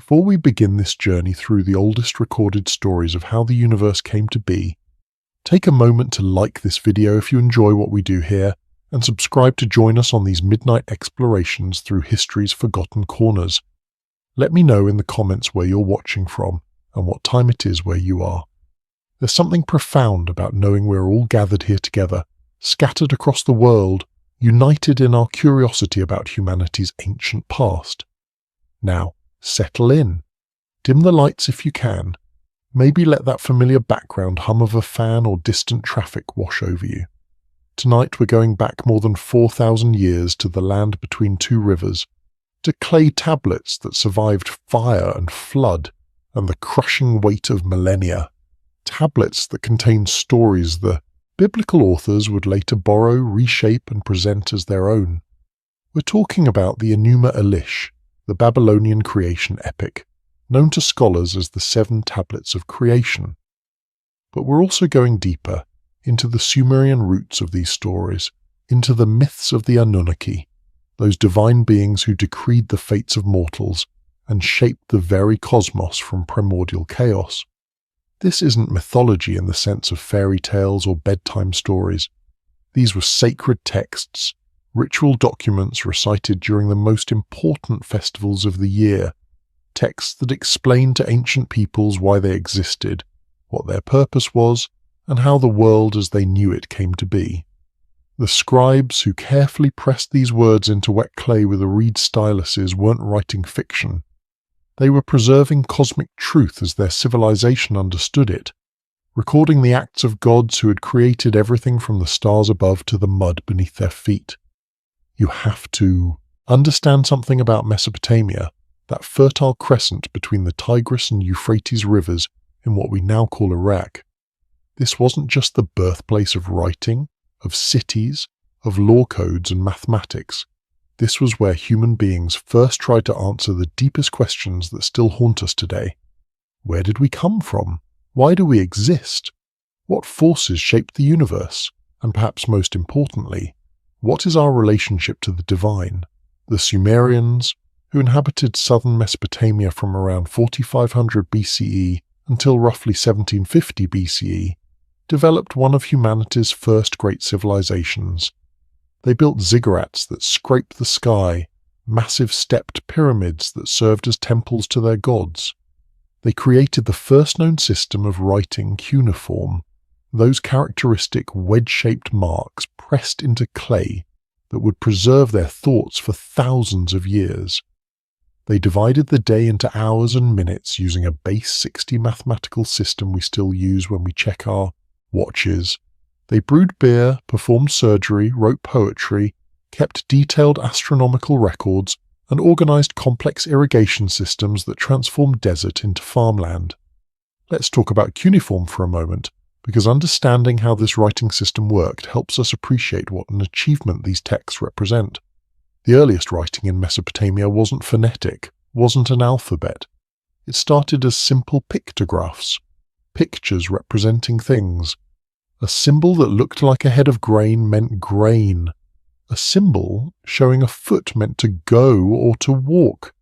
Before we begin this journey through the oldest recorded stories of how the universe came to be, take a moment to like this video if you enjoy what we do here, and subscribe to join us on these midnight explorations through history's forgotten corners. Let me know in the comments where you're watching from and what time it is where you are. There's something profound about knowing we're all gathered here together, scattered across the world, united in our curiosity about humanity's ancient past. Now, settle in. Dim the lights if you can. Maybe let that familiar background hum of a fan or distant traffic wash over you. Tonight we're going back more than 4,000 years to the land between two rivers, to clay tablets that survived fire and flood and the crushing weight of millennia. Tablets that contain stories the biblical authors would later borrow, reshape and present as their own. We're talking about the Enuma Elish, the Babylonian creation epic, known to scholars as the 7 tablets of creation. But we're also going deeper into the Sumerian roots of these stories, into the myths of the Anunnaki, those divine beings who decreed the fates of mortals and shaped the very cosmos from primordial chaos. This isn't mythology in the sense of fairy tales or bedtime stories. These were sacred texts, ritual documents recited during the most important festivals of the year, texts that explained to ancient peoples why they existed, what their purpose was, and how the world as they knew it came to be. The scribes who carefully pressed these words into wet clay with a reed styluses weren't writing fiction. They were preserving cosmic truth as their civilization understood it, recording the acts of gods who had created everything from the stars above to the mud beneath their feet. You have to understand something about Mesopotamia, that fertile crescent between the Tigris and Euphrates rivers in what we now call Iraq. This wasn't just the birthplace of writing, of cities, of law codes and mathematics. This was where human beings first tried to answer the deepest questions that still haunt us today. Where did we come from? Why do we exist? What forces shaped the universe? And perhaps most importantly, what is our relationship to the divine? The Sumerians, who inhabited southern Mesopotamia from around 4500 BCE until roughly 1750 BCE, developed one of humanity's first great civilizations. They built ziggurats that scraped the sky, massive stepped pyramids that served as temples to their gods. They created the first known system of writing cuneiform, those characteristic wedge-shaped marks pressed into clay that would preserve their thoughts for thousands of years. They divided the day into hours and minutes using a base 60 mathematical system we still use when we check our watches. They brewed beer, performed surgery, wrote poetry, kept detailed astronomical records, and organized complex irrigation systems that transformed desert into farmland. Let's talk about cuneiform for a moment, because understanding how this writing system worked helps us appreciate what an achievement these texts represent. The earliest writing in Mesopotamia wasn't phonetic, wasn't an alphabet. It started as simple pictographs, pictures representing things. A symbol that looked like a head of grain meant grain. A symbol showing a foot meant to go or to walk.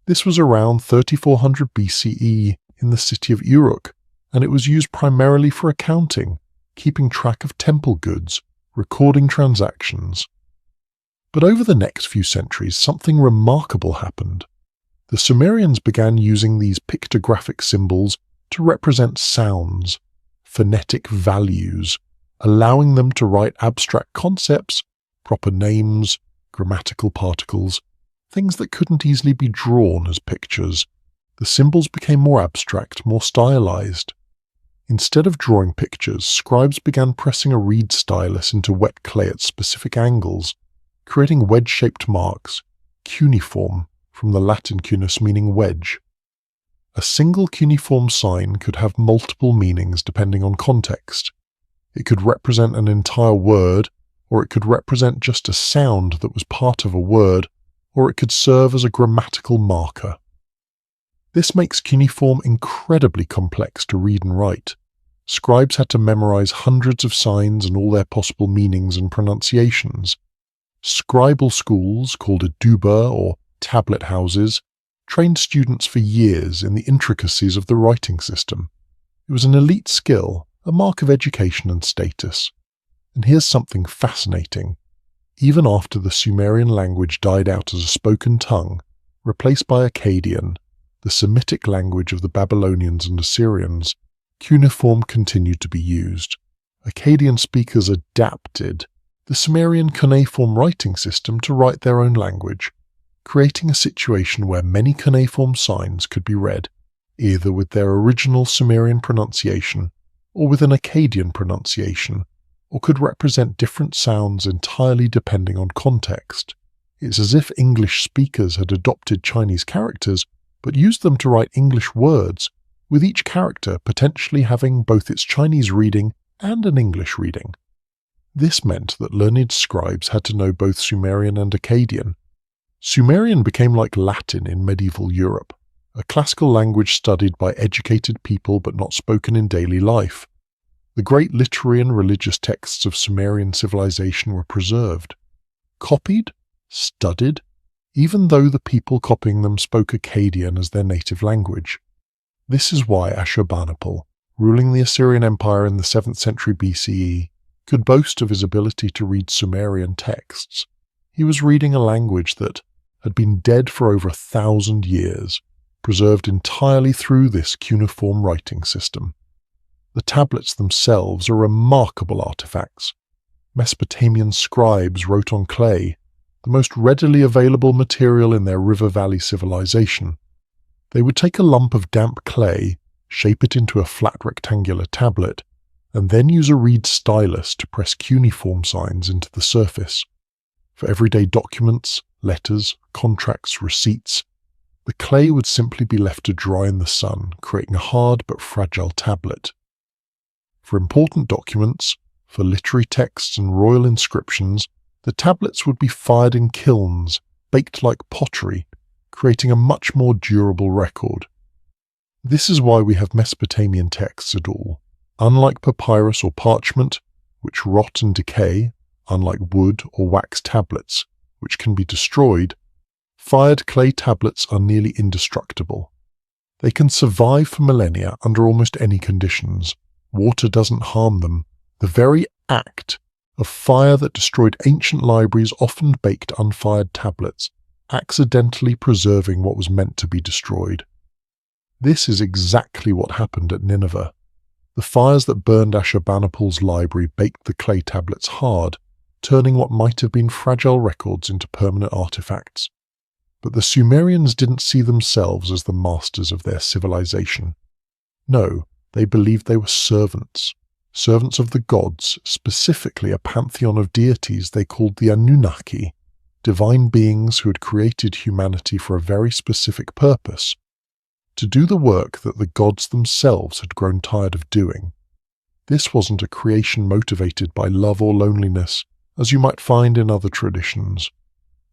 This was around 3400 BCE in the city of Uruk, and it was used primarily for accounting, keeping track of temple goods, recording transactions. But over the next few centuries, something remarkable happened. The Sumerians began using these pictographic symbols to represent sounds, phonetic values, allowing them to write abstract concepts, proper names, grammatical particles, things that couldn't easily be drawn as pictures. The symbols became more abstract, more stylized. Instead of drawing pictures, scribes began pressing a reed stylus into wet clay at specific angles, creating wedge-shaped marks, cuneiform, from the Latin cunus meaning wedge. A single cuneiform sign could have multiple meanings depending on context. It could represent an entire word, or it could represent just a sound that was part of a word, or it could serve as a grammatical marker. This makes cuneiform incredibly complex to read and write. Scribes had to memorize hundreds of signs and all their possible meanings and pronunciations. Scribal schools, called aduba or tablet houses, trained students for years in the intricacies of the writing system. It was an elite skill, a mark of education and status. And here's something fascinating. Even after the Sumerian language died out as a spoken tongue, replaced by Akkadian, the Semitic language of the Babylonians and Assyrians, cuneiform continued to be used. Akkadian speakers adapted the Sumerian cuneiform writing system to write their own language, creating a situation where many cuneiform signs could be read, either with their original Sumerian pronunciation or with an Akkadian pronunciation, or could represent different sounds entirely depending on context. It's as if English speakers had adopted Chinese characters but used them to write English words, with each character potentially having both its Chinese reading and an English reading. This meant that learned scribes had to know both Sumerian and Akkadian. Sumerian became like Latin in medieval Europe, a classical language studied by educated people but not spoken in daily life. The great literary and religious texts of Sumerian civilization were preserved, copied, studied, even though the people copying them spoke Akkadian as their native language. This is why Ashurbanipal, ruling the Assyrian Empire in the 7th century BCE, could boast of his ability to read Sumerian texts. He was reading a language that had been dead for over 1,000 years, preserved entirely through this cuneiform writing system. The tablets themselves are remarkable artifacts. Mesopotamian scribes wrote on clay, the most readily available material in their river valley civilization. They would take a lump of damp clay, shape it into a flat rectangular tablet, and then use a reed stylus to press cuneiform signs into the surface. For everyday documents, letters, contracts, receipts, the clay would simply be left to dry in the sun, creating a hard but fragile tablet. For important documents, for literary texts and royal inscriptions, the tablets would be fired in kilns, baked like pottery, creating a much more durable record. This is why we have Mesopotamian texts at all. Unlike papyrus or parchment, which rot and decay, unlike wood or wax tablets, which can be destroyed, fired clay tablets are nearly indestructible. They can survive for millennia under almost any conditions. Water doesn't harm them. The very act of fire that destroyed ancient libraries often baked unfired tablets, accidentally preserving what was meant to be destroyed. This is exactly what happened at Nineveh. The fires that burned Ashurbanipal's library baked the clay tablets hard, turning what might have been fragile records into permanent artifacts. But the Sumerians didn't see themselves as the masters of their civilization. No, they believed they were servants of the gods, specifically a pantheon of deities they called the Anunnaki, divine beings who had created humanity for a very specific purpose, to do the work that the gods themselves had grown tired of doing. This wasn't a creation motivated by love or loneliness, as you might find in other traditions.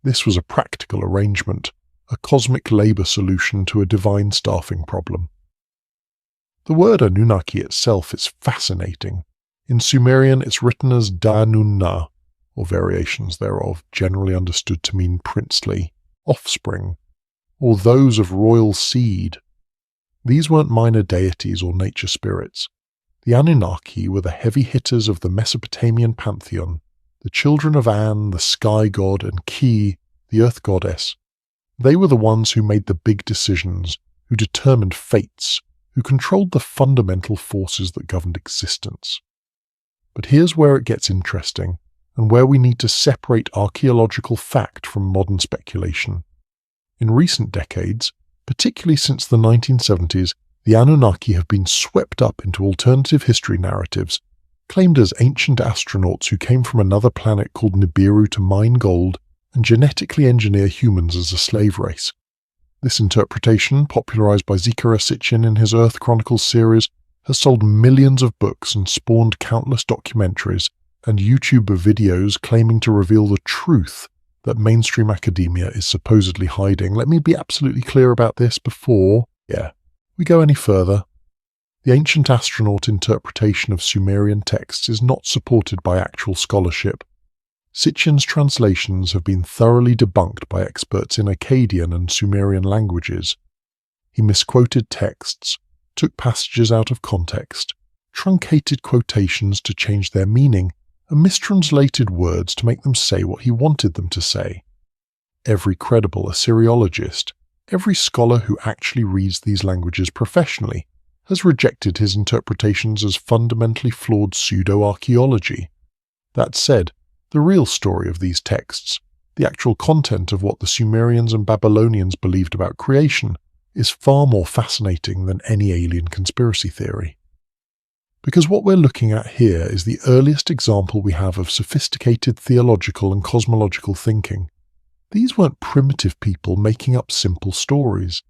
This was a practical arrangement, a cosmic labor solution to a divine staffing problem. The word Anunnaki itself is fascinating. In Sumerian, it's written as Da-nun-na, or variations thereof, generally understood to mean princely, offspring, or those of royal seed. These weren't minor deities or nature spirits. The Anunnaki were the heavy hitters of the Mesopotamian pantheon, the children of An, the sky god, and Ki, the earth goddess. They were the ones who made the big decisions, who determined fates, who controlled the fundamental forces that governed existence. But here's where it gets interesting, and where we need to separate archaeological fact from modern speculation. In recent decades, particularly since the 1970s, the Anunnaki have been swept up into alternative history narratives, claimed as ancient astronauts who came from another planet called Nibiru to mine gold and genetically engineer humans as a slave race. This interpretation, popularized by Zecharia Sitchin in his Earth Chronicles series, has sold millions of books and spawned countless documentaries and YouTube videos claiming to reveal the truth that mainstream academia is supposedly hiding. Let me be absolutely clear about this before we go any further. The ancient astronaut interpretation of Sumerian texts is not supported by actual scholarship. Sitchin's translations have been thoroughly debunked by experts in Akkadian and Sumerian languages. He misquoted texts, took passages out of context, truncated quotations to change their meaning, and mistranslated words to make them say what he wanted them to say. Every credible Assyriologist, every scholar who actually reads these languages professionally, has rejected his interpretations as fundamentally flawed pseudo-archaeology. That said, the real story of these texts, the actual content of what the Sumerians and Babylonians believed about creation, is far more fascinating than any alien conspiracy theory. Because what we're looking at here is the earliest example we have of sophisticated theological and cosmological thinking. These weren't primitive people making up simple stories.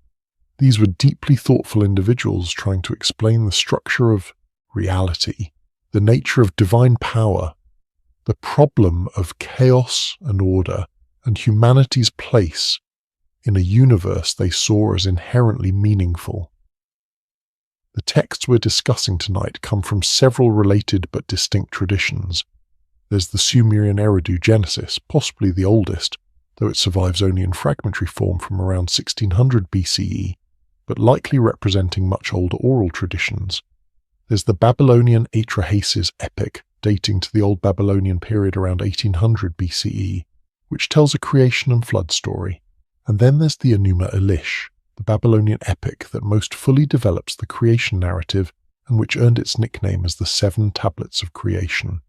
These were deeply thoughtful individuals trying to explain the structure of reality, the nature of divine power, the problem of chaos and order, and humanity's place in a universe they saw as inherently meaningful. The texts we're discussing tonight come from several related but distinct traditions. There's the Sumerian Eridu Genesis, possibly the oldest, though it survives only in fragmentary form from around 1600 BCE, but likely representing much older oral traditions. There's the Babylonian Atrahasis epic, dating to the Old Babylonian period around 1800 BCE, which tells a creation and flood story. And then there's the Enuma Elish, the Babylonian epic that most fully develops the creation narrative and which earned its nickname as the Seven Tablets of Creation.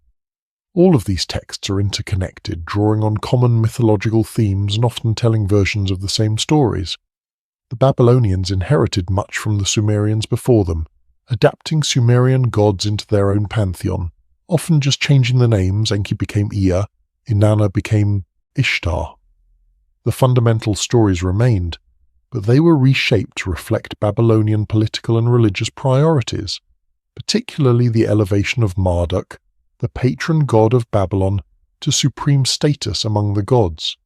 All of these texts are interconnected, drawing on common mythological themes and often telling versions of the same stories. The Babylonians inherited much from the Sumerians before them, adapting Sumerian gods into their own pantheon, often just changing the names. Enki became Ea, Inanna became Ishtar. The fundamental stories remained, but they were reshaped to reflect Babylonian political and religious priorities, particularly the elevation of Marduk, the patron god of Babylon, to supreme status among the gods.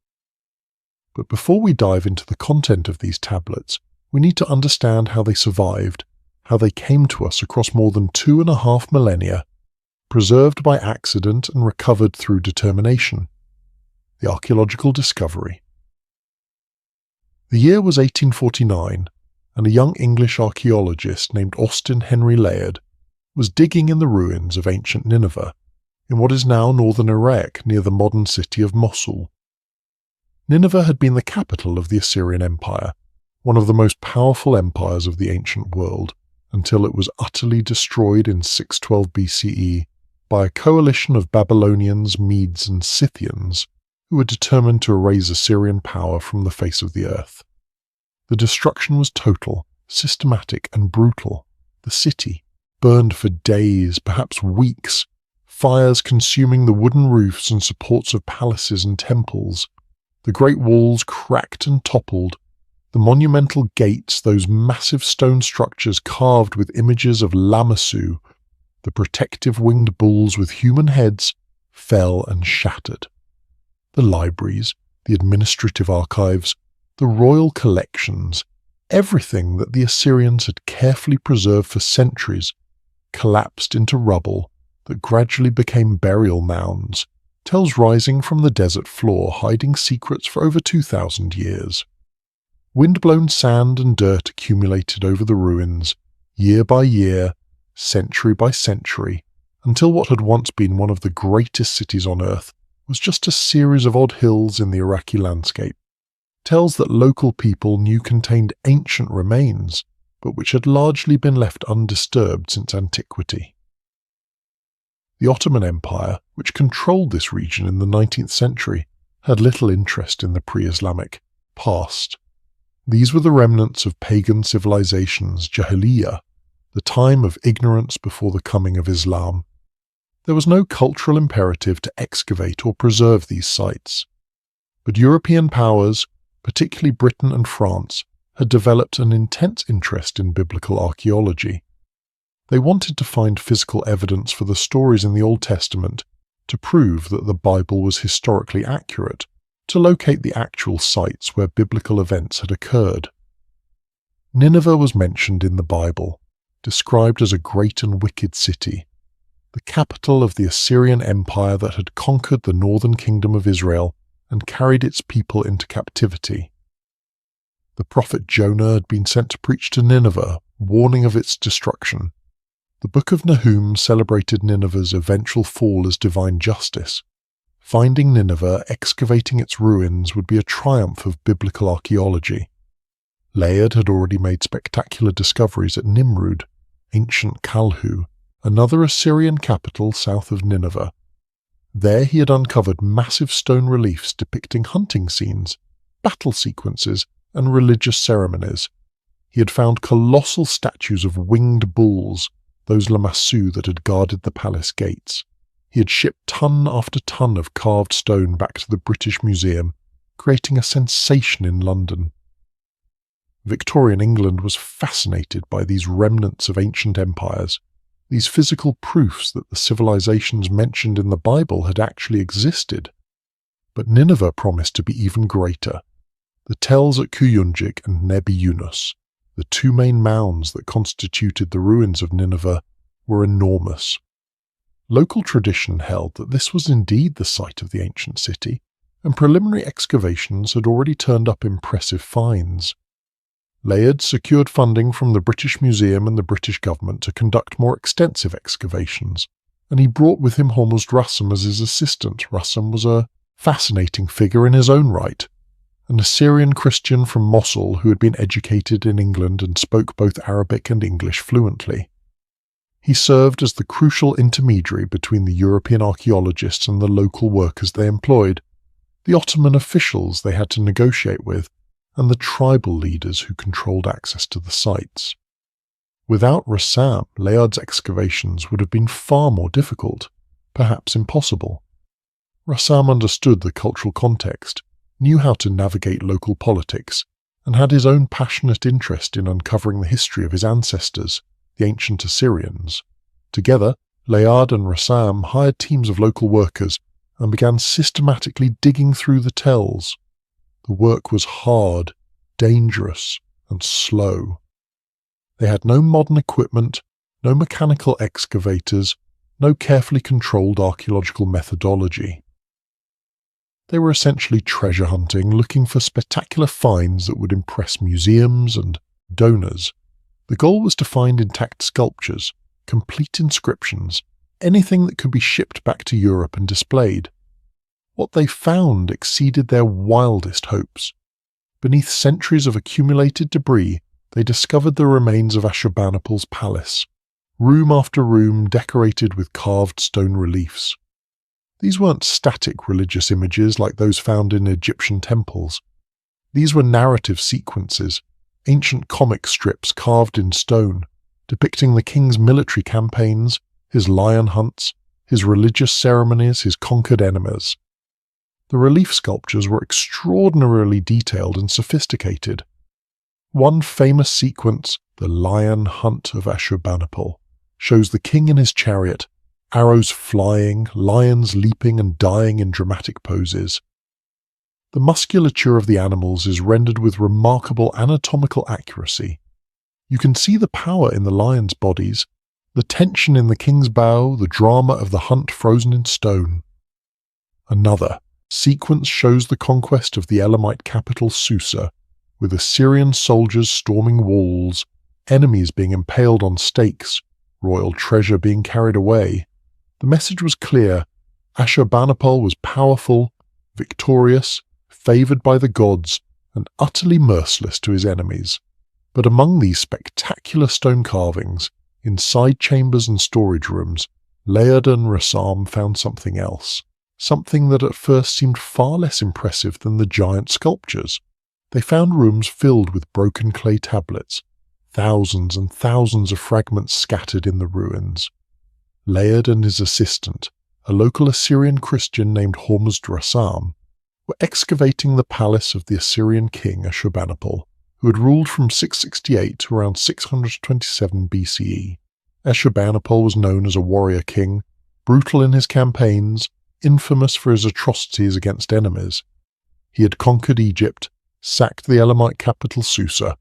But before we dive into the content of these tablets, we need to understand how they survived, how they came to us across more than 2.5 millennia, preserved by accident and recovered through determination. The archaeological discovery. The year was 1849, and a young English archaeologist named Austin Henry Layard was digging in the ruins of ancient Nineveh, in what is now northern Iraq near the modern city of Mosul. Nineveh had been the capital of the Assyrian Empire, one of the most powerful empires of the ancient world, until it was utterly destroyed in 612 BCE by a coalition of Babylonians, Medes, and Scythians who were determined to erase Assyrian power from the face of the earth. The destruction was total, systematic, and brutal. The city burned for days, perhaps weeks, fires consuming the wooden roofs and supports of palaces and temples. The great walls cracked and toppled. The monumental gates, those massive stone structures carved with images of Lamassu, the protective winged bulls with human heads, fell and shattered. The libraries, the administrative archives, the royal collections, everything that the Assyrians had carefully preserved for centuries, collapsed into rubble that gradually became burial mounds, tells rising from the desert floor, hiding secrets for over 2,000 years. Wind-blown sand and dirt accumulated over the ruins, year by year, century by century, until what had once been one of the greatest cities on earth was just a series of odd hills in the Iraqi landscape. Tells that local people knew contained ancient remains, but which had largely been left undisturbed since antiquity. The Ottoman Empire, which controlled this region in the 19th century, had little interest in the pre-Islamic past. These were the remnants of pagan civilizations, Jahiliyyah, the time of ignorance before the coming of Islam. There was no cultural imperative to excavate or preserve these sites. But European powers, particularly Britain and France, had developed an intense interest in biblical archaeology. They wanted to find physical evidence for the stories in the Old Testament to prove that the Bible was historically accurate, to locate the actual sites where biblical events had occurred. Nineveh was mentioned in the Bible, described as a great and wicked city. the capital of the Assyrian Empire that had conquered the northern kingdom of Israel and carried its people into captivity. The prophet Jonah had been sent to preach to Nineveh, warning of its destruction. The Book of Nahum celebrated Nineveh's eventual fall as divine justice. Finding Nineveh, excavating its ruins, would be a triumph of biblical archaeology. Layard had already made spectacular discoveries at Nimrud, ancient Kalhu, another Assyrian capital south of Nineveh. There he had uncovered massive stone reliefs depicting hunting scenes, battle sequences, and religious ceremonies. He had found colossal statues of winged bulls, those lamassu that had guarded the palace gates. He had shipped ton after ton of carved stone back to the British Museum, creating a sensation in London. Victorian England was fascinated by these remnants of ancient empires, these physical proofs that the civilizations mentioned in the Bible had actually existed. But Nineveh promised to be even greater. The Tells at Kuyunjik and Nebi Yunus, the two main mounds that constituted the ruins of Nineveh, were enormous. Local tradition held that this was indeed the site of the ancient city, and preliminary excavations had already turned up impressive finds. Layard secured funding from the British Museum and the British government to conduct more extensive excavations, and he brought with him Hormuzd Rassam as his assistant. Rassam was a fascinating figure in his own right, an Assyrian Christian from Mosul who had been educated in England and spoke both Arabic and English fluently. He served as the crucial intermediary between the European archaeologists and the local workers they employed, the Ottoman officials they had to negotiate with, and the tribal leaders who controlled access to the sites. Without Rassam, Layard's excavations would have been far more difficult, perhaps impossible. Rassam understood the cultural context, knew how to navigate local politics, and had his own passionate interest in uncovering the history of his ancestors, the ancient Assyrians. Together, Layard and Rassam hired teams of local workers and began systematically digging through the tells. The work was hard, dangerous, and slow. They had no modern equipment, no mechanical excavators, no carefully controlled archaeological methodology. They were essentially treasure hunting, looking for spectacular finds that would impress museums and donors. The goal was to find intact sculptures, complete inscriptions, anything that could be shipped back to Europe and displayed. What they found exceeded their wildest hopes. Beneath centuries of accumulated debris, they discovered the remains of Ashurbanipal's palace, room after room decorated with carved stone reliefs. These weren't static religious images like those found in Egyptian temples. These were narrative sequences, ancient comic strips carved in stone, depicting the king's military campaigns, his lion hunts, his religious ceremonies, his conquered enemies. The relief sculptures were extraordinarily detailed and sophisticated. One famous sequence, the Lion Hunt of Ashurbanipal, shows the king in his chariot, arrows flying, lions leaping and dying in dramatic poses. The musculature of the animals is rendered with remarkable anatomical accuracy. You can see the power in the lions' bodies, the tension in the king's bow, the drama of the hunt frozen in stone. Another sequence shows the conquest of the Elamite capital Susa, with Assyrian soldiers storming walls, enemies being impaled on stakes, royal treasure being carried away. The message was clear. Ashurbanipal was powerful, victorious, favoured by the gods, and utterly merciless to his enemies. But among these spectacular stone carvings, in side chambers and storage rooms, Layard and Rassam found something else. Something that at first seemed far less impressive than the giant sculptures. They found rooms filled with broken clay tablets, thousands and thousands of fragments scattered in the ruins. Layard and his assistant, a local Assyrian Christian named Hormuzd Rassam, were excavating the palace of the Assyrian king Ashurbanipal, who had ruled from 668 to around 627 BCE. Ashurbanipal was known as a warrior king, brutal in his campaigns, infamous for his atrocities against enemies. He had conquered Egypt, sacked the Elamite capital Susa,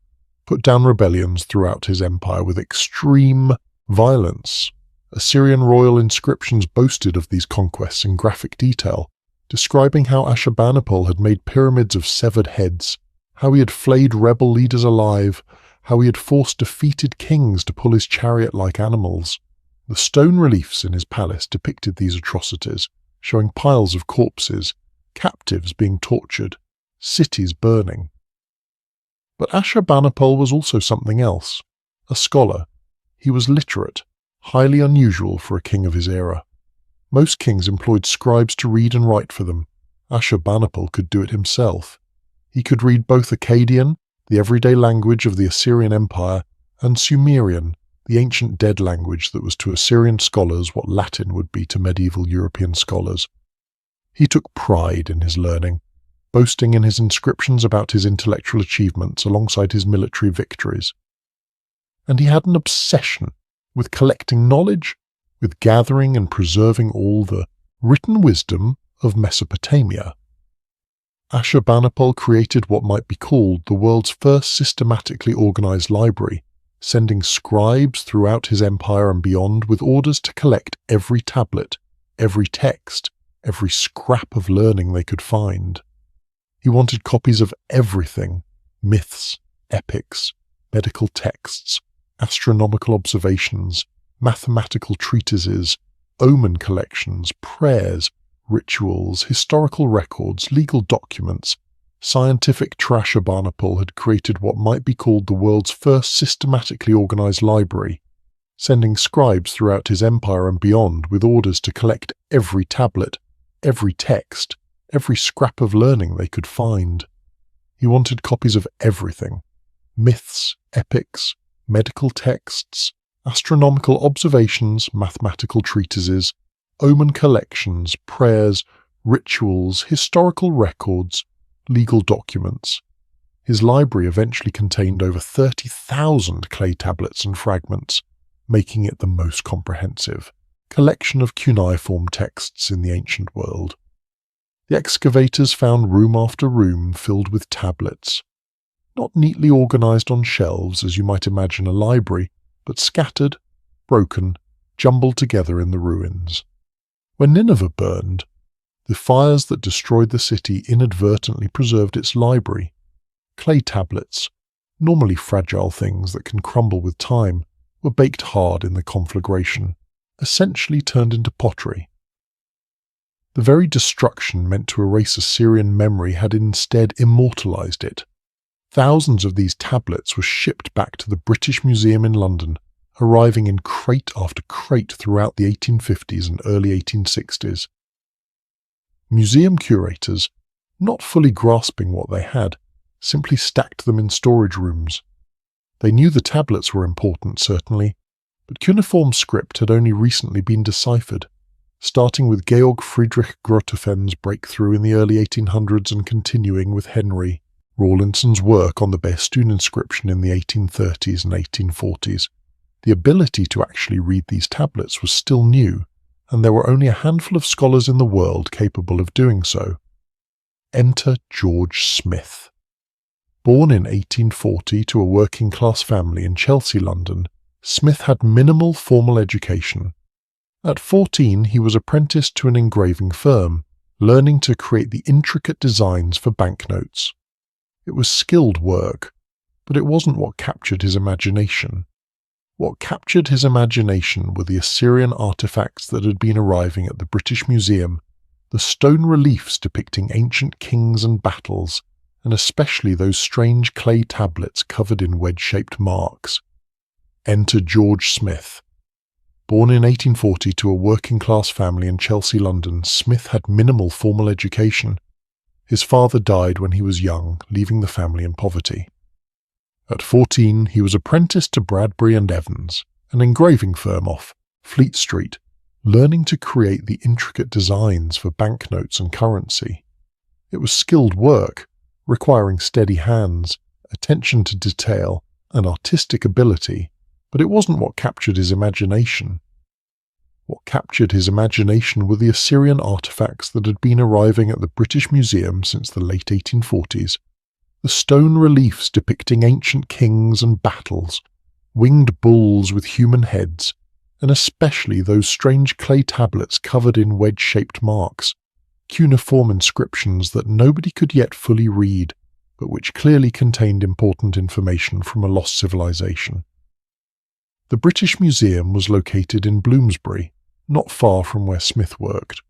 put down rebellions throughout his empire with extreme violence, Assyrian royal inscriptions boasted of these conquests in graphic detail, describing how Ashurbanipal had made pyramids of severed heads, how he had flayed rebel leaders alive, how he had forced defeated kings to pull his chariot like animals. The stone reliefs in his palace depicted these atrocities, showing piles of corpses, captives being tortured, cities burning. But Ashurbanipal was also something else, a scholar. He was literate, highly unusual for a king of his era. Most kings employed scribes to read and write for them. Ashurbanipal could do it himself. He could read both Akkadian, the everyday language of the Assyrian Empire, and Sumerian, the ancient dead language that was to Assyrian scholars what Latin would be to medieval European scholars. He took pride in his learning, boasting in his inscriptions about his intellectual achievements alongside his military victories. And he had an obsession with collecting knowledge, with gathering and preserving all the written wisdom of Mesopotamia. Ashurbanipal created what might be called the world's first systematically organized library, sending scribes throughout his empire and beyond with orders to collect every tablet, every text, every scrap of learning they could find. He wanted copies of everything: myths, epics, medical texts, astronomical observations, mathematical treatises, omen collections, prayers, rituals, historical records, legal documents. Scientific Ashurbanipal had created what might be called the world's first systematically organized library, sending scribes throughout his empire and beyond with orders to collect every tablet, every text, every scrap of learning they could find. He wanted copies of everything: myths, epics, medical texts, astronomical observations, mathematical treatises, omen collections, prayers, rituals, historical records, legal documents. His library eventually contained over 30,000 clay tablets and fragments, making it the most comprehensive collection of cuneiform texts in the ancient world. The excavators found room after room filled with tablets, not neatly organized on shelves as you might imagine a library, but scattered, broken, jumbled together in the ruins. When Nineveh burned, the fires that destroyed the city inadvertently preserved its library. Clay tablets, normally fragile things that can crumble with time, were baked hard in the conflagration, essentially turned into pottery. The very destruction meant to erase Assyrian memory had instead immortalized it. Thousands of these tablets were shipped back to the British Museum in London, arriving in crate after crate throughout the 1850s and early 1860s. Museum curators, not fully grasping what they had, simply stacked them in storage rooms. They knew the tablets were important, certainly, but cuneiform script had only recently been deciphered, starting with Georg Friedrich Grotefen's breakthrough in the early 1800s and continuing with Henry Rawlinson's work on the Bearstoon inscription in the 1830s and 1840s. The ability to actually read these tablets was still new, and there were only a handful of scholars in the world capable of doing so. Enter George Smith. Born in 1840 to a working-class family in Chelsea, London, Smith had minimal formal education. At 14, he was apprenticed to an engraving firm, learning to create the intricate designs for banknotes. It was skilled work, but it wasn't what captured his imagination. What captured his imagination were the Assyrian artifacts that had been arriving at the British Museum, the stone reliefs depicting ancient kings and battles, and especially those strange clay tablets covered in wedge-shaped marks. Enter George Smith. Born in 1840 to a working-class family in Chelsea, London, Smith had minimal formal education. His father died when he was young, leaving the family in poverty. At 14, he was apprenticed to Bradbury and Evans, an engraving firm off Fleet Street, learning to create the intricate designs for banknotes and currency. It was skilled work, requiring steady hands, attention to detail, and artistic ability, but it wasn't what captured his imagination. What captured his imagination were the Assyrian artifacts that had been arriving at the British Museum since the late 1840s. The stone reliefs depicting ancient kings and battles, winged bulls with human heads, and especially those strange clay tablets covered in wedge-shaped marks, cuneiform inscriptions that nobody could yet fully read, but which clearly contained important information from a lost civilization. The British Museum was located in Bloomsbury, not far from where Smith worked.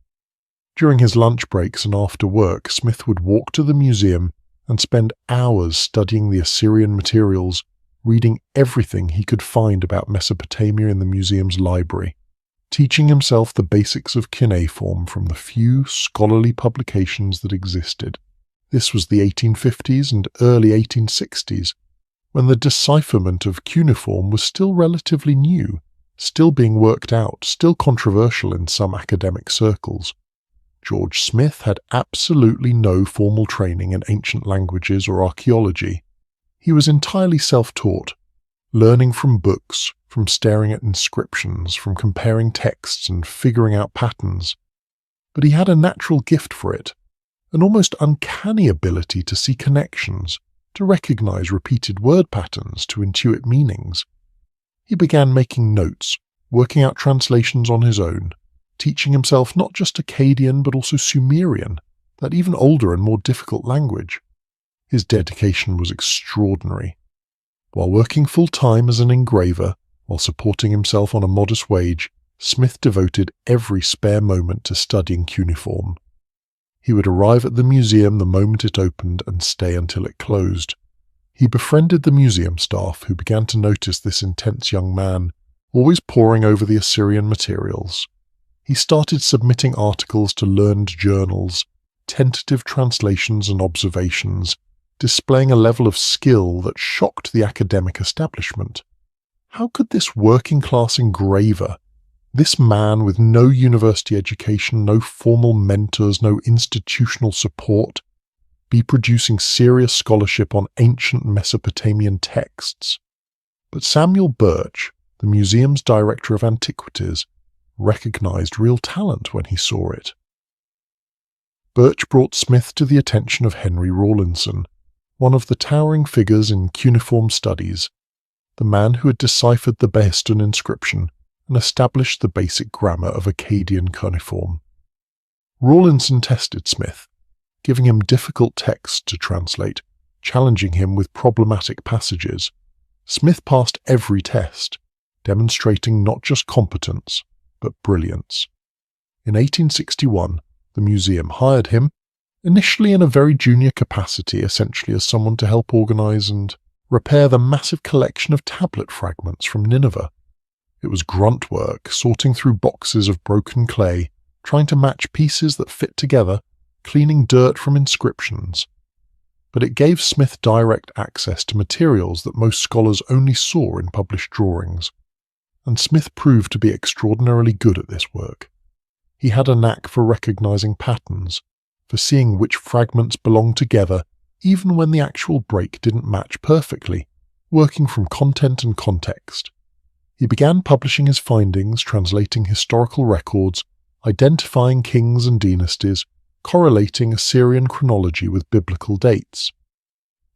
During his lunch breaks and after work, Smith would walk to the museum and spend hours studying the Assyrian materials, reading everything he could find about Mesopotamia in the museum's library, teaching himself the basics of cuneiform from the few scholarly publications that existed. This was the 1850s and early 1860s, when the decipherment of cuneiform was still relatively new, still being worked out, still controversial in some academic circles. George Smith had absolutely no formal training in ancient languages or archaeology. He was entirely self-taught, learning from books, from staring at inscriptions, from comparing texts and figuring out patterns. But he had a natural gift for it, an almost uncanny ability to see connections, to recognize repeated word patterns, to intuit meanings. He began making notes, working out translations on his own, teaching himself not just Akkadian but also Sumerian, that even older and more difficult language. His dedication was extraordinary. While working full-time as an engraver, while supporting himself on a modest wage, Smith devoted every spare moment to studying cuneiform. He would arrive at the museum the moment it opened and stay until it closed. He befriended the museum staff, who began to notice this intense young man, always poring over the Assyrian materials. He started submitting articles to learned journals, tentative translations and observations, displaying a level of skill that shocked the academic establishment. How could this working-class engraver, this man with no university education, no formal mentors, no institutional support, be producing serious scholarship on ancient Mesopotamian texts? But Samuel Birch, the museum's director of antiquities, recognized real talent when he saw it. Birch brought Smith to the attention of Henry Rawlinson, one of the towering figures in cuneiform studies, the man who had deciphered the Behistun inscription and established the basic grammar of Akkadian cuneiform. Rawlinson tested Smith, giving him difficult texts to translate, challenging him with problematic passages. Smith passed every test, demonstrating not just competence, but brilliance. In 1861, the museum hired him, initially in a very junior capacity, essentially as someone to help organize and repair the massive collection of tablet fragments from Nineveh. It was grunt work, sorting through boxes of broken clay, trying to match pieces that fit together, cleaning dirt from inscriptions. But it gave Smith direct access to materials that most scholars only saw in published drawings, and Smith proved to be extraordinarily good at this work. He had a knack for recognizing patterns, for seeing which fragments belonged together even when the actual break didn't match perfectly, working from content and context. He began publishing his findings, translating historical records, identifying kings and dynasties, correlating Assyrian chronology with biblical dates.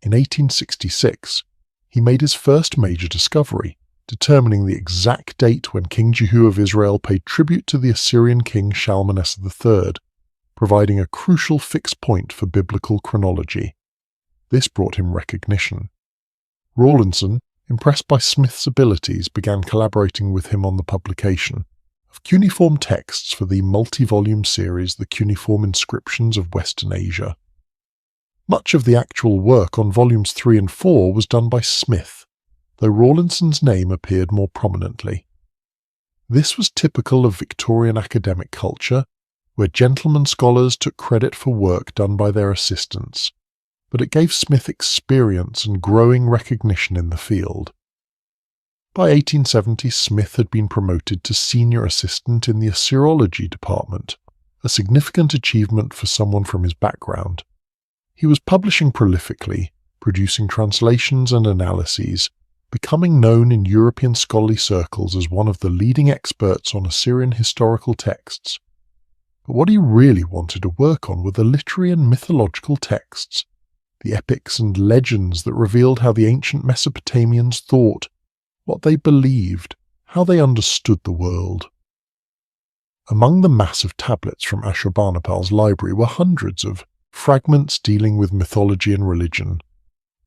In 1866, he made his first major discovery, determining the exact date when King Jehu of Israel paid tribute to the Assyrian king Shalmaneser III, providing a crucial fixed point for biblical chronology. This brought him recognition. Rawlinson, impressed by Smith's abilities, began collaborating with him on the publication of cuneiform texts for the multi-volume series The Cuneiform Inscriptions of Western Asia. Much of the actual work on volumes 3 and 4 was done by Smith, though Rawlinson's name appeared more prominently. This was typical of Victorian academic culture, where gentlemen scholars took credit for work done by their assistants, but it gave Smith experience and growing recognition in the field. By 1870, Smith had been promoted to senior assistant in the Assyriology department, a significant achievement for someone from his background. He was publishing prolifically, producing translations and analyses, becoming known in European scholarly circles as one of the leading experts on Assyrian historical texts. But what he really wanted to work on were the literary and mythological texts, the epics and legends that revealed how the ancient Mesopotamians thought, what they believed, how they understood the world. Among the massive tablets from Ashurbanipal's library were hundreds of fragments dealing with mythology and religion.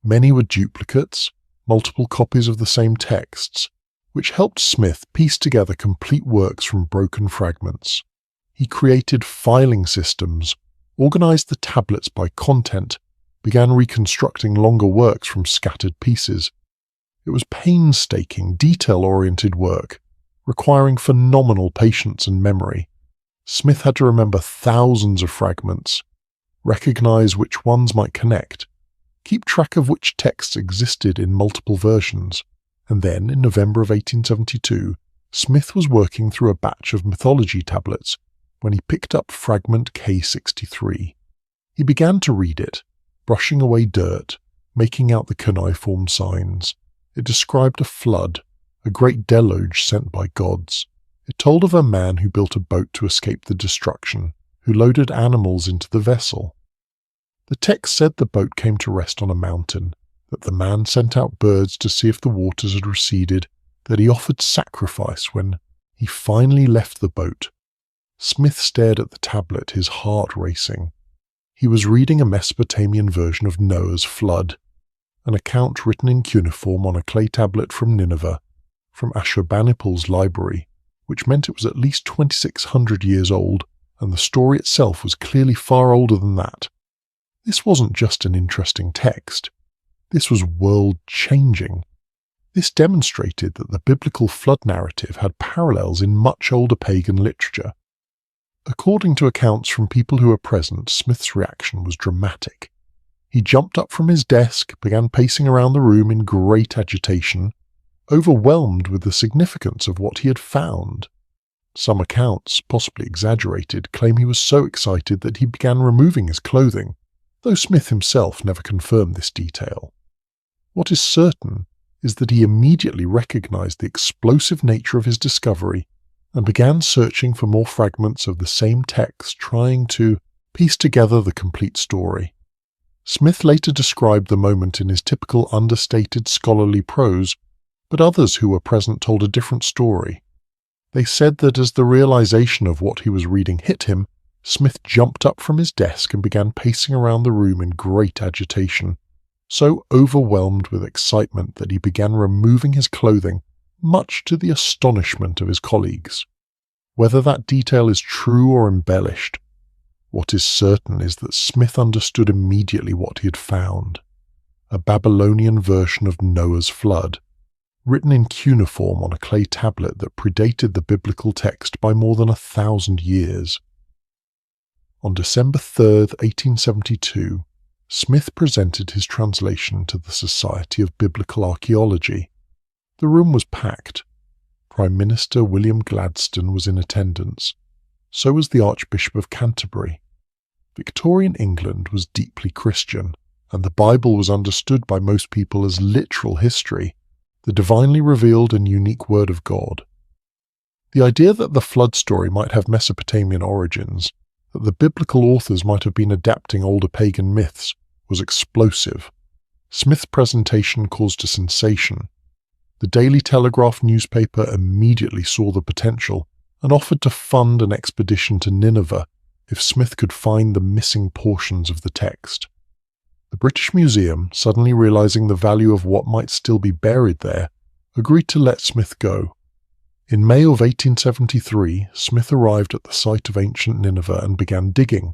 Many were duplicates, multiple copies of the same texts, which helped Smith piece together complete works from broken fragments. He created filing systems, organized the tablets by content, began reconstructing longer works from scattered pieces. It was painstaking, detail-oriented work, requiring phenomenal patience and memory. Smith had to remember thousands of fragments, recognize which ones might connect, keep track of which texts existed in multiple versions, and then, in November of 1872, Smith was working through a batch of mythology tablets when he picked up fragment K63. He began to read it, brushing away dirt, making out the cuneiform signs. It described a flood, a great deluge sent by gods. It told of a man who built a boat to escape the destruction, who loaded animals into the vessel. The text said the boat came to rest on a mountain, that the man sent out birds to see if the waters had receded, that he offered sacrifice when he finally left the boat. Smith stared at the tablet, his heart racing. He was reading a Mesopotamian version of Noah's flood, an account written in cuneiform on a clay tablet from Nineveh, from Ashurbanipal's library, which meant it was at least 2,600 years old, and the story itself was clearly far older than that. This wasn't just an interesting text. This was world-changing. This demonstrated that the biblical flood narrative had parallels in much older pagan literature. According to accounts from people who were present, Smith's reaction was dramatic. He jumped up from his desk, began pacing around the room in great agitation, overwhelmed with the significance of what he had found. Some accounts, possibly exaggerated, claim he was so excited that he began removing his clothing, though Smith himself never confirmed this detail. What is certain is that he immediately recognized the explosive nature of his discovery and began searching for more fragments of the same text, trying to piece together the complete story. Smith later described the moment in his typical understated scholarly prose, but others who were present told a different story. They said that as the realization of what he was reading hit him, Smith jumped up from his desk and began pacing around the room in great agitation, so overwhelmed with excitement that he began removing his clothing, much to the astonishment of his colleagues. Whether that detail is true or embellished, what is certain is that Smith understood immediately what he had found: a Babylonian version of Noah's flood, written in cuneiform on a clay tablet that predated the biblical text by more than 1,000 years. On December 3, 1872, Smith presented his translation to the Society of Biblical Archaeology. The room was packed. Prime Minister William Gladstone was in attendance. So was the Archbishop of Canterbury. Victorian England was deeply Christian, and the Bible was understood by most people as literal history, the divinely revealed and unique Word of God. The idea that the flood story might have Mesopotamian origins, that the biblical authors might have been adapting older pagan myths, was explosive. Smith's presentation caused a sensation. The Daily Telegraph newspaper immediately saw the potential and offered to fund an expedition to Nineveh if Smith could find the missing portions of the text. The British Museum, suddenly realizing the value of what might still be buried there, agreed to let Smith go. In May of 1873, Smith arrived at the site of ancient Nineveh and began digging.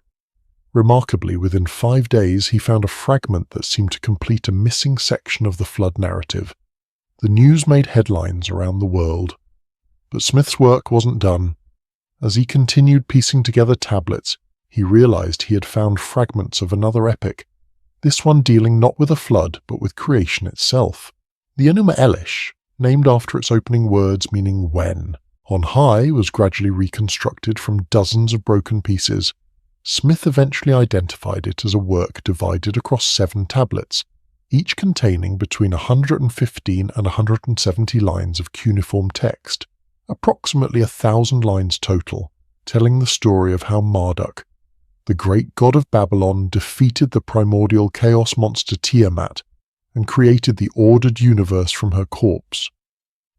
Remarkably, within 5 days he found a fragment that seemed to complete a missing section of the flood narrative. The news made headlines around the world. But Smith's work wasn't done. As he continued piecing together tablets, he realized he had found fragments of another epic, this one dealing not with a flood but with creation itself. The Enuma Elish, named after its opening words meaning when, on high, was gradually reconstructed from dozens of broken pieces. Smith eventually identified it as a work divided across 7 tablets, each containing between 115 and 170 lines of cuneiform text, approximately 1,000 lines total, telling the story of how Marduk, the great god of Babylon, defeated the primordial chaos monster Tiamat and created the ordered universe from her corpse.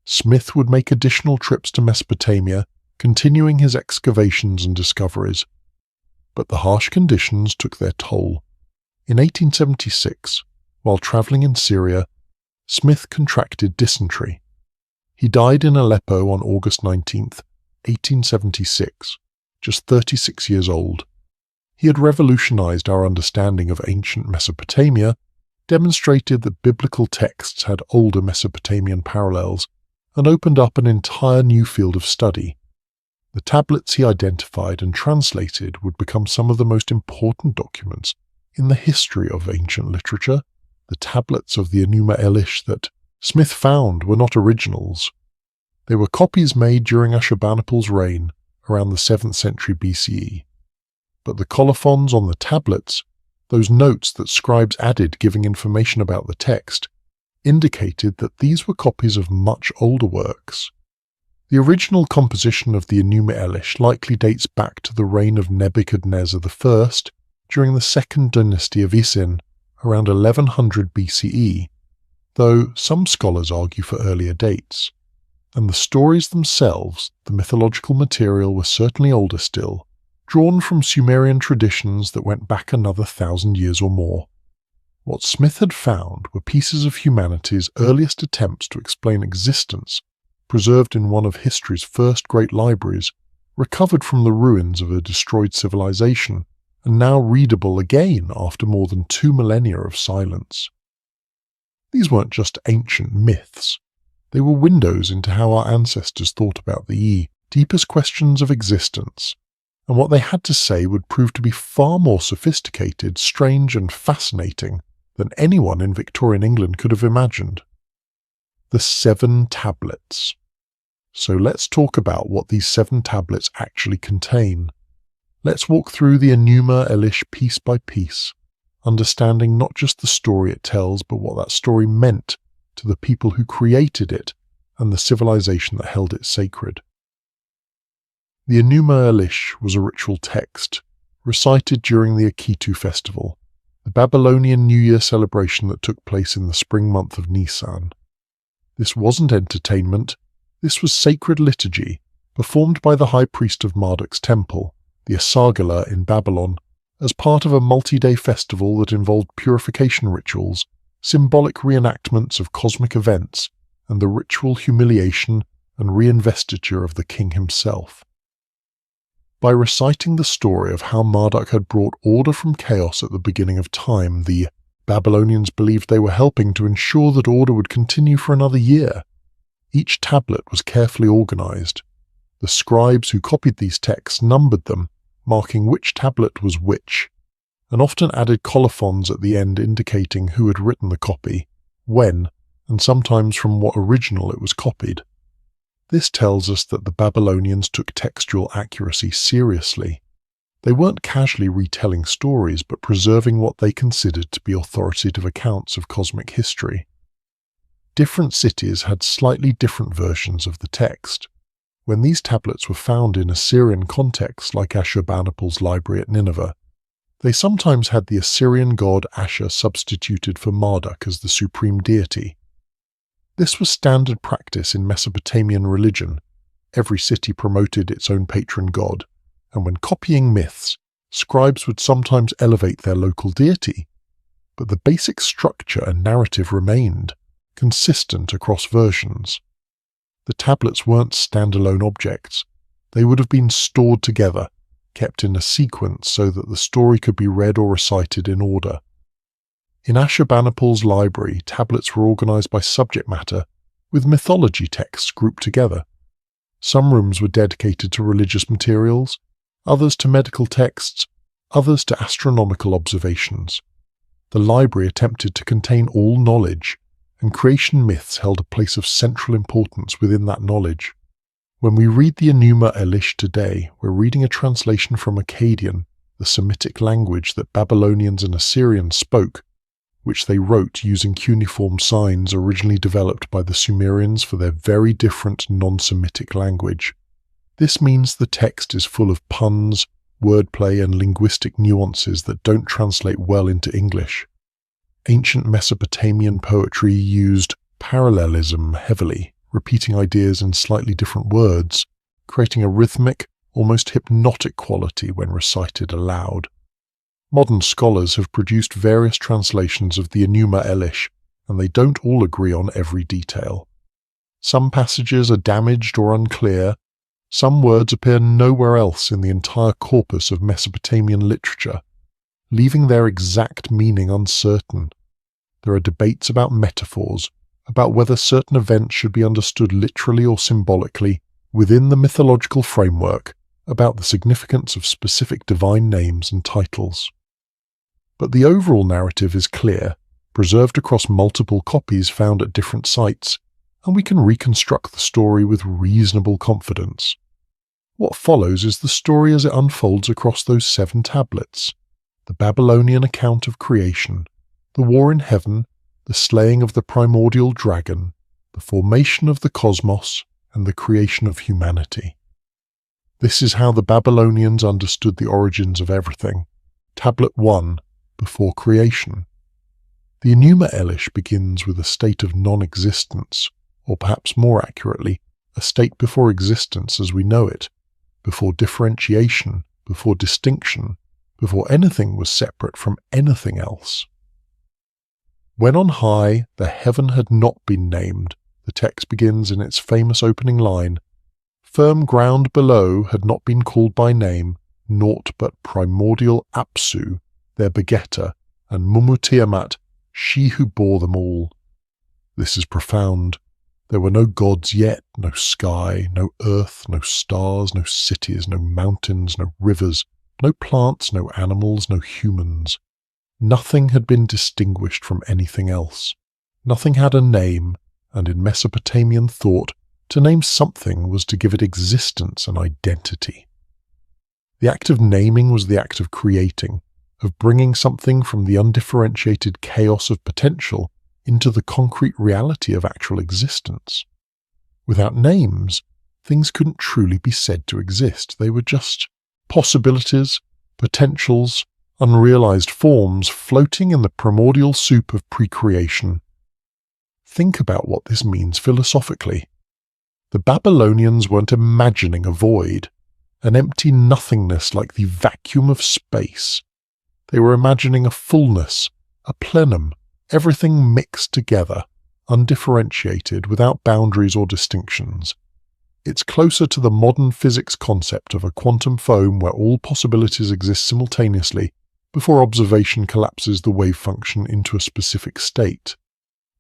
Smith would make additional trips to Mesopotamia, continuing his excavations and discoveries. But the harsh conditions took their toll. In 1876, while traveling in Syria, Smith contracted dysentery. He died in Aleppo on August 19, 1876, just 36 years old. He had revolutionized our understanding of ancient Mesopotamia, demonstrated that biblical texts had older Mesopotamian parallels, and opened up an entire new field of study. The tablets he identified and translated would become some of the most important documents in the history of ancient literature. The tablets of the Enuma Elish that Smith found were not originals. They were copies made during Ashurbanipal's reign around the 7th century BCE. But the colophons on the tablets, those notes that scribes added giving information about the text, indicated that these were copies of much older works. The original composition of the Enuma Elish likely dates back to the reign of Nebuchadnezzar I during the second dynasty of Isin, around 1100 BCE, though some scholars argue for earlier dates. And the stories themselves, the mythological material, were certainly older still, drawn from Sumerian traditions that went back another 1,000 years or more. What Smith had found were pieces of humanity's earliest attempts to explain existence, preserved in one of history's first great libraries, recovered from the ruins of a destroyed civilization, and now readable again after more than 2 millennia of silence. These weren't just ancient myths. They were windows into how our ancestors thought about the deepest questions of existence, and what they had to say would prove to be far more sophisticated, strange, and fascinating than anyone in Victorian England could have imagined. The 7 tablets. So let's talk about what these 7 tablets actually contain. Let's walk through the Enuma Elish piece by piece, understanding not just the story it tells, but what that story meant to the people who created it and the civilization that held it sacred. The Enuma Elish was a ritual text, recited during the Akitu festival, the Babylonian New Year celebration that took place in the spring month of Nisan. This wasn't entertainment, this was sacred liturgy, performed by the high priest of Marduk's temple, the Asargala in Babylon, as part of a multi-day festival that involved purification rituals, symbolic reenactments of cosmic events, and the ritual humiliation and reinvestiture of the king himself. By reciting the story of how Marduk had brought order from chaos at the beginning of time, the Babylonians believed they were helping to ensure that order would continue for another year. Each tablet was carefully organized. The scribes who copied these texts numbered them, marking which tablet was which, and often added colophons at the end indicating who had written the copy, when, and sometimes from what original it was copied. This tells us that the Babylonians took textual accuracy seriously. They weren't casually retelling stories, but preserving what they considered to be authoritative accounts of cosmic history. Different cities had slightly different versions of the text. When these tablets were found in Assyrian contexts like Ashurbanipal's library at Nineveh, they sometimes had the Assyrian god Ashur substituted for Marduk as the supreme deity. This was standard practice in Mesopotamian religion. Every city promoted its own patron god, and when copying myths, scribes would sometimes elevate their local deity. But the basic structure and narrative remained, consistent across versions. The tablets weren't standalone objects. They would have been stored together, kept in a sequence so that the story could be read or recited in order. In Ashurbanipal's library, tablets were organized by subject matter, with mythology texts grouped together. Some rooms were dedicated to religious materials, others to medical texts, others to astronomical observations. The library attempted to contain all knowledge, and creation myths held a place of central importance within that knowledge. When we read the Enuma Elish today, we're reading a translation from Akkadian, the Semitic language that Babylonians and Assyrians spoke, which they wrote using cuneiform signs originally developed by the Sumerians for their very different non-Semitic language. This means the text is full of puns, wordplay, and linguistic nuances that don't translate well into English. Ancient Mesopotamian poetry used parallelism heavily, repeating ideas in slightly different words, creating a rhythmic, almost hypnotic quality when recited aloud. Modern scholars have produced various translations of the Enuma Elish, and they don't all agree on every detail. Some passages are damaged or unclear. Some words appear nowhere else in the entire corpus of Mesopotamian literature, leaving their exact meaning uncertain. There are debates about metaphors, about whether certain events should be understood literally or symbolically within the mythological framework, about the significance of specific divine names and titles. But the overall narrative is clear, preserved across multiple copies found at different sites, and we can reconstruct the story with reasonable confidence. What follows is the story as it unfolds across those 7 tablets: the Babylonian account of creation, the war in heaven, the slaying of the primordial dragon, the formation of the cosmos, and the creation of humanity. This is how the Babylonians understood the origins of everything. Tablet 1, before creation. The Enuma Elish begins with a state of non-existence, or perhaps more accurately, a state before existence as we know it, before differentiation, before distinction, before anything was separate from anything else. When on high the heaven had not been named, the text begins in its famous opening line, firm ground below had not been called by name, naught but primordial Apsu, their begetter, and Mumu Tiamat, she who bore them all. This is profound. There were no gods yet, no sky, no earth, no stars, no cities, no mountains, no rivers, no plants, no animals, no humans. Nothing had been distinguished from anything else. Nothing had a name, and in Mesopotamian thought, to name something was to give it existence and identity. The act of naming was the act of creating, of bringing something from the undifferentiated chaos of potential into the concrete reality of actual existence. Without names, things couldn't truly be said to exist. They were just possibilities, potentials, unrealized forms floating in the primordial soup of pre-creation. Think about what this means philosophically. The Babylonians weren't imagining a void, an empty nothingness like the vacuum of space. They were imagining a fullness, a plenum, everything mixed together, undifferentiated, without boundaries or distinctions. It's closer to the modern physics concept of a quantum foam where all possibilities exist simultaneously before observation collapses the wave function into a specific state.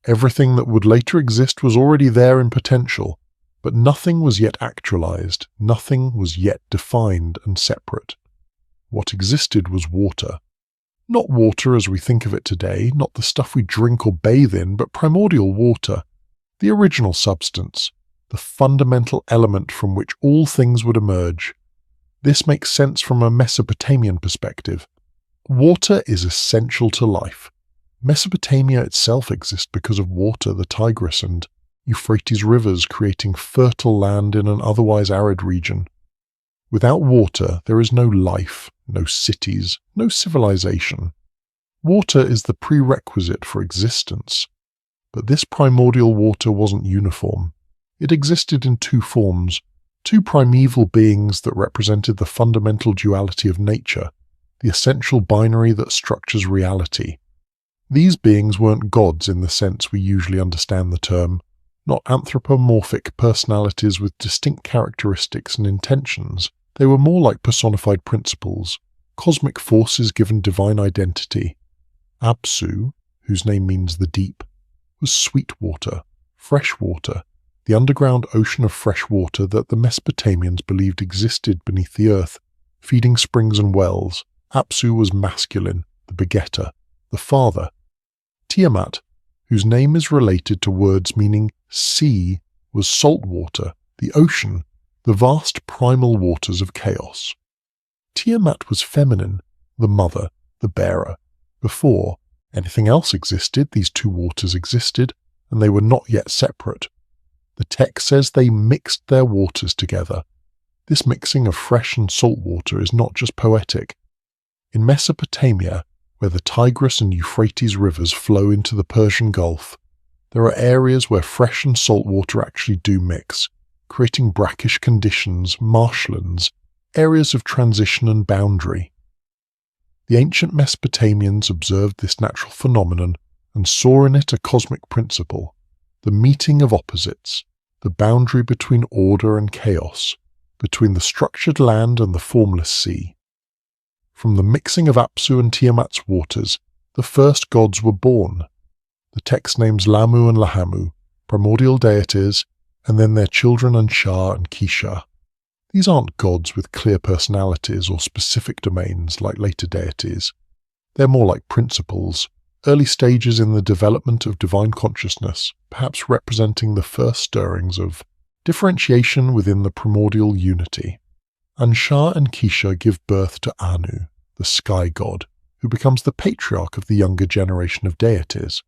Everything that would later exist was already there in potential, but nothing was yet actualized, nothing was yet defined and separate. What existed was water. Not water as we think of it today, not the stuff we drink or bathe in, but primordial water, the original substance, the fundamental element from which all things would emerge. This makes sense from a Mesopotamian perspective. Water is essential to life. Mesopotamia itself exists because of water, the Tigris and Euphrates rivers creating fertile land in an otherwise arid region. Without water, there is no life, no cities, no civilization. Water is the prerequisite for existence. But this primordial water wasn't uniform. It existed in 2 forms, 2 primeval beings that represented the fundamental duality of nature, the essential binary that structures reality. These beings weren't gods in the sense we usually understand the term, not anthropomorphic personalities with distinct characteristics and intentions. They were more like personified principles, cosmic forces given divine identity. Apsu, whose name means the deep, was sweet water, fresh water, the underground ocean of fresh water that the Mesopotamians believed existed beneath the earth, feeding springs and wells. Apsu was masculine, the begetter, the father. Tiamat, whose name is related to words meaning sea, was salt water, the ocean, the vast primal waters of chaos. Tiamat was feminine, the mother, the bearer. Before anything else existed, these 2 waters existed, and they were not yet separate. The text says they mixed their waters together. This mixing of fresh and salt water is not just poetic. In Mesopotamia, where the Tigris and Euphrates rivers flow into the Persian Gulf, There are areas where fresh and salt water actually do mix, creating brackish conditions, marshlands, areas of transition and boundary. The ancient Mesopotamians observed this natural phenomenon and saw in it a cosmic principle, the meeting of opposites, the boundary between order and chaos, between the structured land and the formless sea. From the mixing of Apsu and Tiamat's waters, the first gods were born. The text names Lamu and Lahamu, primordial deities, and then their children Anshar and Kisha. These aren't gods with clear personalities or specific domains like later deities. They're more like principles, early stages in the development of divine consciousness, perhaps representing the first stirrings of differentiation within the primordial unity. Anshar and Kisha give birth to Anu, the sky god, who becomes the patriarch of the younger generation of deities.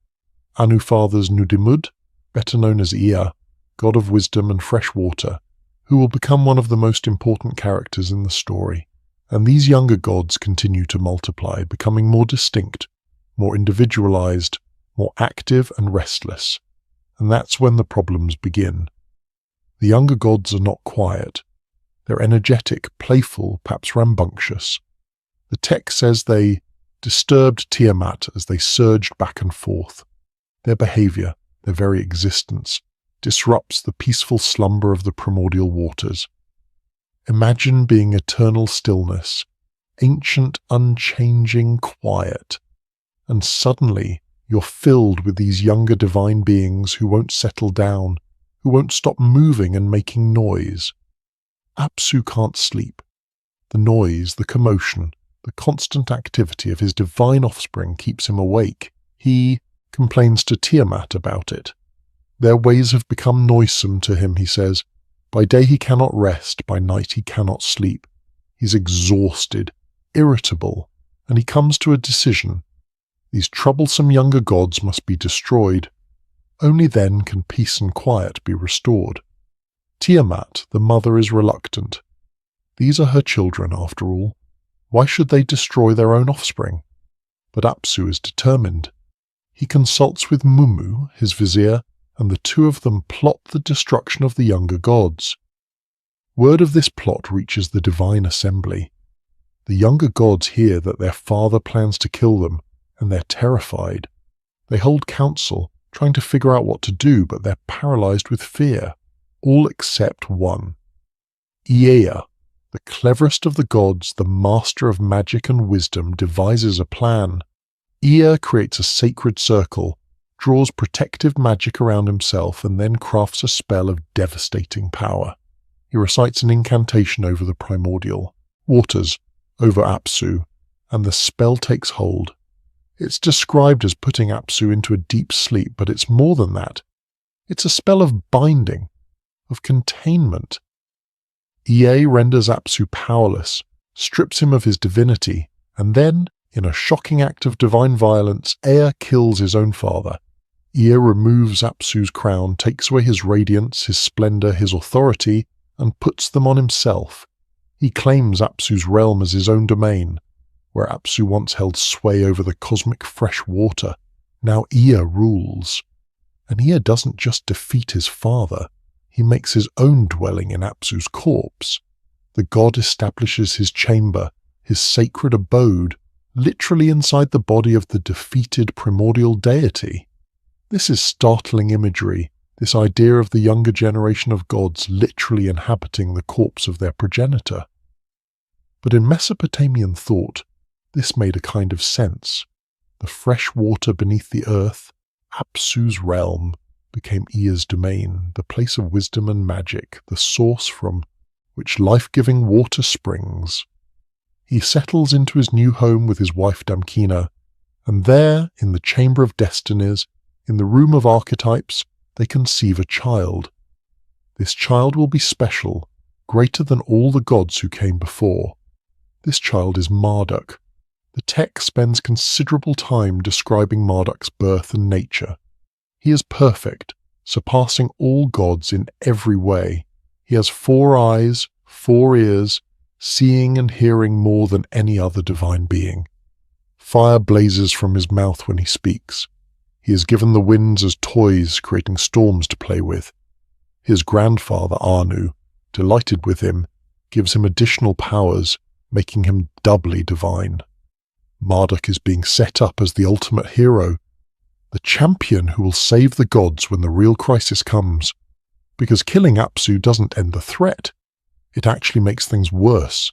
Anu fathers Nudimud, better known as Ea, god of wisdom and fresh water, who will become one of the most important characters in the story. And these younger gods continue to multiply, becoming more distinct, more individualized, more active and restless. And that's when the problems begin. The younger gods are not quiet. They're energetic, playful, perhaps rambunctious. The text says they disturbed Tiamat as they surged back and forth. Their behavior, their very existence, disrupts the peaceful slumber of the primordial waters. Imagine being eternal stillness, ancient, unchanging quiet, and suddenly you're filled with these younger divine beings who won't settle down, who won't stop moving and making noise. Apsu can't sleep. The noise, the commotion, the constant activity of his divine offspring keeps him awake. He complains to Tiamat about it. Their ways have become noisome to him, he says. By day he cannot rest, by night he cannot sleep. He's exhausted, irritable, and he comes to a decision. These troublesome younger gods must be destroyed. Only then can peace and quiet be restored. Tiamat, the mother, is reluctant. These are her children, after all. Why should they destroy their own offspring? But Apsu is determined. He consults with Mumu, his vizier, and the two of them plot the destruction of the younger gods. Word of this plot reaches the divine assembly. The younger gods hear that their father plans to kill them, and they're terrified. They hold council, trying to figure out what to do, but they're paralyzed with fear. All except one. Ea, the cleverest of the gods, the master of magic and wisdom, devises a plan. Ea creates a sacred circle, draws protective magic around himself, and then crafts a spell of devastating power. He recites an incantation over the primordial waters, over Apsu, and the spell takes hold. It's described as putting Apsu into a deep sleep, but it's more than that. It's a spell of binding, of containment. Ea renders Apsu powerless, strips him of his divinity, and then, in a shocking act of divine violence, Ea kills his own father. Ea removes Apsu's crown, takes away his radiance, his splendor, his authority, and puts them on himself. He claims Apsu's realm as his own domain. Where Apsu once held sway over the cosmic fresh water, now Ea rules. And Ea doesn't just defeat his father, he makes his own dwelling in Apsu's corpse. The god establishes his chamber, his sacred abode, literally inside the body of the defeated primordial deity. This is startling imagery, this idea of the younger generation of gods literally inhabiting the corpse of their progenitor. But in Mesopotamian thought, this made a kind of sense. The fresh water beneath the earth, Apsu's realm, became Ea's domain, the place of wisdom and magic, the source from which life-giving water springs. He settles into his new home with his wife Damkina, and there, in the chamber of destinies, in the room of archetypes, they conceive a child. This child will be special, greater than all the gods who came before. This child is Marduk. The text spends considerable time describing Marduk's birth and nature. He is perfect, surpassing all gods in every way. He has 4 eyes, 4 ears, seeing and hearing more than any other divine being. Fire blazes from his mouth when he speaks. He is given the winds as toys, creating storms to play with. His grandfather, Anu, delighted with him, gives him additional powers, making him doubly divine. Marduk is being set up as the ultimate hero, the champion who will save the gods when the real crisis comes. Because killing Apsu doesn't end the threat. It actually makes things worse.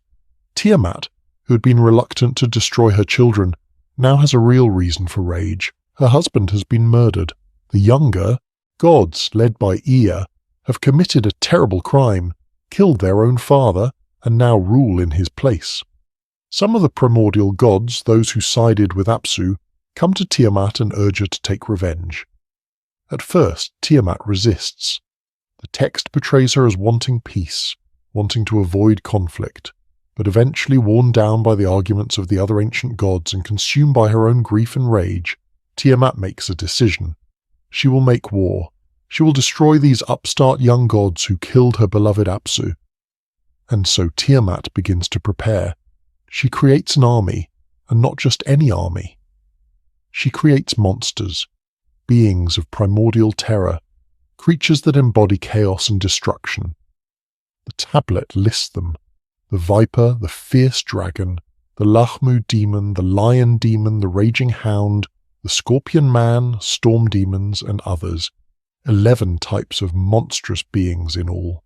Tiamat, who had been reluctant to destroy her children, now has a real reason for rage. Her husband has been murdered. The younger gods, led by Ea, have committed a terrible crime, killed their own father, and now rule in his place. Some of the primordial gods, those who sided with Apsu, come to Tiamat and urge her to take revenge. At first, Tiamat resists. The text portrays her as wanting peace, wanting to avoid conflict, but eventually worn down by the arguments of the other ancient gods and consumed by her own grief and rage, Tiamat makes a decision. She will make war. She will destroy these upstart young gods who killed her beloved Apsu. And so Tiamat begins to prepare. She creates an army, and not just any army. She creates monsters, beings of primordial terror, creatures that embody chaos and destruction. The tablet lists them: the viper, the fierce dragon, the Lahmu demon, the lion demon, the raging hound, the scorpion man, storm demons, and others. 11 types of monstrous beings in all.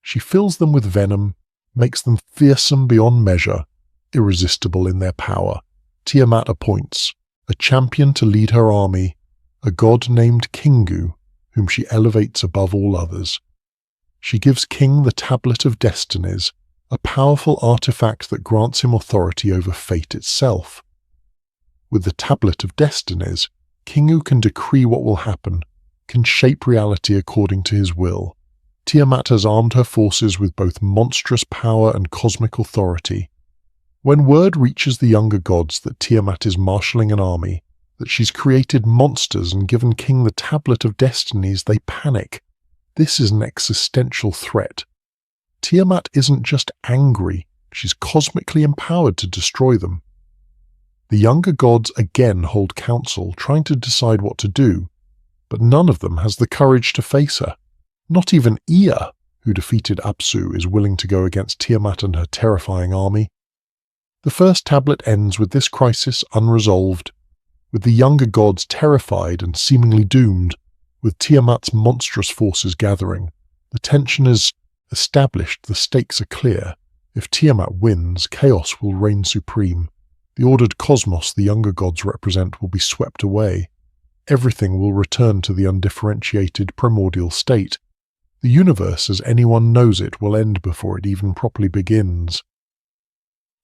She fills them with venom, makes them fearsome beyond measure, irresistible in their power. Tiamat appoints a champion to lead her army, a god named Kingu, whom she elevates above all others. She gives King the Tablet of Destinies, a powerful artifact that grants him authority over fate itself. With the Tablet of Destinies, Kingu can decree what will happen, can shape reality according to his will. Tiamat has armed her forces with both monstrous power and cosmic authority. When word reaches the younger gods that Tiamat is marshalling an army, that she's created monsters and given King the Tablet of Destinies, they panic. This is an existential threat. Tiamat isn't just angry, she's cosmically empowered to destroy them. The younger gods again hold council, trying to decide what to do, but none of them has the courage to face her. Not even Ea, who defeated Apsu, is willing to go against Tiamat and her terrifying army. The first tablet ends with this crisis unresolved, with the younger gods terrified and seemingly doomed, with Tiamat's monstrous forces gathering. The tension is established, the stakes are clear. If Tiamat wins, chaos will reign supreme. The ordered cosmos the younger gods represent will be swept away. Everything will return to the undifferentiated primordial state. The universe as anyone knows it will end before it even properly begins.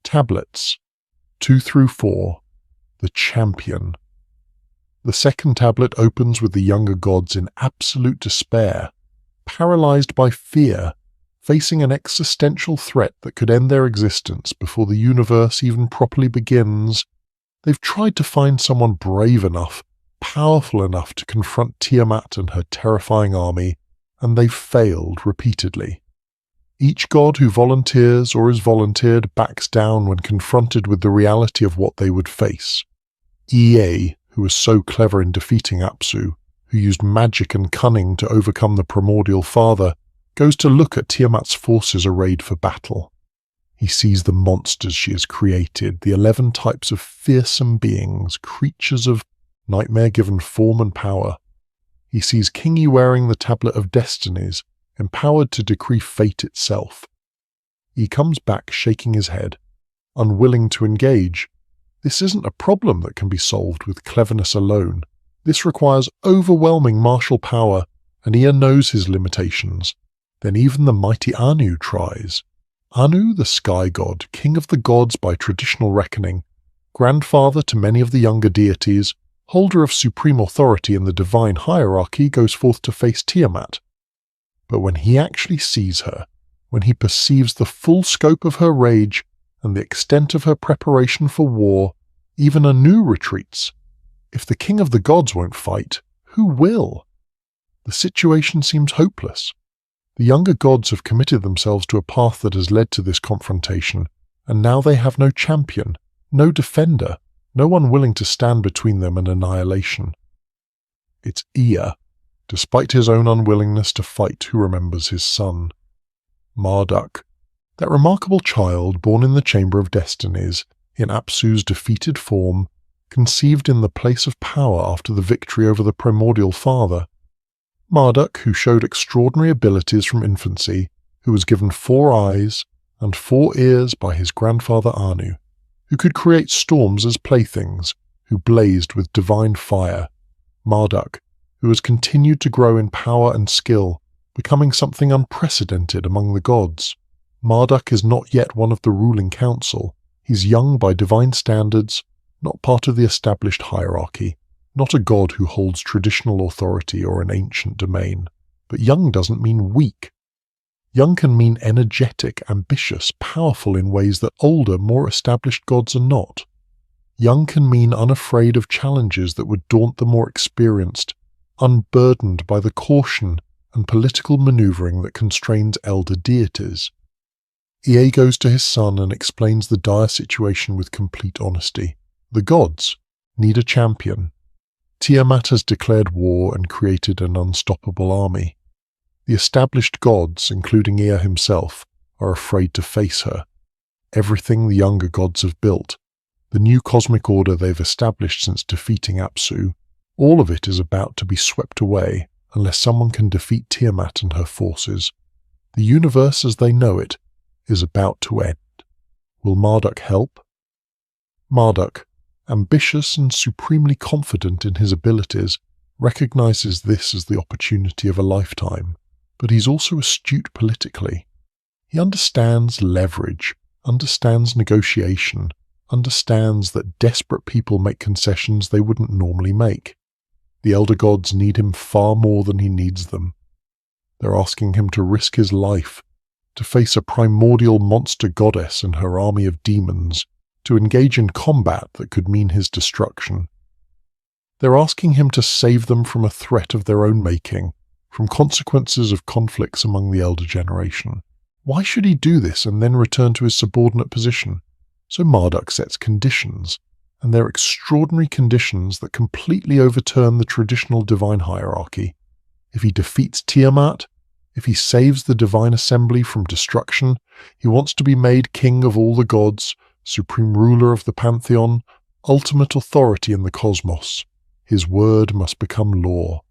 Tablets 2 through 4. The Champion. The second tablet opens with the younger gods in absolute despair, paralyzed by fear, facing an existential threat that could end their existence before the universe even properly begins. They've tried to find someone brave enough, powerful enough to confront Tiamat and her terrifying army, and they've failed repeatedly. Each god who volunteers or is volunteered backs down when confronted with the reality of what they would face. Ea, who was so clever in defeating Apsu, who used magic and cunning to overcome the primordial father, goes to look at Tiamat's forces arrayed for battle. He sees the monsters she has created, the 11 types of fearsome beings, creatures of nightmare-given form and power. He sees Kingu wearing the Tablet of Destinies, empowered to decree fate itself. He comes back shaking his head, unwilling to engage. This isn't a problem that can be solved with cleverness alone. This requires overwhelming martial power, and Ea knows his limitations. Then even the mighty Anu tries. Anu, the sky god, king of the gods by traditional reckoning, grandfather to many of the younger deities, holder of supreme authority in the divine hierarchy, goes forth to face Tiamat. But when he actually sees her, when he perceives the full scope of her rage and the extent of her preparation for war, even Anu retreats. If the king of the gods won't fight, who will? The situation seems hopeless. The younger gods have committed themselves to a path that has led to this confrontation, and now they have no champion, no defender, no one willing to stand between them and annihilation. It's Ea, despite his own unwillingness to fight, who remembers his son. Marduk, that remarkable child born in the Chamber of Destinies, in Apsu's defeated form, conceived in the place of power after the victory over the primordial father. Marduk, who showed extraordinary abilities from infancy, who was given 4 eyes and 4 ears by his grandfather Anu, who could create storms as playthings, who blazed with divine fire. Marduk, who has continued to grow in power and skill, becoming something unprecedented among the gods. Marduk is not yet one of the ruling council. He's young by divine standards, not part of the established hierarchy, not a god who holds traditional authority or an ancient domain. But young doesn't mean weak. Young can mean energetic, ambitious, powerful in ways that older, more established gods are not. Young can mean unafraid of challenges that would daunt the more experienced, unburdened by the caution and political maneuvering that constrains elder deities. Ea goes to his son and explains the dire situation with complete honesty. The gods need a champion. Tiamat has declared war and created an unstoppable army. The established gods, including Ea himself, are afraid to face her. Everything the younger gods have built, the new cosmic order they've established since defeating Apsu, all of it is about to be swept away unless someone can defeat Tiamat and her forces. The universe as they know it is about to end. Will Marduk help? Marduk, ambitious and supremely confident in his abilities, recognizes this as the opportunity of a lifetime, but he's also astute politically. He understands leverage, understands negotiation, understands that desperate people make concessions they wouldn't normally make. The elder gods need him far more than he needs them. They're asking him to risk his life, to face a primordial monster goddess and her army of demons, to engage in combat that could mean his destruction. They're asking him to save them from a threat of their own making, from consequences of conflicts among the elder generation. Why should he do this and then return to his subordinate position? So Marduk sets conditions, and they're extraordinary conditions that completely overturn the traditional divine hierarchy. If he defeats Tiamat, if he saves the divine assembly from destruction, he wants to be made king of all the gods, supreme ruler of the pantheon, ultimate authority in the cosmos. His word must become law.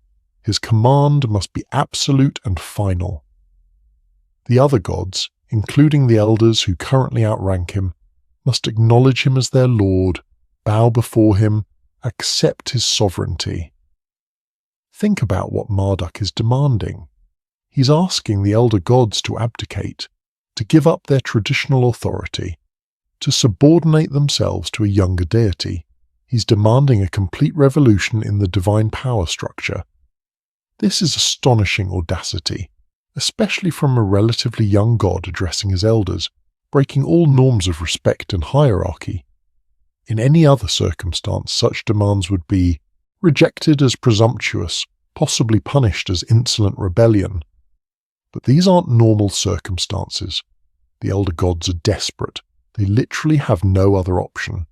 His command must be absolute and final. The other gods, including the elders who currently outrank him, must acknowledge him as their lord, bow before him, accept his sovereignty. Think about what Marduk is demanding. He's asking the elder gods to abdicate, to give up their traditional authority, to subordinate themselves to a younger deity. He's demanding a complete revolution in the divine power structure. This is astonishing audacity, especially from a relatively young god addressing his elders, breaking all norms of respect and hierarchy. In any other circumstance, such demands would be rejected as presumptuous, possibly punished as insolent rebellion. But these aren't normal circumstances. The elder gods are desperate. They literally have no other option.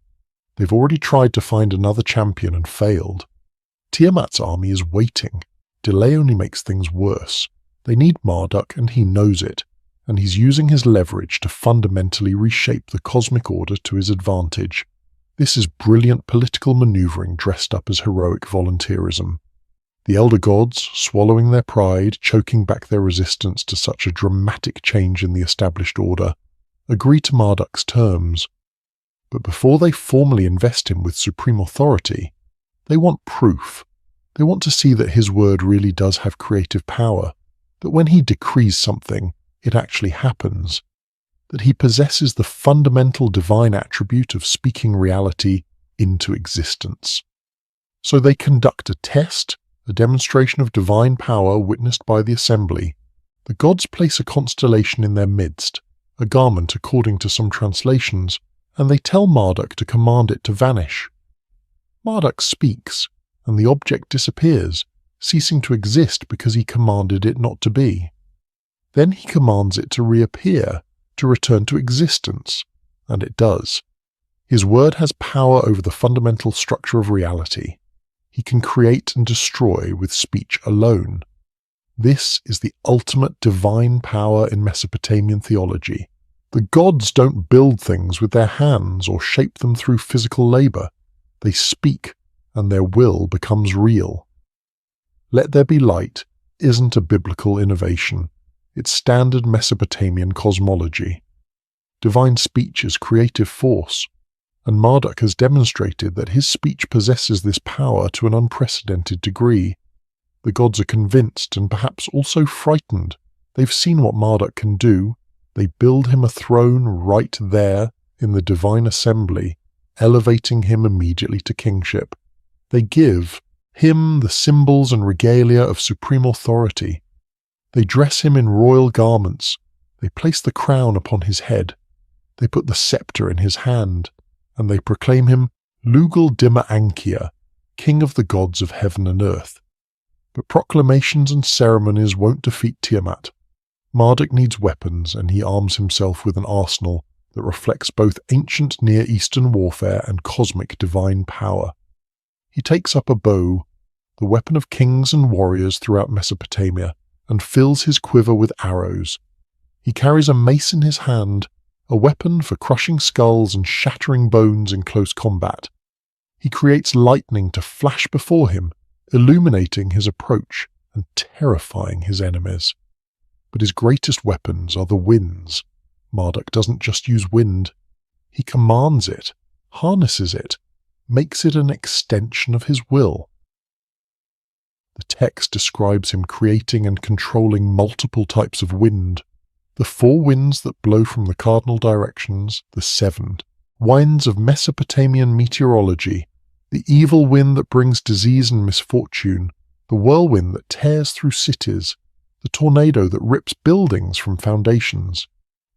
They've already tried to find another champion and failed. Tiamat's army is waiting. Delay only makes things worse. They need Marduk, and he knows it, and he's using his leverage to fundamentally reshape the cosmic order to his advantage. This is brilliant political maneuvering dressed up as heroic volunteerism. The elder gods, swallowing their pride, choking back their resistance to such a dramatic change in the established order, agree to Marduk's terms. But before they formally invest him with supreme authority, they want proof. They want to see that his word really does have creative power, that when he decrees something, it actually happens, that he possesses the fundamental divine attribute of speaking reality into existence. So they conduct a test, a demonstration of divine power witnessed by the assembly. The gods place a constellation in their midst, a garment according to some translations, and they tell Marduk to command it to vanish. Marduk speaks, and the object disappears, ceasing to exist because he commanded it not to be. Then he commands it to reappear, to return to existence, and it does. His word has power over the fundamental structure of reality. He can create and destroy with speech alone. This is the ultimate divine power in Mesopotamian theology. The gods don't build things with their hands or shape them through physical labor. They speak, and their will becomes real. Let there be light isn't a biblical innovation. It's standard Mesopotamian cosmology. Divine speech is creative force, and Marduk has demonstrated that his speech possesses this power to an unprecedented degree. The gods are convinced and perhaps also frightened. They've seen what Marduk can do. They build him a throne right there in the divine assembly, elevating him immediately to kingship. They give him the symbols and regalia of supreme authority. They dress him in royal garments. They place the crown upon his head. They put the scepter in his hand, and they proclaim him Lugal Dima Ankia, king of the gods of heaven and earth. But proclamations and ceremonies won't defeat Tiamat. Marduk needs weapons, and he arms himself with an arsenal that reflects both ancient Near Eastern warfare and cosmic divine power. He takes up a bow, the weapon of kings and warriors throughout Mesopotamia, and fills his quiver with arrows. He carries a mace in his hand, a weapon for crushing skulls and shattering bones in close combat. He creates lightning to flash before him, illuminating his approach and terrifying his enemies. But his greatest weapons are the winds. Marduk doesn't just use wind. He commands it, harnesses it, makes it an extension of his will. The text describes him creating and controlling multiple types of wind. The 4 winds that blow from the cardinal directions, the 7 winds of Mesopotamian meteorology, the evil wind that brings disease and misfortune, the whirlwind that tears through cities, the tornado that rips buildings from foundations.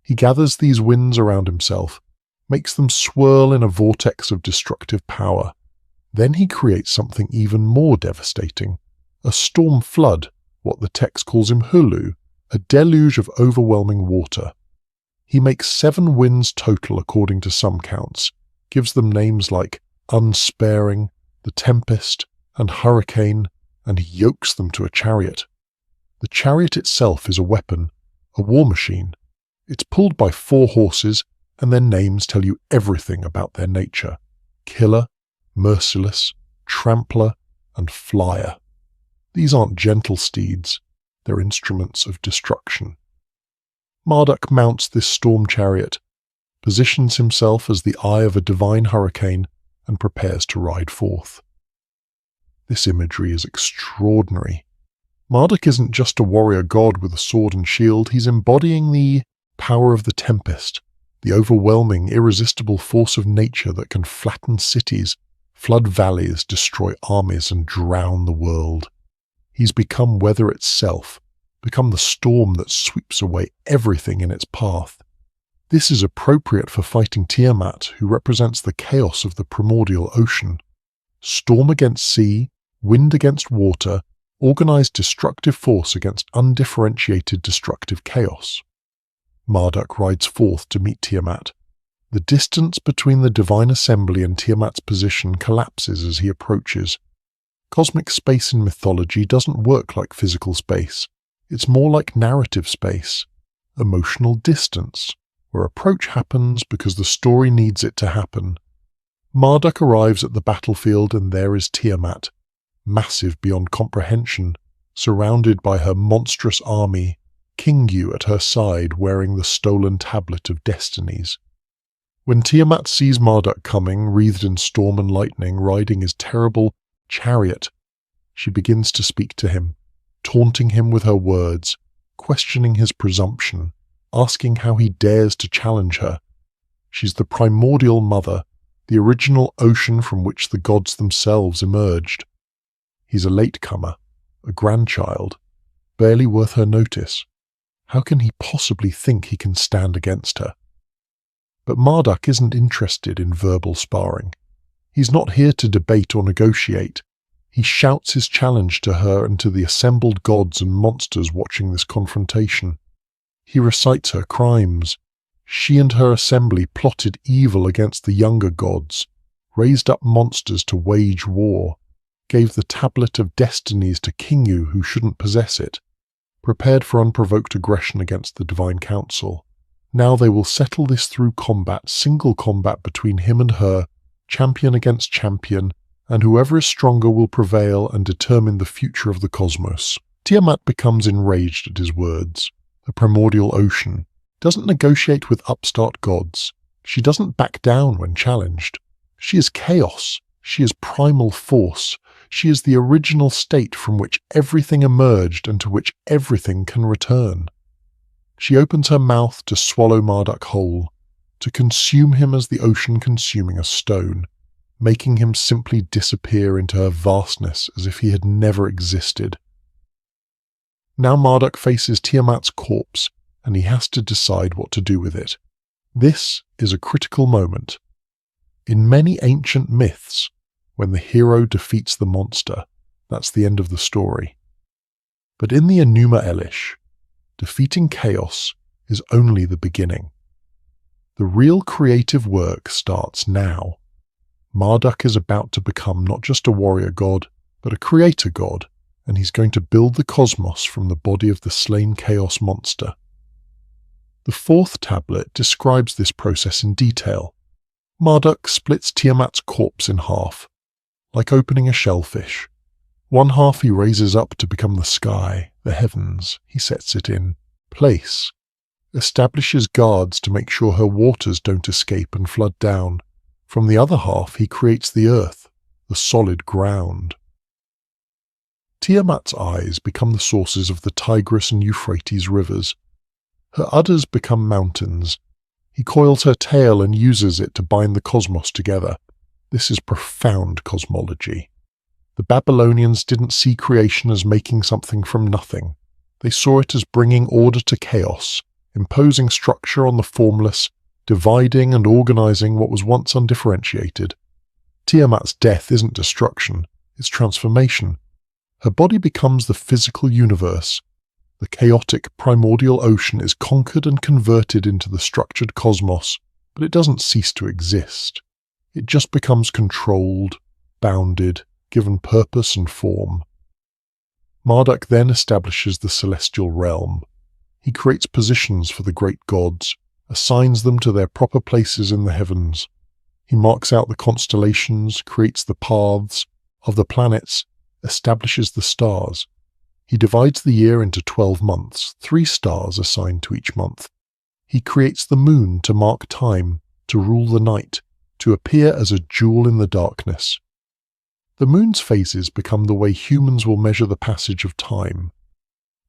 He gathers these winds around himself, makes them swirl in a vortex of destructive power. Then he creates something even more devastating, a storm flood, what the text calls him hulu, a deluge of overwhelming water. He makes 7 winds total according to some counts, gives them names like unsparing, the tempest, and hurricane, and he yokes them to a chariot. The chariot itself is a weapon, a war machine. It's pulled by 4 horses, and their names tell you everything about their nature: killer, merciless, trampler, and flyer. These aren't gentle steeds, they're instruments of destruction. Marduk mounts this storm chariot, positions himself as the eye of a divine hurricane, and prepares to ride forth. This imagery is extraordinary. Marduk isn't just a warrior god with a sword and shield, he's embodying the power of the tempest, the overwhelming, irresistible force of nature that can flatten cities, flood valleys, destroy armies, and drown the world. He's become weather itself, become the storm that sweeps away everything in its path. This is appropriate for fighting Tiamat, who represents the chaos of the primordial ocean. Storm against sea, wind against water, organized destructive force against undifferentiated destructive chaos. Marduk rides forth to meet Tiamat. The distance between the divine assembly and Tiamat's position collapses as he approaches. Cosmic space in mythology doesn't work like physical space. It's more like narrative space, emotional distance, where approach happens because the story needs it to happen. Marduk arrives at the battlefield, and there is Tiamat, massive beyond comprehension, surrounded by her monstrous army, Kingu at her side wearing the stolen tablet of destinies. When Tiamat sees Marduk coming, wreathed in storm and lightning, riding his terrible chariot, she begins to speak to him, taunting him with her words, questioning his presumption, asking how he dares to challenge her. She's the primordial mother, the original ocean from which the gods themselves emerged. He's a latecomer, a grandchild, barely worth her notice. How can he possibly think he can stand against her? But Marduk isn't interested in verbal sparring. He's not here to debate or negotiate. He shouts his challenge to her and to the assembled gods and monsters watching this confrontation. He recites her crimes. She and her assembly plotted evil against the younger gods, raised up monsters to wage war. gave the Tablet of Destinies to Kingu who shouldn't possess it, prepared for unprovoked aggression against the Divine Council. Now they will settle this through combat, single combat between him and her, champion against champion, and whoever is stronger will prevail and determine the future of the cosmos. Tiamat becomes enraged at his words. The primordial ocean doesn't negotiate with upstart gods. She doesn't back down when challenged. She is chaos. She is primal force. She is the original state from which everything emerged and to which everything can return. She opens her mouth to swallow Marduk whole, to consume him as the ocean consuming a stone, making him simply disappear into her vastness as if he had never existed. Now Marduk faces Tiamat's corpse, and he has to decide what to do with it. This is a critical moment. In many ancient myths, when the hero defeats the monster, that's the end of the story. But in the Enuma Elish, defeating chaos is only the beginning. The real creative work starts now. Marduk is about to become not just a warrior god, but a creator god, and he's going to build the cosmos from the body of the slain chaos monster. The fourth tablet describes this process in detail. Marduk splits Tiamat's corpse in half, like opening a shellfish. One half he raises up to become the sky, the heavens. He sets it in place, establishes guards to make sure her waters don't escape and flood down. From the other half he creates the earth, the solid ground. Tiamat's eyes become the sources of the Tigris and Euphrates rivers. Her udders become mountains. He coils her tail and uses it to bind the cosmos together. This is profound cosmology. The Babylonians didn't see creation as making something from nothing. They saw it as bringing order to chaos, imposing structure on the formless, dividing and organizing what was once undifferentiated. Tiamat's death isn't destruction, it's transformation. Her body becomes the physical universe. The chaotic primordial ocean is conquered and converted into the structured cosmos, but it doesn't cease to exist. It just becomes controlled, bounded, given purpose and form. Marduk then establishes the celestial realm. He creates positions for the great gods, assigns them to their proper places in the heavens. He marks out the constellations, creates the paths of the planets, establishes the stars. He divides the year into 12 months, 3 stars assigned to each month. He creates the moon to mark time, to rule the night, to appear as a jewel in the darkness. The moon's phases become the way humans will measure the passage of time.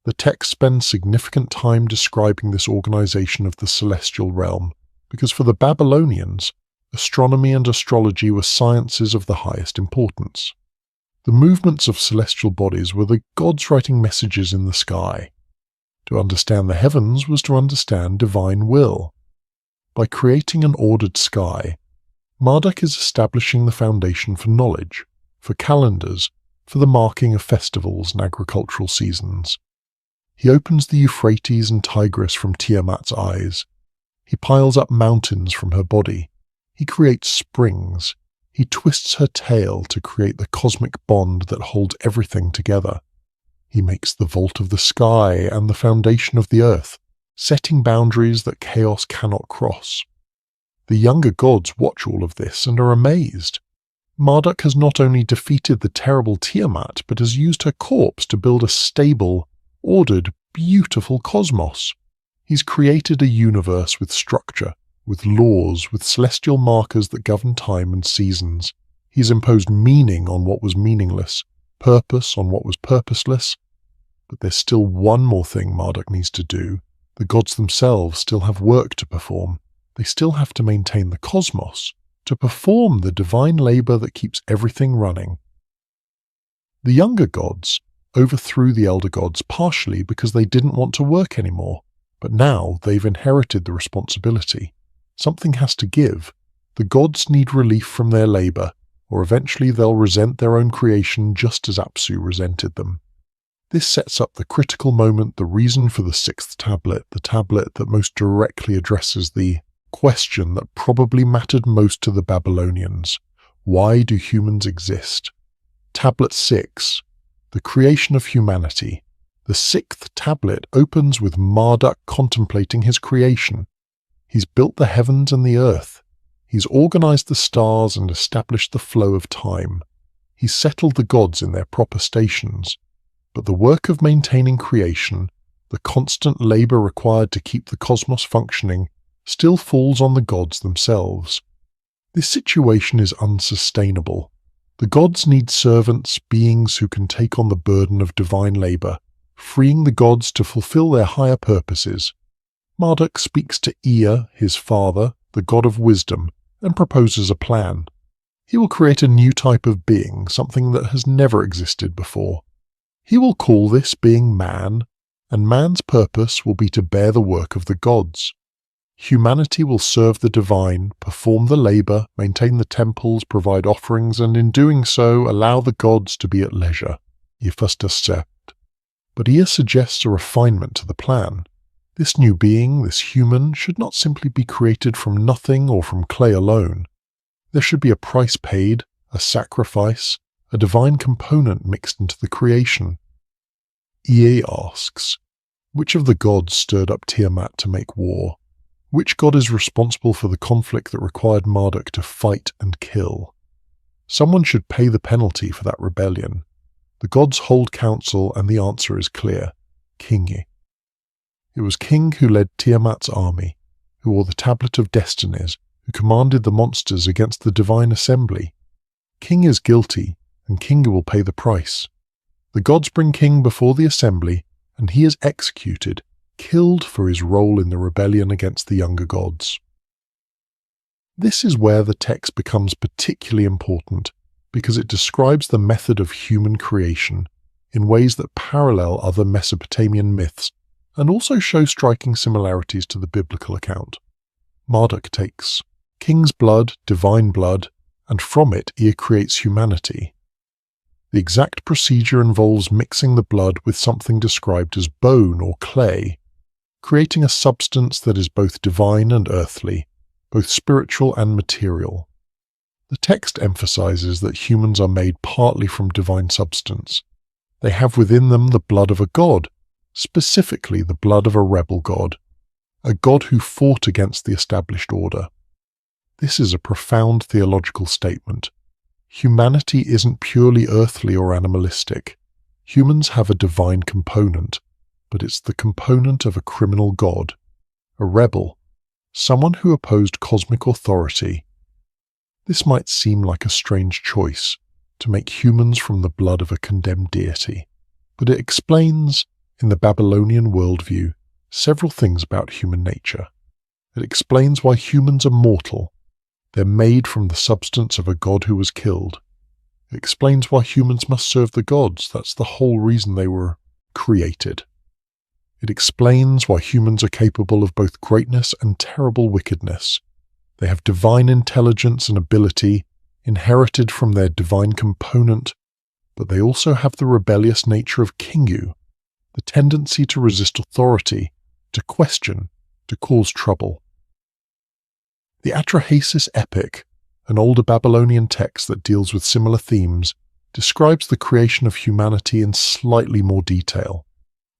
The text spends significant time describing this organization of the celestial realm, because for the Babylonians, astronomy and astrology were sciences of the highest importance. The movements of celestial bodies were the gods writing messages in the sky. To understand the heavens was to understand divine will. By creating an ordered sky, Marduk is establishing the foundation for knowledge, for calendars, for the marking of festivals and agricultural seasons. He opens the Euphrates and Tigris from Tiamat's eyes. He piles up mountains from her body. He creates springs. He twists her tail to create the cosmic bond that holds everything together. He makes the vault of the sky and the foundation of the earth, setting boundaries that chaos cannot cross. The younger gods watch all of this and are amazed. Marduk has not only defeated the terrible Tiamat, but has used her corpse to build a stable, ordered, beautiful cosmos. He's created a universe with structure, with laws, with celestial markers that govern time and seasons. He's imposed meaning on what was meaningless, purpose on what was purposeless. But there's still one more thing Marduk needs to do. The gods themselves still have work to perform. They still have to maintain the cosmos, to perform the divine labor that keeps everything running. The younger gods overthrew the elder gods partially because they didn't want to work anymore, but now they've inherited the responsibility. Something has to give. The gods need relief from their labor, or eventually they'll resent their own creation just as Apsu resented them. This sets up the critical moment, the reason for the 6th tablet, the tablet that most directly addresses the question that probably mattered most to the Babylonians. Why do humans exist? Tablet 6. The Creation of Humanity. The 6th tablet opens with Marduk contemplating his creation. He's built the heavens and the earth. He's organized the stars and established the flow of time. He's settled the gods in their proper stations. But the work of maintaining creation, the constant labor required to keep the cosmos functioning, still falls on the gods themselves. This situation is unsustainable. The gods need servants, beings who can take on the burden of divine labor, freeing the gods to fulfill their higher purposes. Marduk speaks to Ea, his father, the god of wisdom, and proposes a plan. He will create a new type of being, something that has never existed before. He will call this being man, and man's purpose will be to bear the work of the gods. Humanity will serve the divine, perform the labor, maintain the temples, provide offerings, and in doing so allow the gods to be at leisure. But Ea suggests a refinement to the plan. This new being, this human, should not simply be created from nothing or from clay alone. There should be a price paid, a sacrifice, a divine component mixed into the creation. Ea asks, which of the gods stirred up Tiamat to make war? Which god is responsible for the conflict that required Marduk to fight and kill? Someone should pay the penalty for that rebellion. The gods hold council, and the answer is clear: Kingi. It was King who led Tiamat's army, who wore the Tablet of Destinies, who commanded the monsters against the divine assembly. King is guilty, and Kingi will pay the price. The gods bring King before the assembly, and he is executed, killed for his role in the rebellion against the younger gods. This is where the text becomes particularly important, because it describes the method of human creation in ways that parallel other Mesopotamian myths and also show striking similarities to the biblical account. Marduk takes King's blood, divine blood, and from it Ea creates humanity. The exact procedure involves mixing the blood with something described as bone or clay, creating a substance that is both divine and earthly, both spiritual and material. The text emphasizes that humans are made partly from divine substance. They have within them the blood of a god, specifically the blood of a rebel god, a god who fought against the established order. This is a profound theological statement. Humanity isn't purely earthly or animalistic. Humans have a divine component, but it's the component of a criminal god, a rebel, someone who opposed cosmic authority. This might seem like a strange choice, to make humans from the blood of a condemned deity, but it explains, in the Babylonian worldview, several things about human nature. It explains why humans are mortal. They're made from the substance of a god who was killed. It explains why humans must serve the gods. That's the whole reason they were created. It explains why humans are capable of both greatness and terrible wickedness. They have divine intelligence and ability, inherited from their divine component, but they also have the rebellious nature of Kingu, the tendency to resist authority, to question, to cause trouble. The Atrahasis epic, an older Babylonian text that deals with similar themes, describes the creation of humanity in slightly more detail.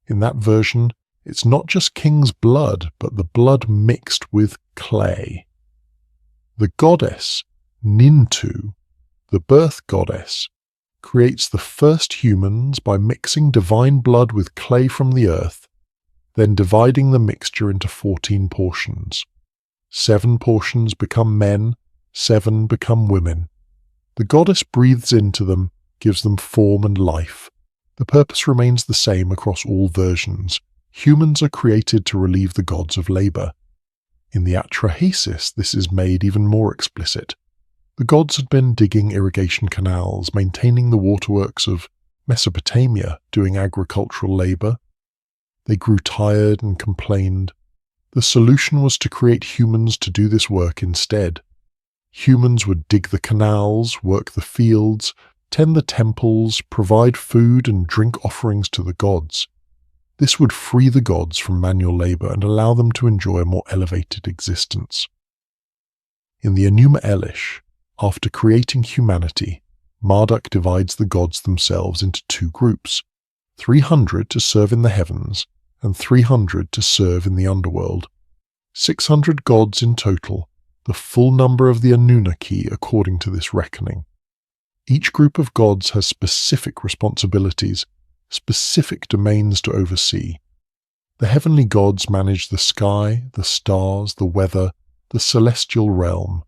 In that version, it's not just King's blood, but the blood mixed with clay. The goddess, Nintu, the birth goddess, creates the first humans by mixing divine blood with clay from the earth, then dividing the mixture into 14 portions. 7 portions become men, 7 become women. The goddess breathes into them, gives them form and life. The purpose remains the same across all versions. Humans are created to relieve the gods of labor. In the Atrahasis, this is made even more explicit. The gods had been digging irrigation canals, maintaining the waterworks of Mesopotamia, doing agricultural labor. They grew tired and complained. The solution was to create humans to do this work instead. Humans would dig the canals, work the fields, tend the temples, provide food and drink offerings to the gods. This would free the gods from manual labor and allow them to enjoy a more elevated existence. In the Enuma Elish, after creating humanity, Marduk divides the gods themselves into two groups, 300 to serve in the heavens and 300 to serve in the underworld. 600 gods in total, the full number of the Anunnaki according to this reckoning. Each group of gods has specific responsibilities, specific domains to oversee. The heavenly gods manage the sky, the stars, the weather, the celestial realm.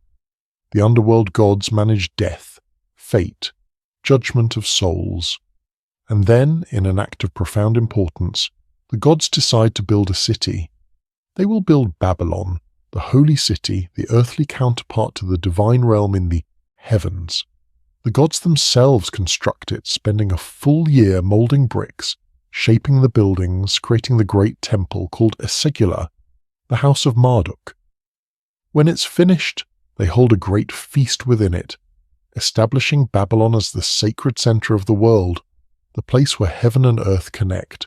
The underworld gods manage death, fate, judgment of souls. And then, in an act of profound importance, the gods decide to build a city. They will build Babylon, the holy city, the earthly counterpart to the divine realm in the heavens. The gods themselves construct it, spending a full year molding bricks, shaping the buildings, creating the great temple called Esegula, the house of Marduk. When it's finished, they hold a great feast within it, establishing Babylon as the sacred center of the world, the place where heaven and earth connect.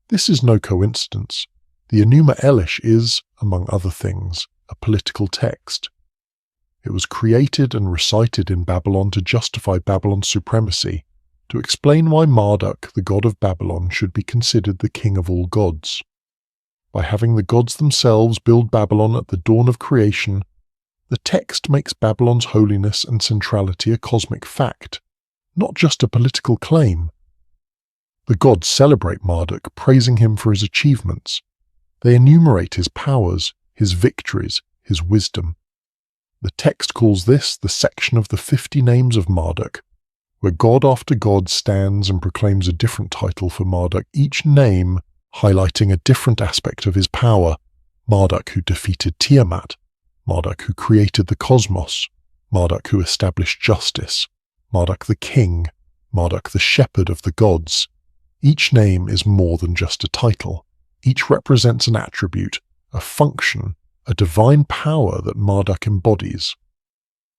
This is no coincidence. The Enuma Elish is, among other things, a political text. It was created and recited in Babylon to justify Babylon's supremacy, to explain why Marduk, the god of Babylon, should be considered the king of all gods. By having the gods themselves build Babylon at the dawn of creation, the text makes Babylon's holiness and centrality a cosmic fact, not just a political claim. The gods celebrate Marduk, praising him for his achievements. They enumerate his powers, his victories, his wisdom. The text calls this the section of the 50 names of Marduk, where god after god stands and proclaims a different title for Marduk, each name highlighting a different aspect of his power. Marduk who defeated Tiamat, Marduk who created the cosmos, Marduk who established justice, Marduk the king, Marduk the shepherd of the gods. Each name is more than just a title. Each represents an attribute, a function, a divine power that Marduk embodies.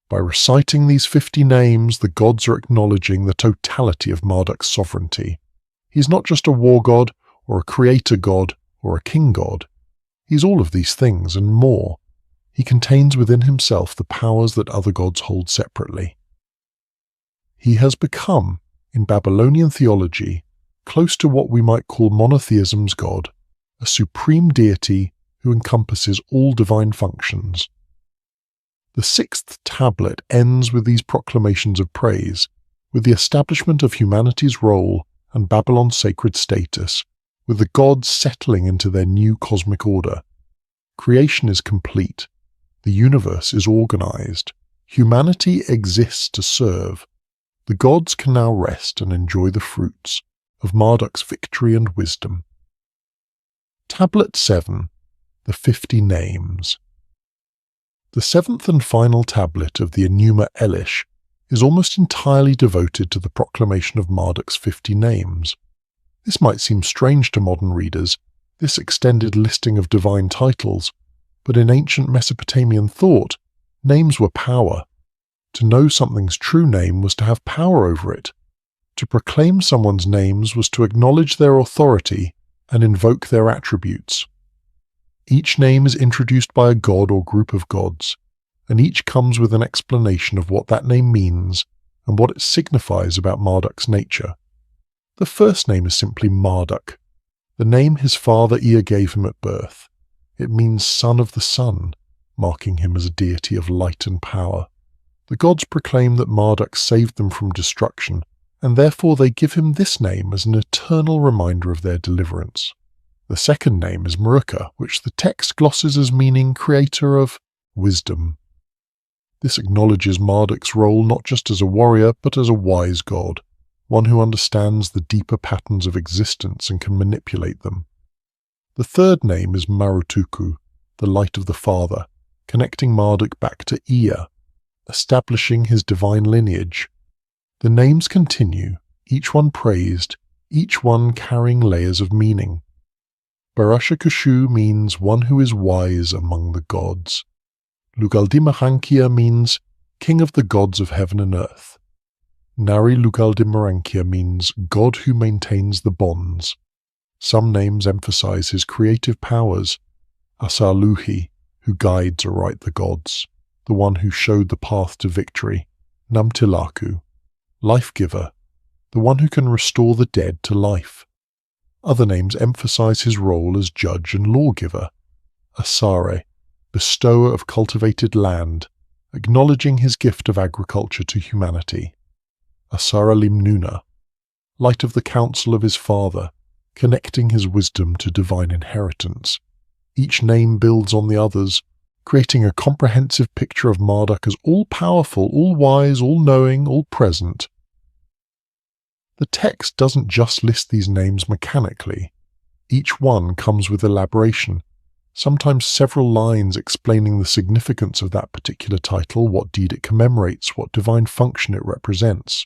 By reciting these 50 names, the gods are acknowledging the totality of Marduk's sovereignty. He's not just a war god, or a creator god, or a king god. He's all of these things and more. He contains within himself the powers that other gods hold separately. He has become, in Babylonian theology, close to what we might call monotheism's god, a supreme deity who encompasses all divine functions. The 6th tablet ends with these proclamations of praise, with the establishment of humanity's role and Babylon's sacred status, with the gods settling into their new cosmic order. Creation is complete. The universe is organized. Humanity exists to serve. The gods can now rest and enjoy the fruits of Marduk's victory and wisdom. Tablet 7. The 50 Names. The 7th and final tablet of the Enuma Elish is almost entirely devoted to the proclamation of Marduk's 50 names. This might seem strange to modern readers, this extended listing of divine titles, but in ancient Mesopotamian thought, names were power. To know something's true name was to have power over it. To proclaim someone's names was to acknowledge their authority and invoke their attributes. Each name is introduced by a god or group of gods, and each comes with an explanation of what that name means and what it signifies about Marduk's nature. The first name is simply Marduk, the name his father Ea gave him at birth. It means son of the sun, marking him as a deity of light and power. The gods proclaim that Marduk saved them from destruction, and therefore they give him this name as an eternal reminder of their deliverance. The second name is Maruka, which the text glosses as meaning creator of wisdom. This acknowledges Marduk's role not just as a warrior, but as a wise god, one who understands the deeper patterns of existence and can manipulate them. The third name is Marutuku, the light of the father, connecting Marduk back to Ea, establishing his divine lineage. The names continue, each one praised, each one carrying layers of meaning. Barashakushu means one who is wise among the gods. Lugaldimarankia means king of the gods of heaven and earth. Nari Lugaldimarankia means god who maintains the bonds. Some names emphasize his creative powers. Asaluhi, who guides aright the gods, the one who showed the path to victory. Namtilaku, life-giver, the one who can restore the dead to life. Other names emphasize his role as judge and lawgiver. Asare, bestower of cultivated land, acknowledging his gift of agriculture to humanity. Asara Limnuna, light of the counsel of his father, connecting his wisdom to divine inheritance. Each name builds on the others, creating a comprehensive picture of Marduk as all-powerful, all-wise, all-knowing, all-present. The text doesn't just list these names mechanically. Each one comes with elaboration, sometimes several lines explaining the significance of that particular title, what deed it commemorates, what divine function it represents.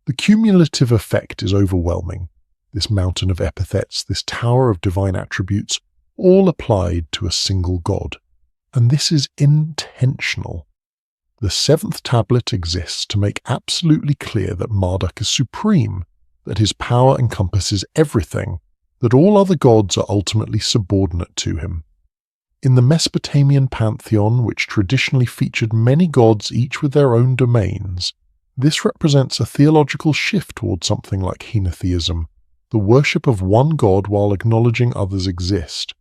The cumulative effect is overwhelming. This mountain of epithets, this tower of divine attributes, all applied to a single god. And this is intentional. The seventh tablet exists to make absolutely clear that Marduk is supreme, that his power encompasses everything, that all other gods are ultimately subordinate to him. In the Mesopotamian pantheon, which traditionally featured many gods each with their own domains, this represents a theological shift toward something like henotheism, the worship of one god while acknowledging others exist,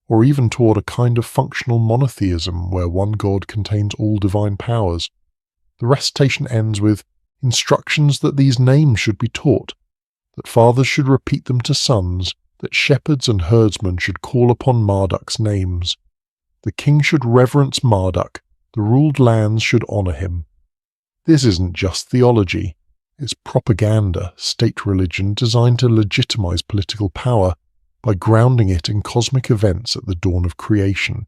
or even toward a kind of functional monotheism where one god contains all divine powers. The recitation ends with instructions that these names should be taught, that fathers should repeat them to sons, that shepherds and herdsmen should call upon Marduk's names. The king should reverence Marduk, the ruled lands should honor him. This isn't just theology, it's propaganda, state religion designed to legitimize political power by grounding it in cosmic events at the dawn of creation.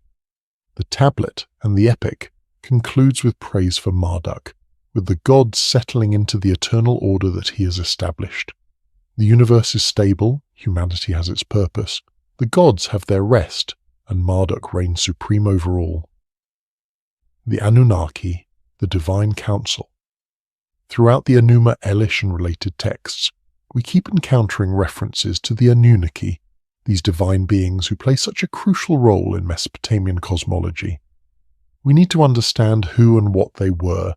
The tablet and the epic concludes with praise for Marduk, with the gods settling into the eternal order that he has established. The universe is stable, humanity has its purpose, the gods have their rest, and Marduk reigns supreme over all. The Anunnaki, the Divine Council. Throughout the Enuma Elish and related texts, we keep encountering references to the Anunnaki, these divine beings who play such a crucial role in Mesopotamian cosmology. We need to understand who and what they were,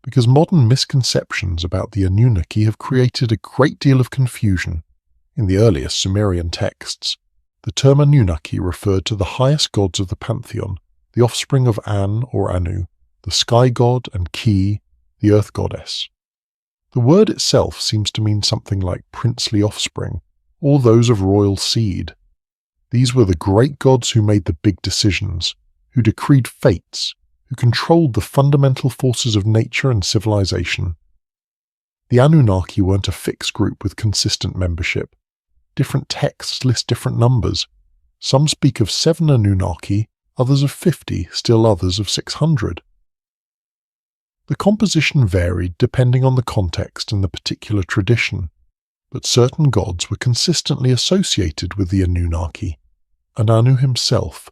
because modern misconceptions about the Anunnaki have created a great deal of confusion. In the earliest Sumerian texts, the term Anunnaki referred to the highest gods of the pantheon, the offspring of An or Anu, the sky god, and Ki, the earth goddess. The word itself seems to mean something like princely offspring, or those of royal seed. These were the great gods who made the big decisions, who decreed fates, who controlled the fundamental forces of nature and civilization. The Anunnaki weren't a fixed group with consistent membership. Different texts list different numbers. Some speak of 7 Anunnaki, others of 50, still others of 600. The composition varied depending on the context and the particular tradition, but certain gods were consistently associated with the Anunnaki. Anu himself,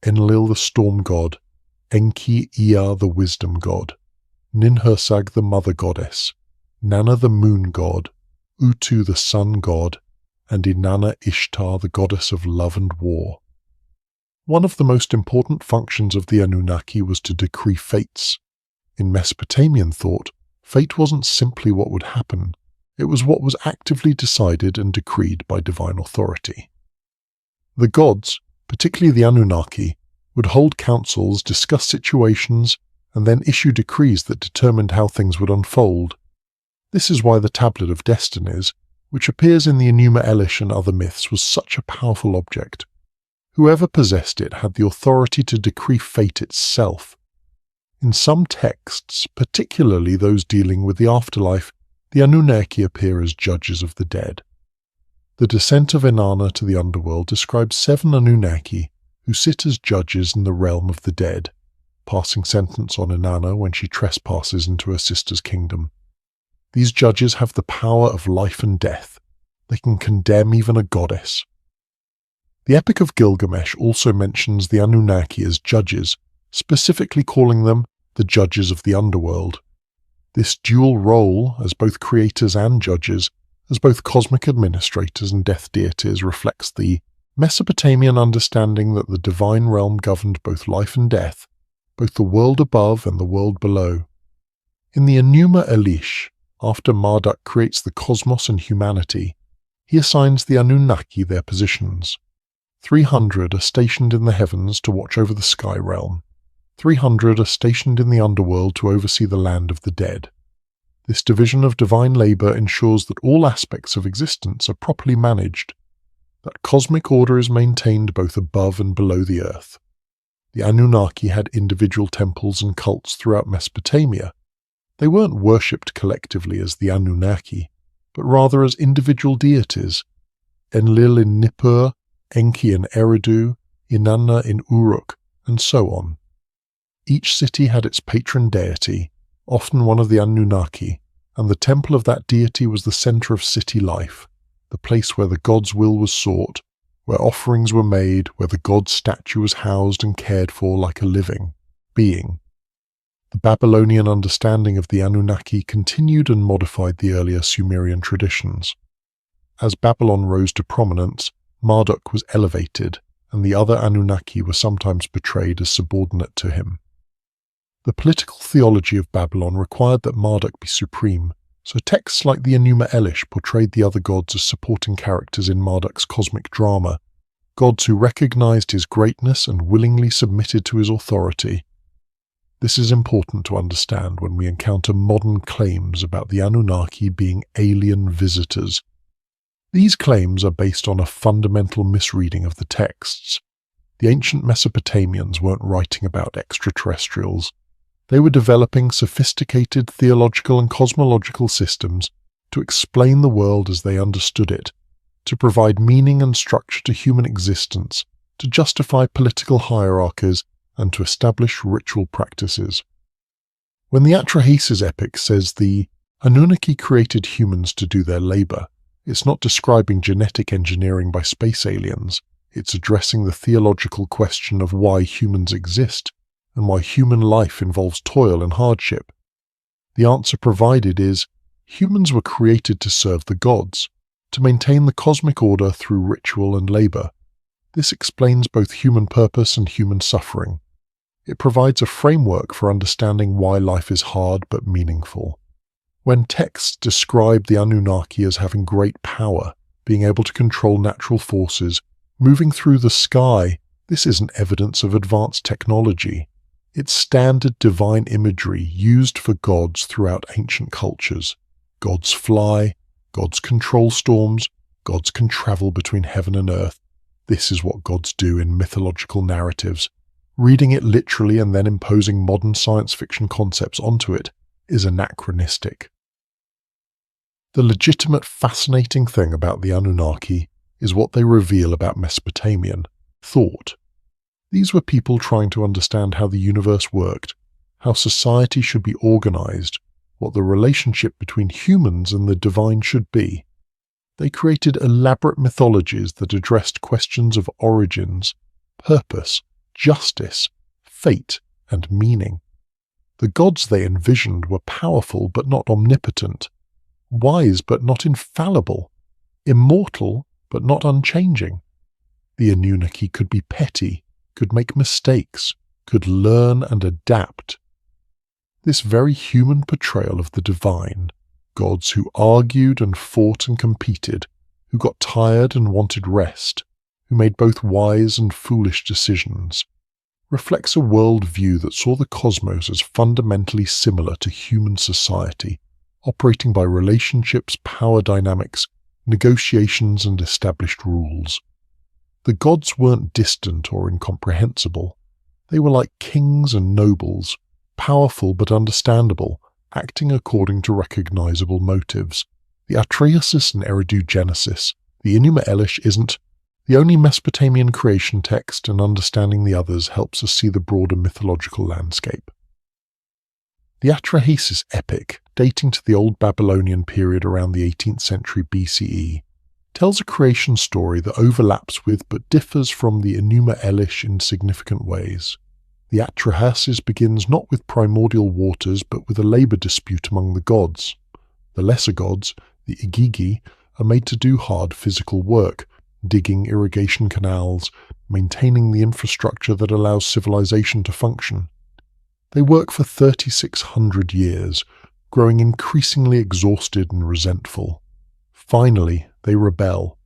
Enlil the storm god, Enki Ea the wisdom god, Ninhursag the mother goddess, Nana the moon god, Utu the sun god, and Inanna Ishtar the goddess of love and war. One of the most important functions of the Anunnaki was to decree fates. In Mesopotamian thought, fate wasn't simply what would happen, it was what was actively decided and decreed by divine authority. The gods, particularly the Anunnaki, would hold councils, discuss situations, and then issue decrees that determined how things would unfold. This is why the Tablet of Destinies, which appears in the Enuma Elish and other myths, was such a powerful object. Whoever possessed it had the authority to decree fate itself. In some texts, particularly those dealing with the afterlife, the Anunnaki appear as judges of the dead. The descent of Inanna to the underworld describes 7 Anunnaki who sit as judges in the realm of the dead, passing sentence on Inanna when she trespasses into her sister's kingdom. These judges have the power of life and death. They can condemn even a goddess. The Epic of Gilgamesh also mentions the Anunnaki as judges, specifically calling them the judges of the underworld. This dual role, as both creators and judges, as both cosmic administrators and death deities, reflects the Mesopotamian understanding that the divine realm governed both life and death, both the world above and the world below. In the Enuma Elish, After Marduk creates the cosmos and humanity, he assigns the Anunnaki their positions. 300 are stationed in the heavens to watch over the sky realm. 300 are stationed in the underworld to oversee the land of the dead. This division of divine labor ensures that all aspects of existence are properly managed, that cosmic order is maintained both above and below the earth. The Anunnaki had individual temples and cults throughout Mesopotamia. They weren't worshipped collectively as the Anunnaki, but rather as individual deities. Enlil in Nippur, Enki in Eridu, Inanna in Uruk, and so on. Each city had its patron deity, often one of the Anunnaki, and the temple of that deity was the center of city life, the place where the god's will was sought, where offerings were made, where the god's statue was housed and cared for like a living being. The Babylonian understanding of the Anunnaki continued and modified the earlier Sumerian traditions. As Babylon rose to prominence, Marduk was elevated, and the other Anunnaki were sometimes portrayed as subordinate to him. The political theology of Babylon required that Marduk be supreme, so texts like the Enuma Elish portrayed the other gods as supporting characters in Marduk's cosmic drama, gods who recognized his greatness and willingly submitted to his authority. This is important to understand when we encounter modern claims about the Anunnaki being alien visitors. These claims are based on a fundamental misreading of the texts. The ancient Mesopotamians weren't writing about extraterrestrials. They were developing sophisticated theological and cosmological systems to explain the world as they understood it, to provide meaning and structure to human existence, to justify political hierarchies, and to establish ritual practices. When the Atrahasis epic says the Anunnaki created humans to do their labor, it's not describing genetic engineering by space aliens. It's addressing the theological question of why humans exist and why human life involves toil and hardship. The answer provided is, humans were created to serve the gods, to maintain the cosmic order through ritual and labor. This explains both human purpose and human suffering. It provides a framework for understanding why life is hard but meaningful. When texts describe the Anunnaki as having great power, being able to control natural forces, moving through the sky, this isn't evidence of advanced technology. It's standard divine imagery used for gods throughout ancient cultures. Gods fly, gods control storms, gods can travel between heaven and earth. This is what gods do in mythological narratives. Reading it literally and then imposing modern science fiction concepts onto it is anachronistic. The legitimate fascinating thing about the Anunnaki is what they reveal about Mesopotamian thought. These were people trying to understand how the universe worked, how society should be organized, what the relationship between humans and the divine should be. They created elaborate mythologies that addressed questions of origins, purpose, justice, fate, and meaning. The gods they envisioned were powerful but not omnipotent, wise but not infallible, immortal but not unchanging. The Anunnaki could be petty, could make mistakes, could learn and adapt. This very human portrayal of the divine, gods who argued and fought and competed, who got tired and wanted rest, who made both wise and foolish decisions, reflects a world-view that saw the cosmos as fundamentally similar to human society, operating by relationships, power dynamics, negotiations, and established rules. The gods weren't distant or incomprehensible. They were like kings and nobles, powerful but understandable, acting according to recognizable motives. The Atrahasis and Eridu Genesis, the Enuma Elish isn't the only Mesopotamian creation text, and understanding the others helps us see the broader mythological landscape. The Atrahasis epic, dating to the Old Babylonian period around the 18th century BCE, tells a creation story that overlaps with but differs from the Enuma Elish in significant ways. The Atrahasis begins not with primordial waters but with a labor dispute among the gods. The lesser gods, the Igigi, are made to do hard physical work, digging irrigation canals, maintaining the infrastructure that allows civilization to function. They work for 3,600 years, growing increasingly exhausted and resentful. Finally, they rebel.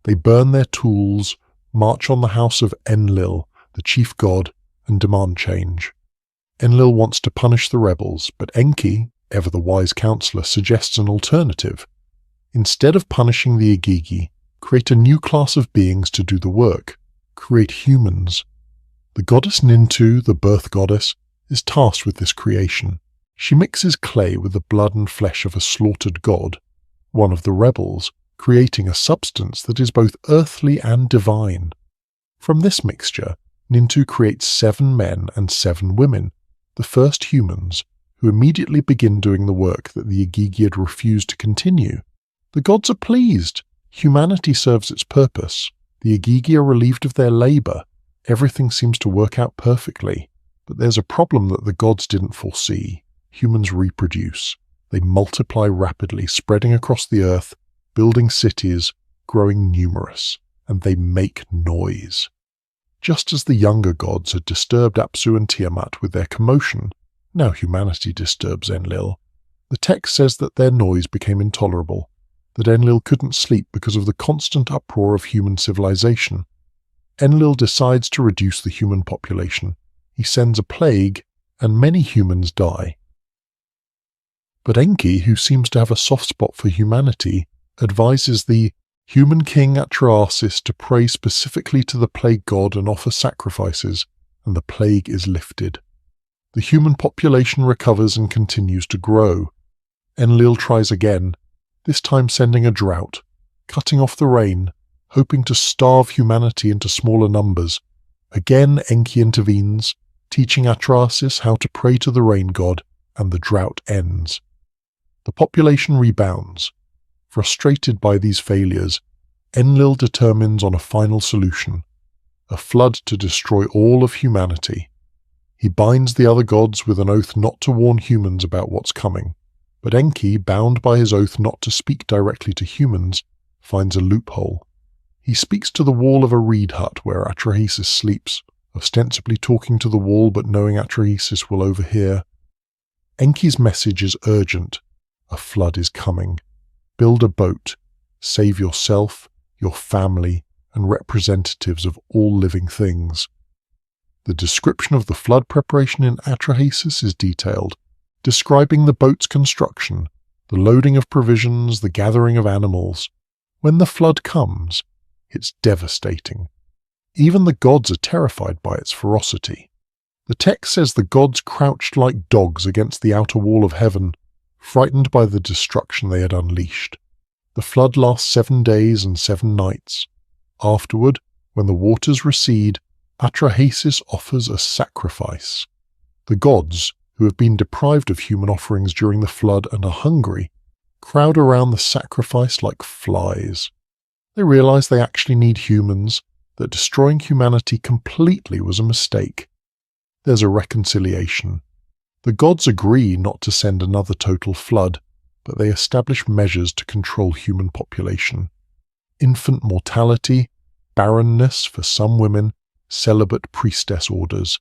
They burn their tools, march on the house of Enlil, the chief god, and demand change. Enlil wants to punish the rebels, but Enki, ever the wise counselor, suggests an alternative. Instead of punishing the Igigi, create a new class of beings to do the work. Create humans. The goddess Nintu, the birth goddess, is tasked with this creation. She mixes clay with the blood and flesh of a slaughtered god, one of the rebels, creating a substance that is both earthly and divine. From this mixture, Nintu creates 7 men and 7 women, the first humans, who immediately begin doing the work that the Igigi had refused to continue. The gods are pleased. Humanity serves its purpose. The Igigi are relieved of their labor. Everything seems to work out perfectly. But there's a problem that the gods didn't foresee. Humans reproduce. They multiply rapidly, spreading across the earth, building cities, growing numerous, and they make noise. Just as the younger gods had disturbed Apsu and Tiamat with their commotion, now humanity disturbs Enlil. The text says that their noise became intolerable, that Enlil couldn't sleep because of the constant uproar of human civilization. Enlil decides to reduce the human population. He sends a plague, and many humans die. But Enki, who seems to have a soft spot for humanity, advises the human king Atrahasis to pray specifically to the plague god and offer sacrifices, and the plague is lifted. The human population recovers and continues to grow. Enlil tries again, this time sending a drought, cutting off the rain, hoping to starve humanity into smaller numbers. Again Enki intervenes, teaching Atrahasis how to pray to the rain god, and the drought ends. The population rebounds. Frustrated by these failures, Enlil determines on a final solution, a flood to destroy all of humanity. He binds the other gods with an oath not to warn humans about what's coming, but Enki, bound by his oath not to speak directly to humans, finds a loophole. He speaks to the wall of a reed hut where Atrahasis sleeps, ostensibly talking to the wall but knowing Atrahasis will overhear. Enki's message is urgent. A flood is coming. Build a boat. Save yourself, your family, and representatives of all living things. The description of the flood preparation in Atrahasis is detailed, describing the boat's construction, the loading of provisions, the gathering of animals. When the flood comes, it's devastating. Even the gods are terrified by its ferocity. The text says the gods crouched like dogs against the outer wall of heaven, frightened by the destruction they had unleashed. The flood lasts 7 days and 7 nights. Afterward, when the waters recede, Atrahasis offers a sacrifice. The gods, who have been deprived of human offerings during the flood and are hungry, crowd around the sacrifice like flies. They realize they actually need humans, that destroying humanity completely was a mistake. There's a reconciliation. The gods agree not to send another total flood, but they establish measures to control human population. Infant mortality, barrenness for some women, celibate priestess orders.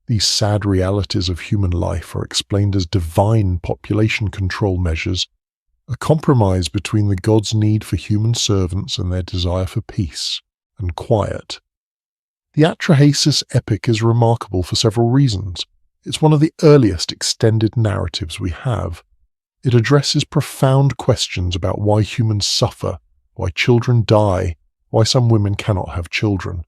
These sad realities of human life are explained as divine population control measures, a compromise between the gods' need for human servants and their desire for peace and quiet. The Atrahasis epic is remarkable for several reasons. It's one of the earliest extended narratives we have. It addresses profound questions about why humans suffer, why children die, why some women cannot have children.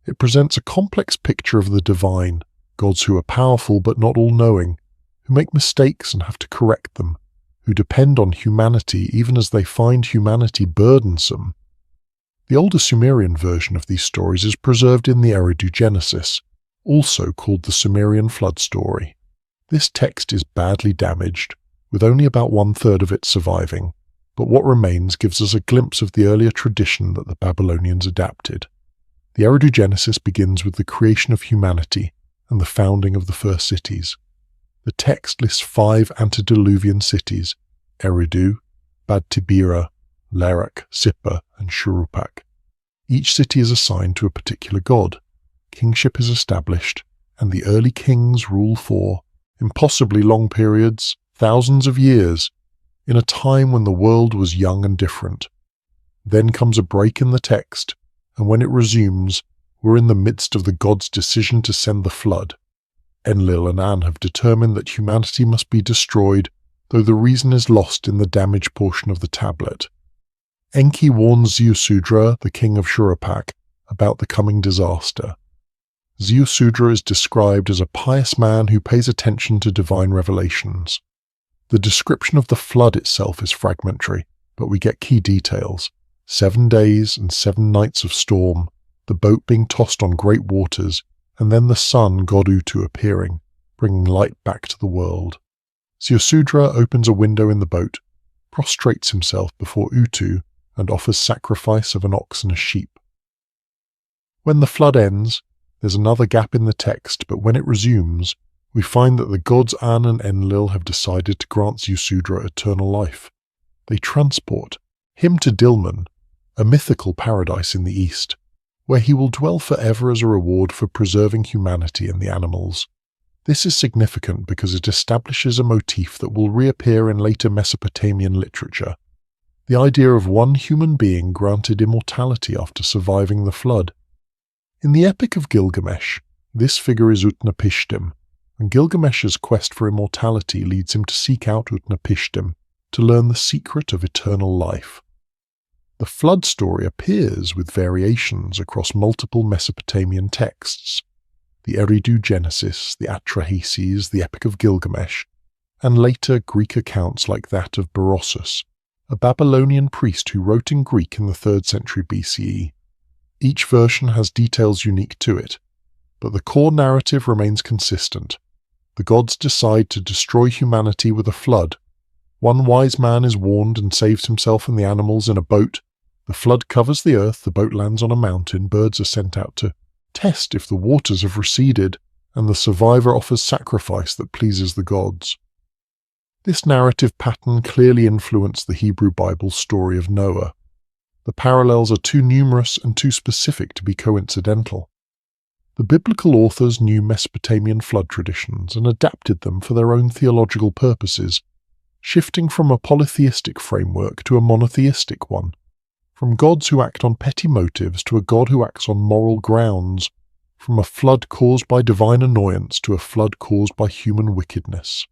It presents a complex picture of the divine, gods who are powerful but not all-knowing, who make mistakes and have to correct them, who depend on humanity even as they find humanity burdensome. The older Sumerian version of these stories is preserved in the Eridu Genesis, also called the Sumerian flood story. This text is badly damaged, with only about 1/3 of it surviving, but what remains gives us a glimpse of the earlier tradition that the Babylonians adapted. The Eridu Genesis begins with the creation of humanity and the founding of the first cities. The text lists 5 antediluvian cities: Eridu, Bad Tibira, Larak, Sippar, and Shuruppak. Each city is assigned to a particular god. Kingship is established, and the early kings rule for, impossibly long periods, thousands of years, in a time when the world was young and different. Then comes a break in the text, and when it resumes, we're in the midst of the gods' decision to send the flood. Enlil and An have determined that humanity must be destroyed, though the reason is lost in the damaged portion of the tablet. Enki warns Ziusudra, the king of Shuruppak, about the coming disaster. Ziusudra is described as a pious man who pays attention to divine revelations. The description of the flood itself is fragmentary, but we get key details: 7 days and 7 nights of storm, the boat being tossed on great waters, and then the sun, god Utu, appearing, bringing light back to the world. Ziusudra opens a window in the boat, prostrates himself before Utu, and offers sacrifice of an ox and a sheep. When the flood ends, there's another gap in the text, but when it resumes, we find that the gods An and Enlil have decided to grant Ziusudra eternal life. They transport him to Dilmun, a mythical paradise in the east, where he will dwell forever as a reward for preserving humanity and the animals. This is significant because it establishes a motif that will reappear in later Mesopotamian literature: the idea of one human being granted immortality after surviving the flood. In the Epic of Gilgamesh, this figure is Utnapishtim, and Gilgamesh's quest for immortality leads him to seek out Utnapishtim to learn the secret of eternal life. The flood story appears with variations across multiple Mesopotamian texts: the Eridu Genesis, the Atrahasis, the Epic of Gilgamesh, and later Greek accounts like that of Berossus, a Babylonian priest who wrote in Greek in the 3rd century BCE. Each version has details unique to it, but the core narrative remains consistent. The gods decide to destroy humanity with a flood. One wise man is warned and saves himself and the animals in a boat. The flood covers the earth, the boat lands on a mountain, birds are sent out to test if the waters have receded, and the survivor offers sacrifice that pleases the gods. This narrative pattern clearly influenced the Hebrew Bible's story of Noah. The parallels are too numerous and too specific to be coincidental. The biblical authors knew Mesopotamian flood traditions and adapted them for their own theological purposes, shifting from a polytheistic framework to a monotheistic one, from gods who act on petty motives to a god who acts on moral grounds, from a flood caused by divine annoyance to a flood caused by human wickedness.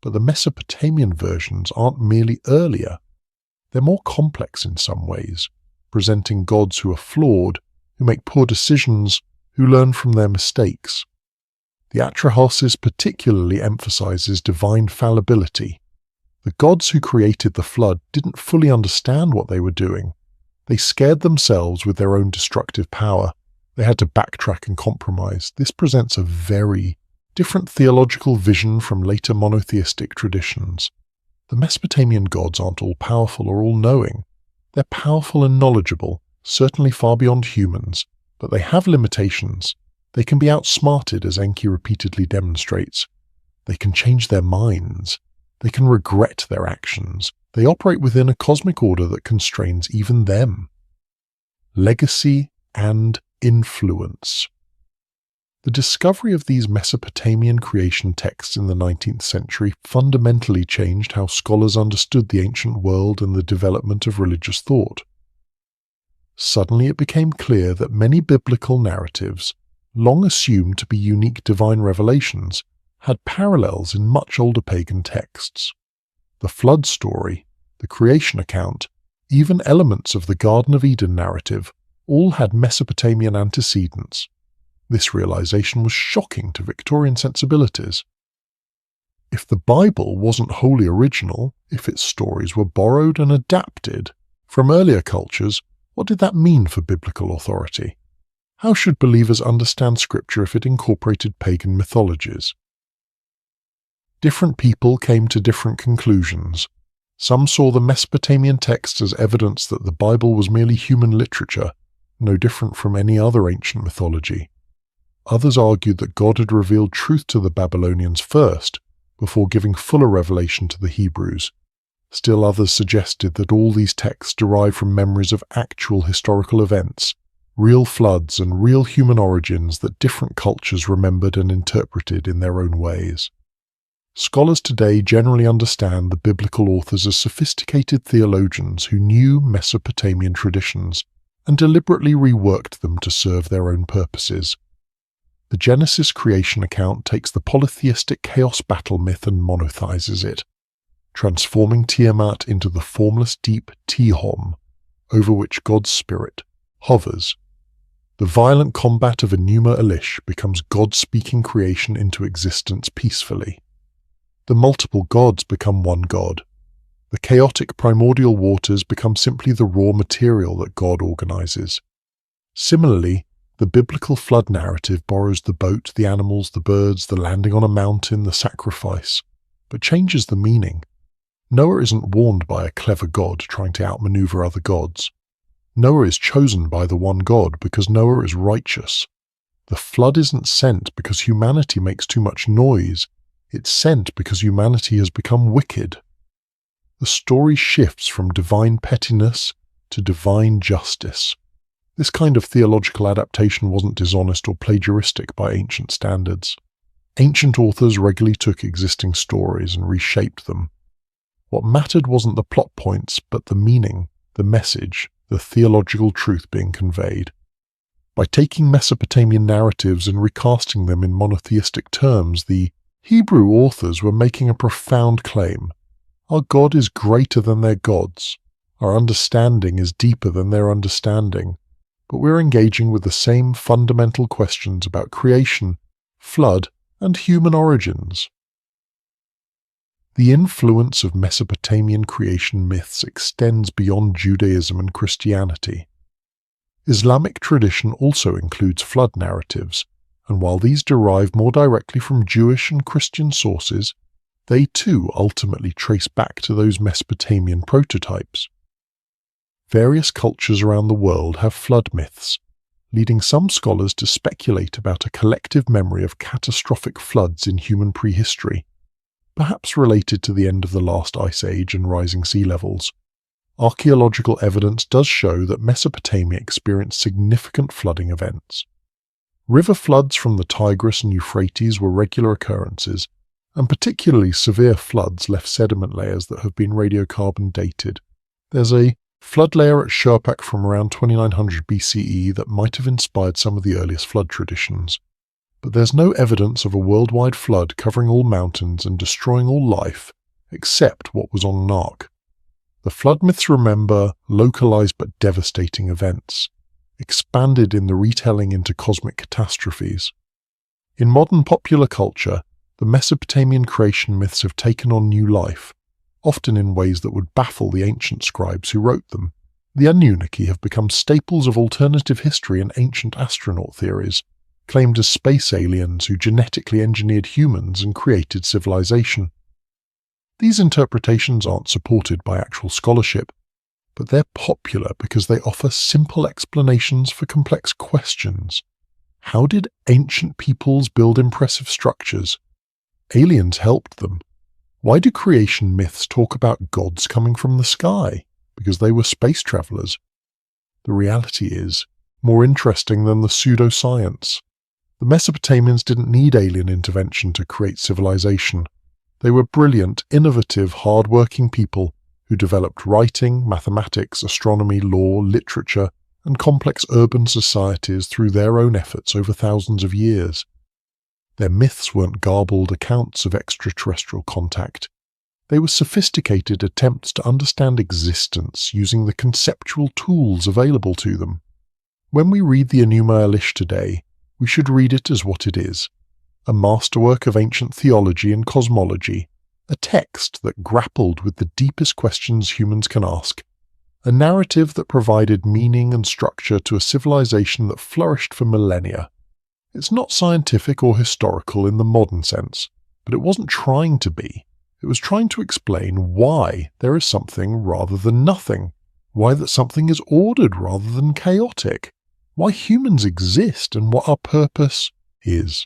But the Mesopotamian versions aren't merely earlier. They're more complex in some ways, presenting gods who are flawed, who make poor decisions, who learn from their mistakes. The Atrahasis particularly emphasizes divine fallibility. The gods who created the flood didn't fully understand what they were doing. They scared themselves with their own destructive power. They had to backtrack and compromise. This presents a very different theological vision from later monotheistic traditions. The Mesopotamian gods aren't all-powerful or all-knowing. They're powerful and knowledgeable, certainly far beyond humans, but they have limitations. They can be outsmarted, as Enki repeatedly demonstrates. They can change their minds. They can regret their actions. They operate within a cosmic order that constrains even them. Legacy and influence. The discovery of these Mesopotamian creation texts in the 19th century fundamentally changed how scholars understood the ancient world and the development of religious thought. Suddenly it became clear that many biblical narratives, long assumed to be unique divine revelations, had parallels in much older pagan texts. The flood story, the creation account, even elements of the Garden of Eden narrative, all had Mesopotamian antecedents. This realization was shocking to Victorian sensibilities. If the Bible wasn't wholly original, if its stories were borrowed and adapted from earlier cultures, what did that mean for biblical authority? How should believers understand Scripture if it incorporated pagan mythologies? Different people came to different conclusions. Some saw the Mesopotamian texts as evidence that the Bible was merely human literature, no different from any other ancient mythology. Others argued that God had revealed truth to the Babylonians first, before giving fuller revelation to the Hebrews. Still others suggested that all these texts derive from memories of actual historical events, real floods and real human origins that different cultures remembered and interpreted in their own ways. Scholars today generally understand the biblical authors as sophisticated theologians who knew Mesopotamian traditions and deliberately reworked them to serve their own purposes. The Genesis creation account takes the polytheistic chaos battle myth and monotheizes it, transforming Tiamat into the formless deep Tihom, over which God's spirit hovers. The violent combat of Enuma Elish becomes God speaking creation into existence peacefully. The multiple gods become one god. The chaotic primordial waters become simply the raw material that God organizes. Similarly, the biblical flood narrative borrows the boat, the animals, the birds, the landing on a mountain, the sacrifice, but changes the meaning. Noah isn't warned by a clever god trying to outmaneuver other gods. Noah is chosen by the one God because Noah is righteous. The flood isn't sent because humanity makes too much noise. It's sent because humanity has become wicked. The story shifts from divine pettiness to divine justice. This kind of theological adaptation wasn't dishonest or plagiaristic by ancient standards. Ancient authors regularly took existing stories and reshaped them. What mattered wasn't the plot points, but the meaning, the message, the theological truth being conveyed. By taking Mesopotamian narratives and recasting them in monotheistic terms, the Hebrew authors were making a profound claim. Our God is greater than their gods. Our understanding is deeper than their understanding. But we're engaging with the same fundamental questions about creation, flood, and human origins. The influence of Mesopotamian creation myths extends beyond Judaism and Christianity. Islamic tradition also includes flood narratives, and while these derive more directly from Jewish and Christian sources, they too ultimately trace back to those Mesopotamian prototypes. Various cultures around the world have flood myths, leading some scholars to speculate about a collective memory of catastrophic floods in human prehistory, perhaps related to the end of the last ice age and rising sea levels. Archaeological evidence does show that Mesopotamia experienced significant flooding events. River floods from the Tigris and Euphrates were regular occurrences, and particularly severe floods left sediment layers that have been radiocarbon dated. There's a flood layer at Shurpak from around 2900 BCE that might have inspired some of the earliest flood traditions. But there's no evidence of a worldwide flood covering all mountains and destroying all life, except what was on an ark. The flood myths remember localized but devastating events, expanded in the retelling into cosmic catastrophes. In modern popular culture, the Mesopotamian creation myths have taken on new life, often in ways that would baffle the ancient scribes who wrote them. The Anunnaki have become staples of alternative history and ancient astronaut theories, claimed as space aliens who genetically engineered humans and created civilization. These interpretations aren't supported by actual scholarship, but they're popular because they offer simple explanations for complex questions. How did ancient peoples build impressive structures? Aliens helped them. Why do creation myths talk about gods coming from the sky? Because they were space travelers. The reality is more interesting than the pseudoscience. The Mesopotamians didn't need alien intervention to create civilization. They were brilliant, innovative, hard-working people who developed writing, mathematics, astronomy, law, literature, and complex urban societies through their own efforts over thousands of years. Their myths weren't garbled accounts of extraterrestrial contact. They were sophisticated attempts to understand existence using the conceptual tools available to them. When we read the Enuma Elish today, we should read it as what it is: a masterwork of ancient theology and cosmology, a text that grappled with the deepest questions humans can ask, a narrative that provided meaning and structure to a civilization that flourished for millennia. It's not scientific or historical in the modern sense, but it wasn't trying to be. It was trying to explain why there is something rather than nothing, why that something is ordered rather than chaotic, why humans exist and what our purpose is.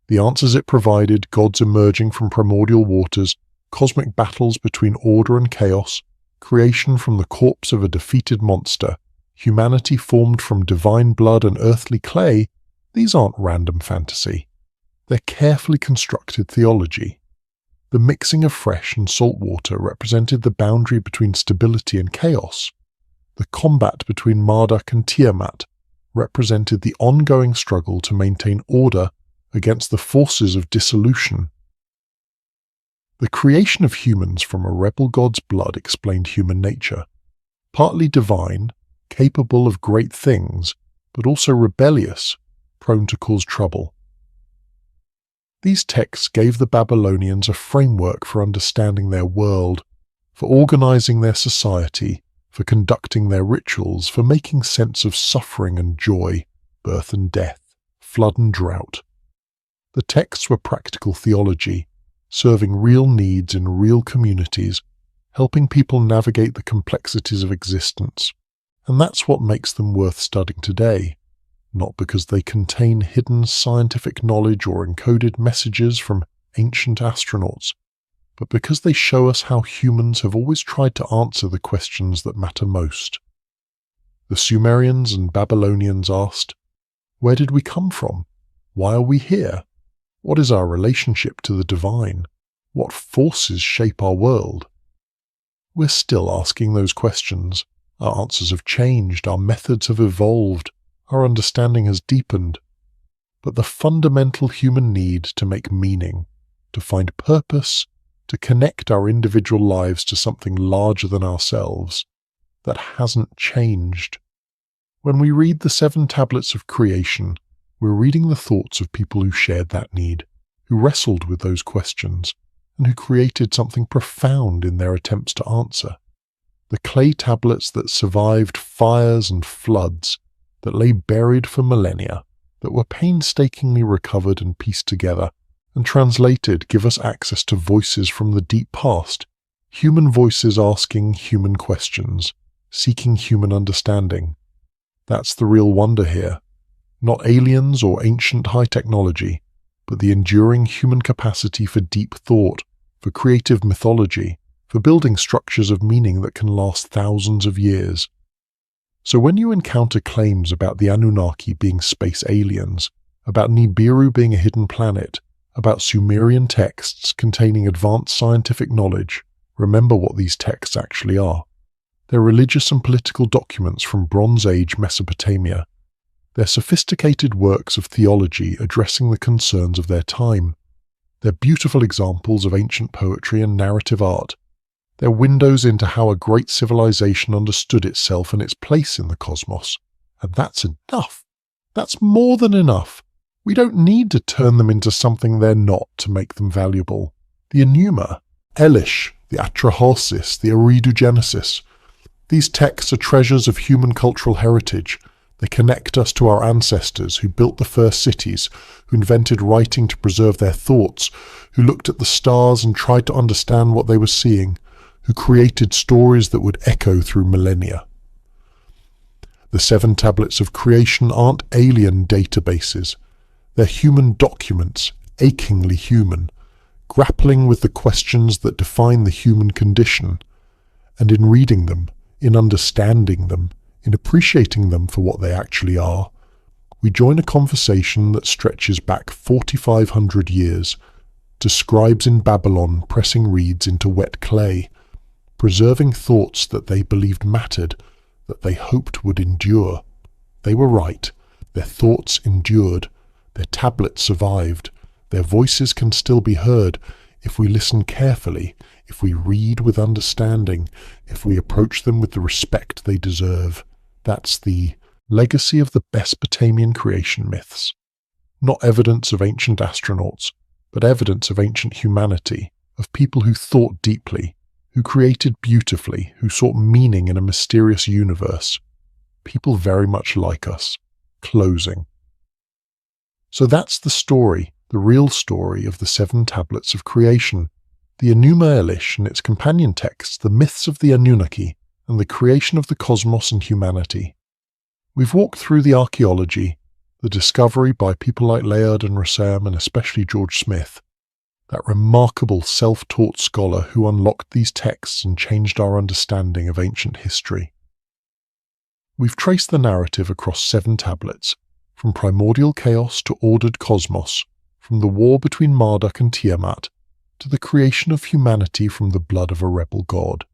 The answers it provided: gods emerging from primordial waters, cosmic battles between order and chaos, creation from the corpse of a defeated monster, humanity formed from divine blood and earthly clay. These aren't random fantasy. They're carefully constructed theology. The mixing of fresh and salt water represented the boundary between stability and chaos. The combat between Marduk and Tiamat represented the ongoing struggle to maintain order against the forces of dissolution. The creation of humans from a rebel god's blood explained human nature, partly divine, capable of great things, but also rebellious, prone to cause trouble. These texts gave the Babylonians a framework for understanding their world, for organizing their society, for conducting their rituals, for making sense of suffering and joy, birth and death, flood and drought. The texts were practical theology, serving real needs in real communities, helping people navigate the complexities of existence. And that's what makes them worth studying today, not because they contain hidden scientific knowledge or encoded messages from ancient astronauts, but because they show us how humans have always tried to answer the questions that matter most. The Sumerians and Babylonians asked, "Where did we come from? Why are we here? What is our relationship to the divine? What forces shape our world?" We're still asking those questions. Our answers have changed, our methods have evolved, our understanding has deepened. But the fundamental human need to make meaning, to find purpose, to connect our individual lives to something larger than ourselves, that hasn't changed. When we read the 7 tablets of creation, we're reading the thoughts of people who shared that need, who wrestled with those questions, and who created something profound in their attempts to answer. The clay tablets that survived fires and floods, that lay buried for millennia, that were painstakingly recovered and pieced together, and translated, give us access to voices from the deep past, human voices asking human questions, seeking human understanding. That's the real wonder here. Not aliens or ancient high technology, but the enduring human capacity for deep thought, for creative mythology, for building structures of meaning that can last thousands of years. So when you encounter claims about the Anunnaki being space aliens, about Nibiru being a hidden planet, about Sumerian texts containing advanced scientific knowledge, remember what these texts actually are. They're religious and political documents from Bronze Age Mesopotamia. They're sophisticated works of theology addressing the concerns of their time. They're beautiful examples of ancient poetry and narrative art. They're windows into how a great civilization understood itself and its place in the cosmos. And that's enough. That's more than enough. We don't need to turn them into something they're not to make them valuable. The Enuma Elish, the Atrahasis, the Eridu Genesis. These texts are treasures of human cultural heritage. They connect us to our ancestors who built the first cities, who invented writing to preserve their thoughts, who looked at the stars and tried to understand what they were seeing, who created stories that would echo through millennia. The 7 tablets of creation aren't alien databases. They're human documents, achingly human, grappling with the questions that define the human condition. And in reading them, in understanding them, in appreciating them for what they actually are, we join a conversation that stretches back 4,500 years, to scribes in Babylon pressing reeds into wet clay, preserving thoughts that they believed mattered, that they hoped would endure. They were right. Their thoughts endured. Their tablets survived. Their voices can still be heard if we listen carefully, if we read with understanding, if we approach them with the respect they deserve. That's the legacy of the Mesopotamian creation myths. Not evidence of ancient astronauts, but evidence of ancient humanity, of people who thought deeply, who created beautifully, who sought meaning in a mysterious universe. People very much like us. Closing. So that's the story, the real story of the 7 tablets of creation, the Enuma Elish and its companion texts, the myths of the Anunnaki, and the creation of the cosmos and humanity. We've walked through the archaeology, the discovery by people like Layard and Rassam and especially George Smith, that remarkable self-taught scholar who unlocked these texts and changed our understanding of ancient history. We've traced the narrative across 7 tablets, from primordial chaos to ordered cosmos, from the war between Marduk and Tiamat, to the creation of humanity from the blood of a rebel god.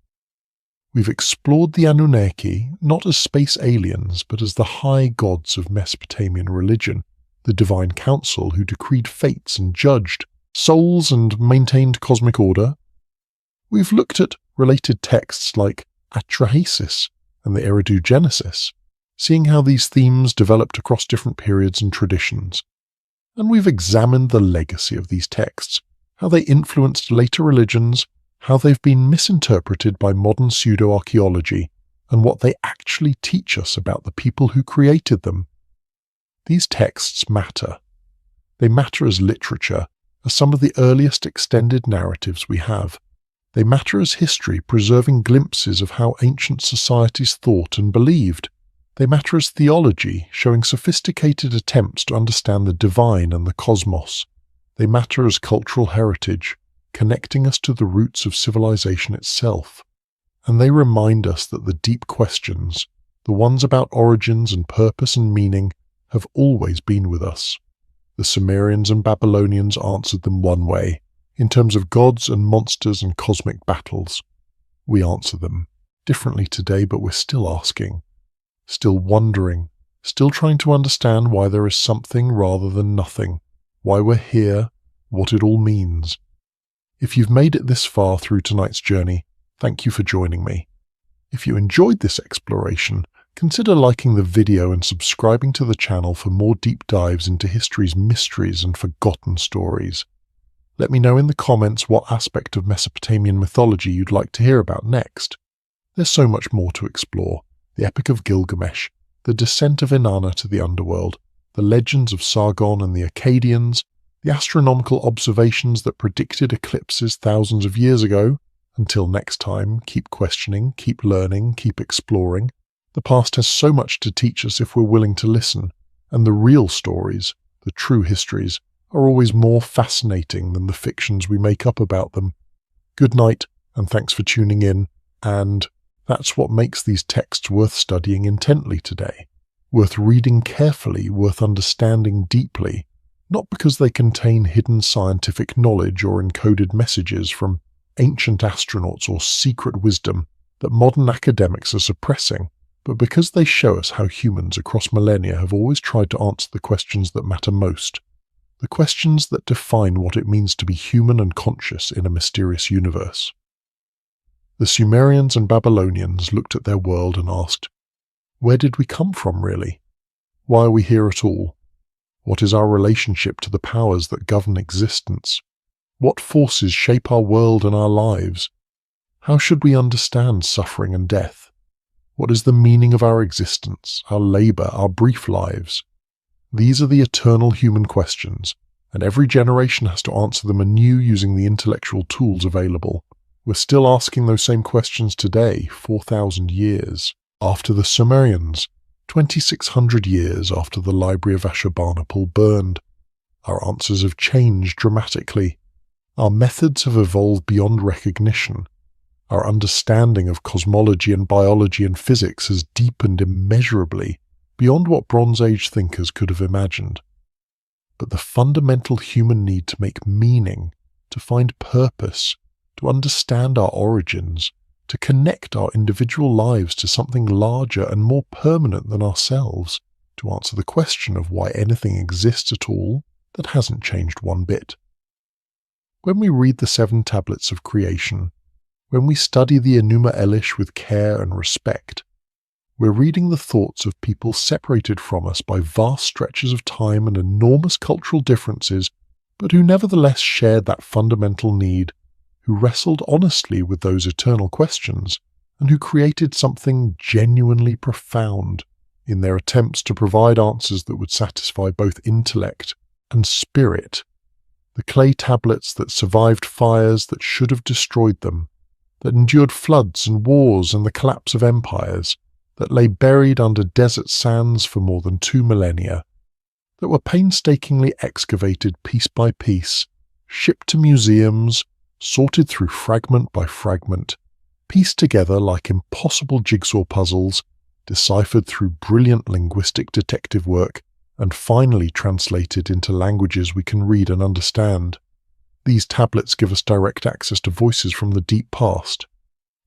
We've explored the Anunnaki not as space aliens, but as the high gods of Mesopotamian religion, the divine council who decreed fates and judged souls and maintained cosmic order. We've looked at related texts like Atrahasis and the Eridu Genesis, seeing how these themes developed across different periods and traditions. And we've examined the legacy of these texts, how they influenced later religions, how they've been misinterpreted by modern pseudo-archaeology, and what they actually teach us about the people who created them. These texts matter. They matter as literature, as some of the earliest extended narratives we have. They matter as history, preserving glimpses of how ancient societies thought and believed. They matter as theology, showing sophisticated attempts to understand the divine and the cosmos. They matter as cultural heritage, connecting us to the roots of civilization itself. And they remind us that the deep questions, the ones about origins and purpose and meaning, have always been with us. The Sumerians and Babylonians answered them one way, in terms of gods and monsters and cosmic battles. We answer them differently today, but we're still asking, still wondering, still trying to understand why there is something rather than nothing, why we're here, what it all means. If you've made it this far through tonight's journey, thank you for joining me. If you enjoyed this exploration, consider liking the video and subscribing to the channel for more deep dives into history's mysteries and forgotten stories. Let me know in the comments what aspect of Mesopotamian mythology you'd like to hear about next. There's so much more to explore: the Epic of Gilgamesh, the descent of Inanna to the underworld, the legends of Sargon and the Akkadians, the astronomical observations that predicted eclipses thousands of years ago. Until next time, keep questioning, keep learning, keep exploring. The past has so much to teach us if we're willing to listen, and the real stories, the true histories, are always more fascinating than the fictions we make up about them. Good night, and thanks for tuning in, and that's what makes these texts worth studying intently today, worth reading carefully, worth understanding deeply, not because they contain hidden scientific knowledge or encoded messages from ancient astronauts or secret wisdom that modern academics are suppressing, but because they show us how humans across millennia have always tried to answer the questions that matter most, the questions that define what it means to be human and conscious in a mysterious universe. The Sumerians and Babylonians looked at their world and asked, where did we come from really? Why are we here at all? What is our relationship to the powers that govern existence? What forces shape our world and our lives? How should we understand suffering and death? What is the meaning of our existence, our labor, our brief lives? These are the eternal human questions, and every generation has to answer them anew using the intellectual tools available. We're still asking those same questions today, 4,000 years after the Sumerians, 2,600 years after the Library of Ashurbanipal burned. Our answers have changed dramatically. Our methods have evolved beyond recognition. Our understanding of cosmology and biology and physics has deepened immeasurably, beyond what Bronze Age thinkers could have imagined. But the fundamental human need to make meaning, to find purpose, to understand our origins, to connect our individual lives to something larger and more permanent than ourselves, to answer the question of why anything exists at all, that hasn't changed one bit. When we read the 7 tablets of creation, when we study the Enuma Elish with care and respect, we're reading the thoughts of people separated from us by vast stretches of time and enormous cultural differences, but who nevertheless shared that fundamental need, who wrestled honestly with those eternal questions, and who created something genuinely profound in their attempts to provide answers that would satisfy both intellect and spirit. The clay tablets that survived fires that should have destroyed them, that endured floods and wars and the collapse of empires, that lay buried under desert sands for more than 2 millennia, that were painstakingly excavated piece by piece, shipped to museums, sorted through fragment by fragment, pieced together like impossible jigsaw puzzles, deciphered through brilliant linguistic detective work, and finally translated into languages we can read and understand. These tablets give us direct access to voices from the deep past.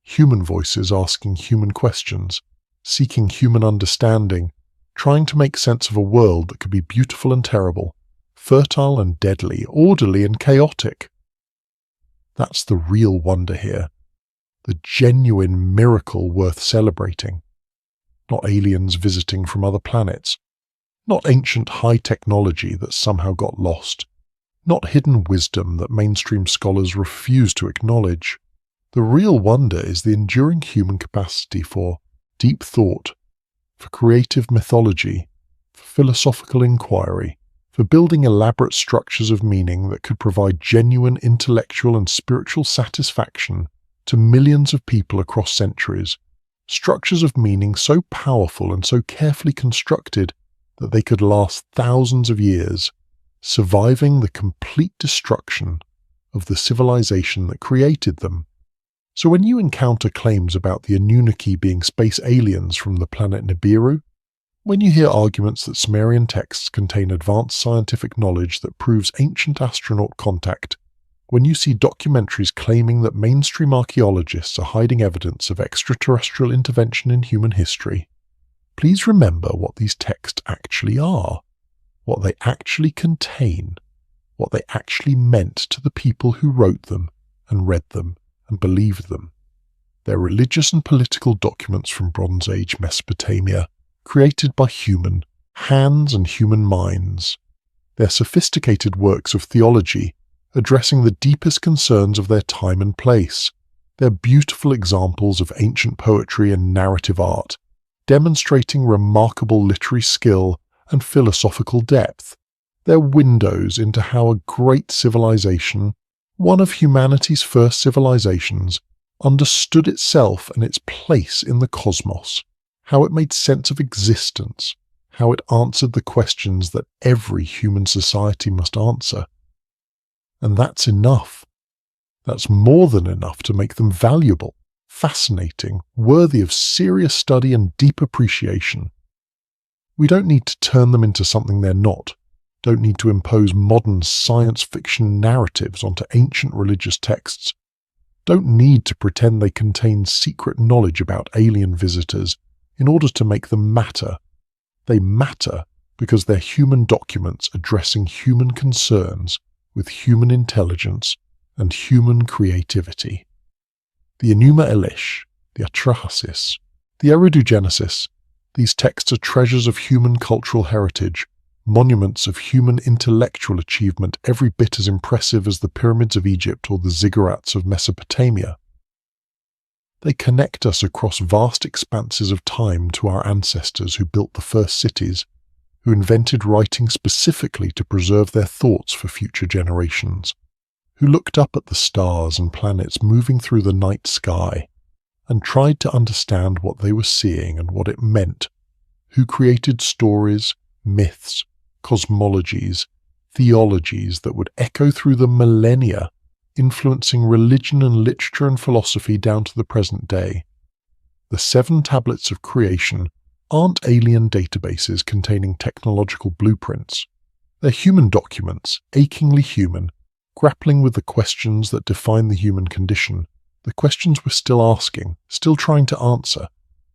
Human voices asking human questions, seeking human understanding, trying to make sense of a world that could be beautiful and terrible, fertile and deadly, orderly and chaotic. That's the real wonder here, the genuine miracle worth celebrating. Not aliens visiting from other planets, not ancient high technology that somehow got lost, not hidden wisdom that mainstream scholars refuse to acknowledge. The real wonder is the enduring human capacity for deep thought, for creative mythology, for philosophical inquiry, for building elaborate structures of meaning that could provide genuine intellectual and spiritual satisfaction to millions of people across centuries, structures of meaning so powerful and so carefully constructed that they could last thousands of years, surviving the complete destruction of the civilization that created them. So when you encounter claims about the Anunnaki being space aliens from the planet Nibiru, when you hear arguments that Sumerian texts contain advanced scientific knowledge that proves ancient astronaut contact, when you see documentaries claiming that mainstream archaeologists are hiding evidence of extraterrestrial intervention in human history, please remember what these texts actually are, what they actually contain, what they actually meant to the people who wrote them and read them and believed them. They're religious and political documents from Bronze Age Mesopotamia, created by human hands and human minds. They're sophisticated works of theology, addressing the deepest concerns of their time and place. They're beautiful examples of ancient poetry and narrative art, demonstrating remarkable literary skill and philosophical depth. They're windows into how a great civilization, one of humanity's first civilizations, understood itself and its place in the cosmos, how it made sense of existence, how it answered the questions that every human society must answer. And that's enough. That's more than enough to make them valuable, fascinating, worthy of serious study and deep appreciation. We don't need to turn them into something they're not, don't need to impose modern science fiction narratives onto ancient religious texts, don't need to pretend they contain secret knowledge about alien visitors in order to make them matter. They matter because they're human documents addressing human concerns with human intelligence and human creativity. The Enuma Elish, the Atrahasis, the Eridugenesis, these texts are treasures of human cultural heritage, monuments of human intellectual achievement every bit as impressive as the pyramids of Egypt or the ziggurats of Mesopotamia. They connect us across vast expanses of time to our ancestors who built the first cities, who invented writing specifically to preserve their thoughts for future generations, who looked up at the stars and planets moving through the night sky and tried to understand what they were seeing and what it meant, who created stories, myths, cosmologies, theologies that would echo through the millennia, influencing religion and literature and philosophy down to the present day. The 7 tablets of creation aren't alien databases containing technological blueprints. They're human documents, achingly human, grappling with the questions that define the human condition, the questions we're still asking, still trying to answer,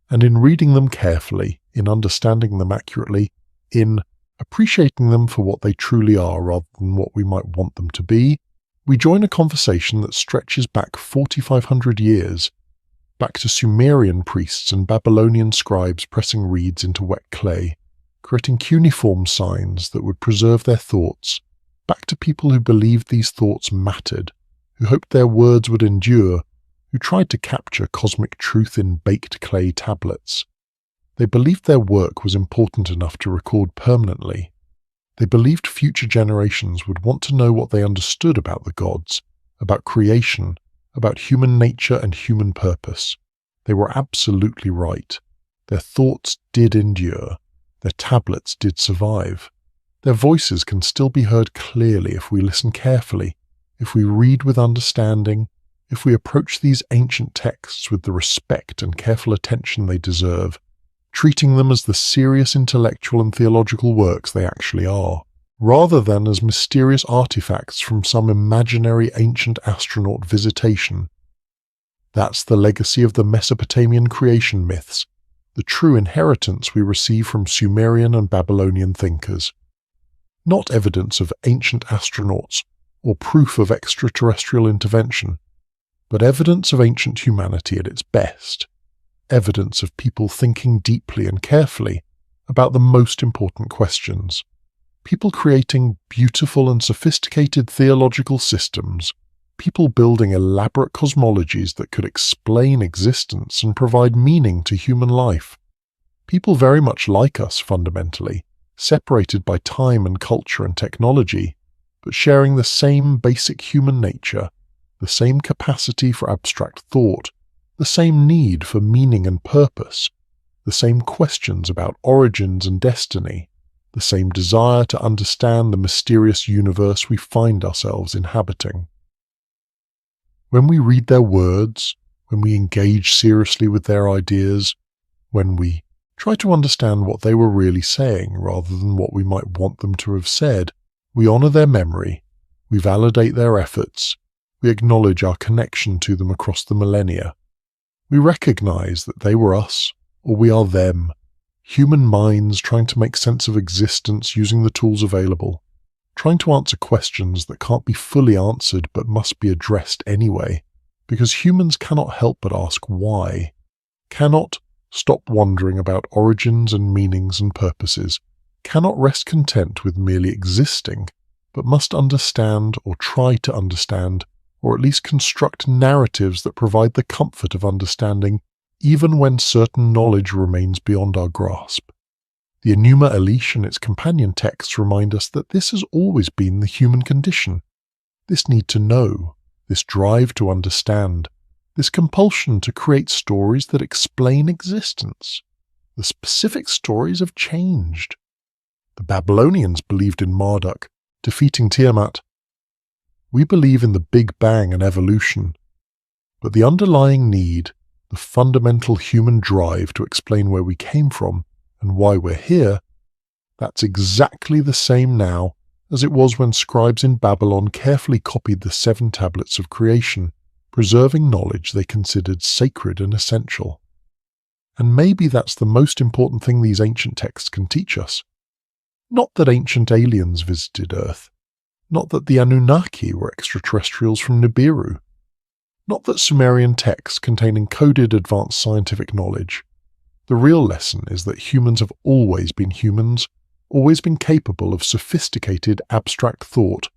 and in reading them carefully, in understanding them accurately, in appreciating them for what they truly are rather than what we might want them to be, we join a conversation that stretches back 4,500 years, back to Sumerian priests and Babylonian scribes pressing reeds into wet clay, creating cuneiform signs that would preserve their thoughts, back to people who believed these thoughts mattered, who hoped their words would endure, who tried to capture cosmic truth in baked clay tablets. They believed their work was important enough to record permanently. They believed future generations would want to know what they understood about the gods, about creation, about human nature and human purpose. They were absolutely right. Their thoughts did endure. Their tablets did survive. Their voices can still be heard clearly if we listen carefully, if we read with understanding, if we approach these ancient texts with the respect and careful attention they deserve, treating them as the serious intellectual and theological works they actually are. rather than as mysterious artifacts from some imaginary ancient astronaut visitation. That's the legacy of the Mesopotamian creation myths, the true inheritance we receive from Sumerian and Babylonian thinkers. Not evidence of ancient astronauts or proof of extraterrestrial intervention, but evidence of ancient humanity at its best, evidence of people thinking deeply and carefully about the most important questions, people creating beautiful and sophisticated theological systems, people building elaborate cosmologies that could explain existence and provide meaning to human life, people very much like us fundamentally, separated by time and culture and technology, but sharing the same basic human nature, the same capacity for abstract thought, the same need for meaning and purpose, the same questions about origins and destiny, the same desire to understand the mysterious universe we find ourselves inhabiting. When we read their words, when we engage seriously with their ideas, when we try to understand what they were really saying rather than what we might want them to have said, we honor their memory, we validate their efforts, we acknowledge our connection to them across the millennia. We recognize that they were us, or we are them, human minds trying to make sense of existence using the tools available, trying to answer questions that can't be fully answered but must be addressed anyway, because humans cannot help but ask why, cannot stop wondering about origins and meanings and purposes, cannot rest content with merely existing, but must understand or try to understand, or at least construct narratives that provide the comfort of understanding even when certain knowledge remains beyond our grasp. The Enuma Elish and its companion texts remind us that this has always been the human condition. This need to know, this drive to understand, this compulsion to create stories that explain existence. The specific stories have changed. The Babylonians believed in Marduk, defeating Tiamat. We believe in the Big Bang and evolution, but the underlying need, the fundamental human drive to explain where we came from and why we're here, that's exactly the same now as it was when scribes in Babylon carefully copied the 7 tablets of creation, preserving knowledge they considered sacred and essential. And maybe that's the most important thing these ancient texts can teach us. Not that ancient aliens visited Earth, not that the Anunnaki were extraterrestrials from Nibiru, not that Sumerian texts contain encoded advanced scientific knowledge. The real lesson is that humans have always been humans, always been capable of sophisticated abstract thought,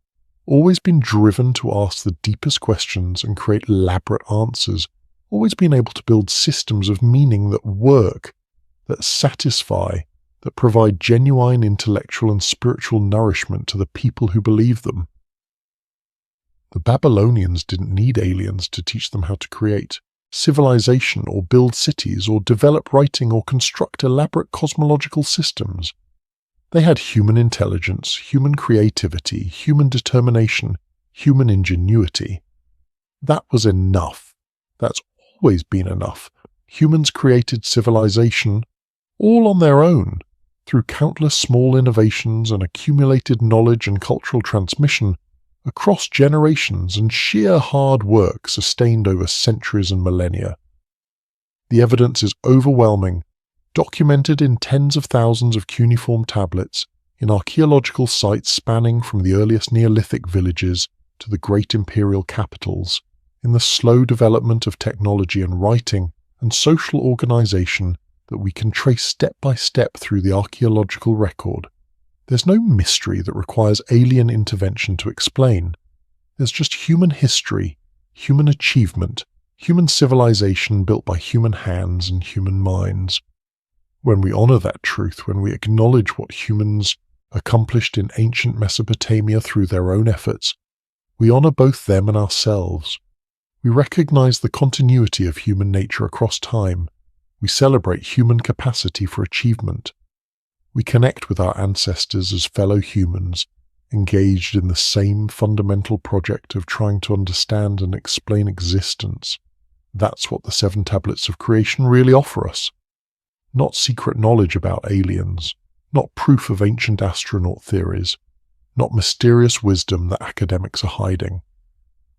always been driven to ask the deepest questions and create elaborate answers, always been able to build systems of meaning that work, that satisfy, that provide genuine intellectual and spiritual nourishment to the people who believe them. The Babylonians didn't need aliens to teach them how to create civilization or build cities or develop writing or construct elaborate cosmological systems. They had human intelligence, human creativity, human determination, human ingenuity. That was enough. That's always been enough. Humans created civilization all on their own, through countless small innovations and accumulated knowledge and cultural transmission across generations and sheer hard work sustained over centuries and millennia. The evidence is overwhelming, documented in tens of thousands of cuneiform tablets, in archaeological sites spanning from the earliest Neolithic villages to the great imperial capitals, in the slow development of technology and writing and social organization that we can trace step by step through the archaeological record. There's no mystery that requires alien intervention to explain. There's just human history, human achievement, human civilization built by human hands and human minds. When we honor that truth, when we acknowledge what humans accomplished in ancient Mesopotamia through their own efforts, we honor both them and ourselves. We recognize the continuity of human nature across time. We celebrate human capacity for achievement. We connect with our ancestors as fellow humans, engaged in the same fundamental project of trying to understand and explain existence. That's what the 7 tablets of creation really offer us. Not secret knowledge about aliens, not proof of ancient astronaut theories, not mysterious wisdom that academics are hiding.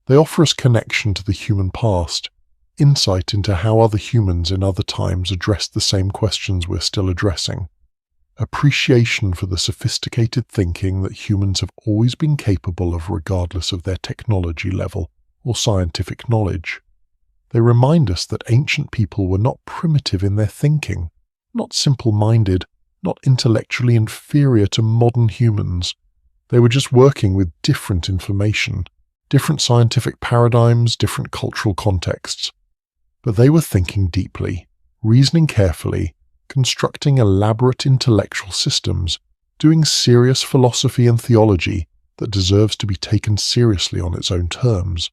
They offer us connection to the human past, insight into how other humans in other times addressed the same questions we're still addressing, appreciation for the sophisticated thinking that humans have always been capable of regardless of their technology level or scientific knowledge. They remind us that ancient people were not primitive in their thinking, not simple-minded, not intellectually inferior to modern humans. They were just working with different information, different scientific paradigms, different cultural contexts. But they were thinking deeply, reasoning carefully, constructing elaborate intellectual systems, doing serious philosophy and theology that deserves to be taken seriously on its own terms.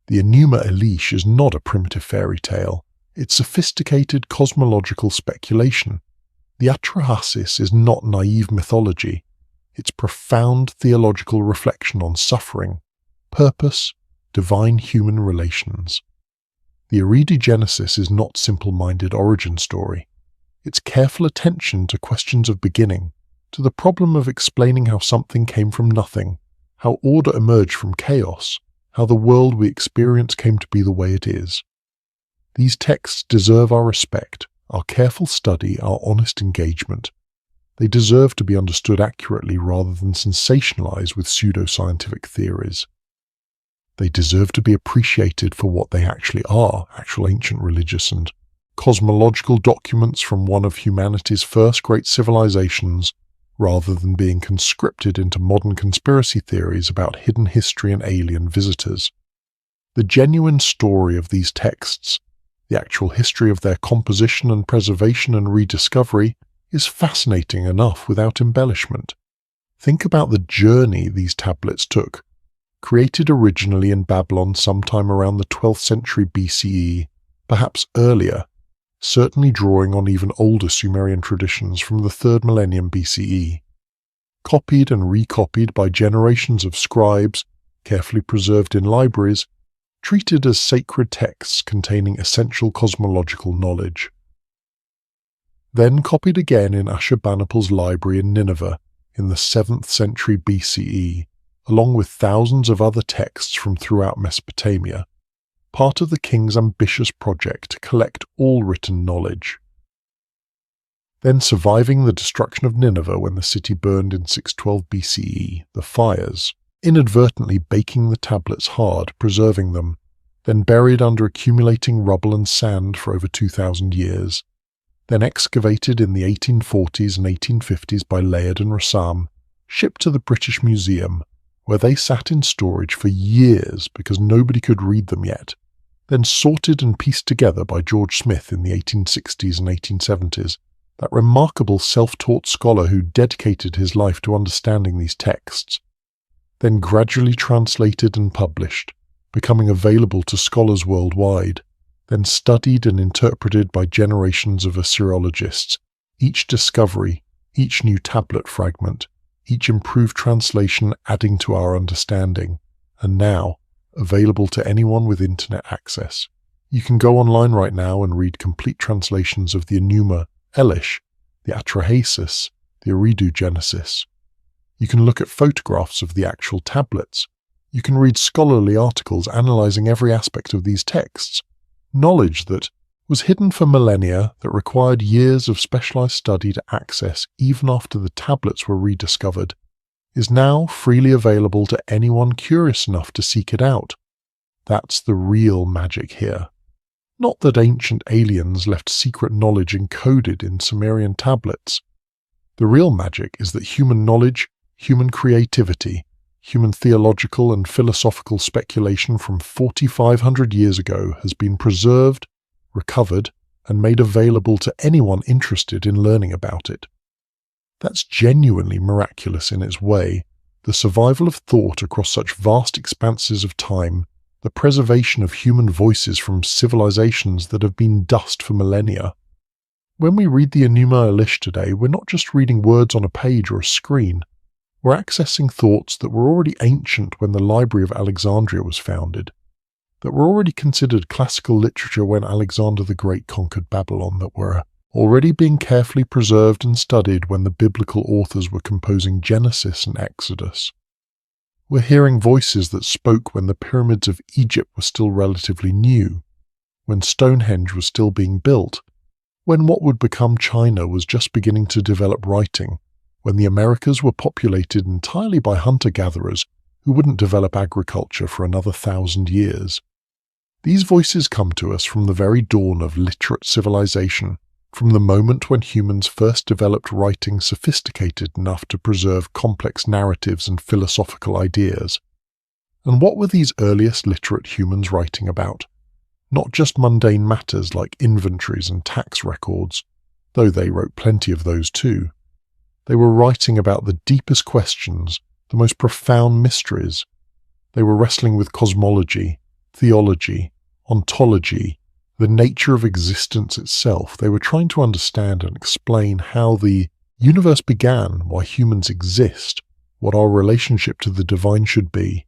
The Enuma Elish is not a primitive fairy tale. It's sophisticated cosmological speculation. The Atrahasis is not naive mythology. It's profound theological reflection on suffering, purpose, divine human relations. The Eridu Genesis is not simple-minded origin story. It's careful attention to questions of beginning, to the problem of explaining how something came from nothing, how order emerged from chaos, how the world we experience came to be the way it is. These texts deserve our respect, our careful study, our honest engagement. They deserve to be understood accurately rather than sensationalized with pseudo-scientific theories. They deserve to be appreciated for what they actually are, actual ancient religious and cosmological documents from one of humanity's first great civilizations, rather than being conscripted into modern conspiracy theories about hidden history and alien visitors. The genuine story of these texts, the actual history of their composition and preservation and rediscovery, is fascinating enough without embellishment. Think about the journey these tablets took. Created originally in Babylon sometime around the 12th century BCE, perhaps earlier, certainly drawing on even older Sumerian traditions from the 3rd millennium BCE. Copied and recopied by generations of scribes, carefully preserved in libraries, treated as sacred texts containing essential cosmological knowledge. Then copied again in Ashurbanipal's library in Nineveh in the 7th century BCE, along with thousands of other texts from throughout Mesopotamia, part of the king's ambitious project to collect all written knowledge. Then, surviving the destruction of Nineveh when the city burned in 612 BCE, the fires, inadvertently baking the tablets hard, preserving them, then buried under accumulating rubble and sand for over 2,000 years, then excavated in the 1840s and 1850s by Layard and Rassam, shipped to the British Museum, where they sat in storage for years because nobody could read them yet, then sorted and pieced together by George Smith in the 1860s and 1870s, that remarkable self-taught scholar who dedicated his life to understanding these texts, then gradually translated and published, becoming available to scholars worldwide, then studied and interpreted by generations of Assyriologists, each discovery, each new tablet fragment, each improved translation adding to our understanding, and now available to anyone with internet access. You can go online right now and read complete translations of the Enuma Elish, the Atrahasis, the Eridu Genesis. You can look at photographs of the actual tablets. You can read scholarly articles analyzing every aspect of these texts. Knowledge that was hidden for millennia, that required years of specialized study to access even after the tablets were rediscovered, is now freely available to anyone curious enough to seek it out. That's the real magic here. Not that ancient aliens left secret knowledge encoded in Sumerian tablets. The real magic is that human knowledge, human creativity, human theological and philosophical speculation from 4,500 years ago has been preserved, recovered, and made available to anyone interested in learning about it. That's genuinely miraculous in its way, the survival of thought across such vast expanses of time, the preservation of human voices from civilizations that have been dust for millennia. When we read the Enuma Elish today, we're not just reading words on a page or a screen. We're accessing thoughts that were already ancient when the Library of Alexandria was founded, that were already considered classical literature when Alexander the Great conquered Babylon, that were already being carefully preserved and studied when the biblical authors were composing Genesis and Exodus. We're hearing voices that spoke when the pyramids of Egypt were still relatively new, when Stonehenge was still being built, when what would become China was just beginning to develop writing, when the Americas were populated entirely by hunter-gatherers who wouldn't develop agriculture for another 1,000 years. These voices come to us from the very dawn of literate civilization, from the moment when humans first developed writing sophisticated enough to preserve complex narratives and philosophical ideas. And what were these earliest literate humans writing about? Not just mundane matters like inventories and tax records, though they wrote plenty of those too. They were writing about the deepest questions, the most profound mysteries. They were wrestling with cosmology, theology, ontology, the nature of existence itself. They were trying to understand and explain how the universe began, why humans exist, what our relationship to the divine should be.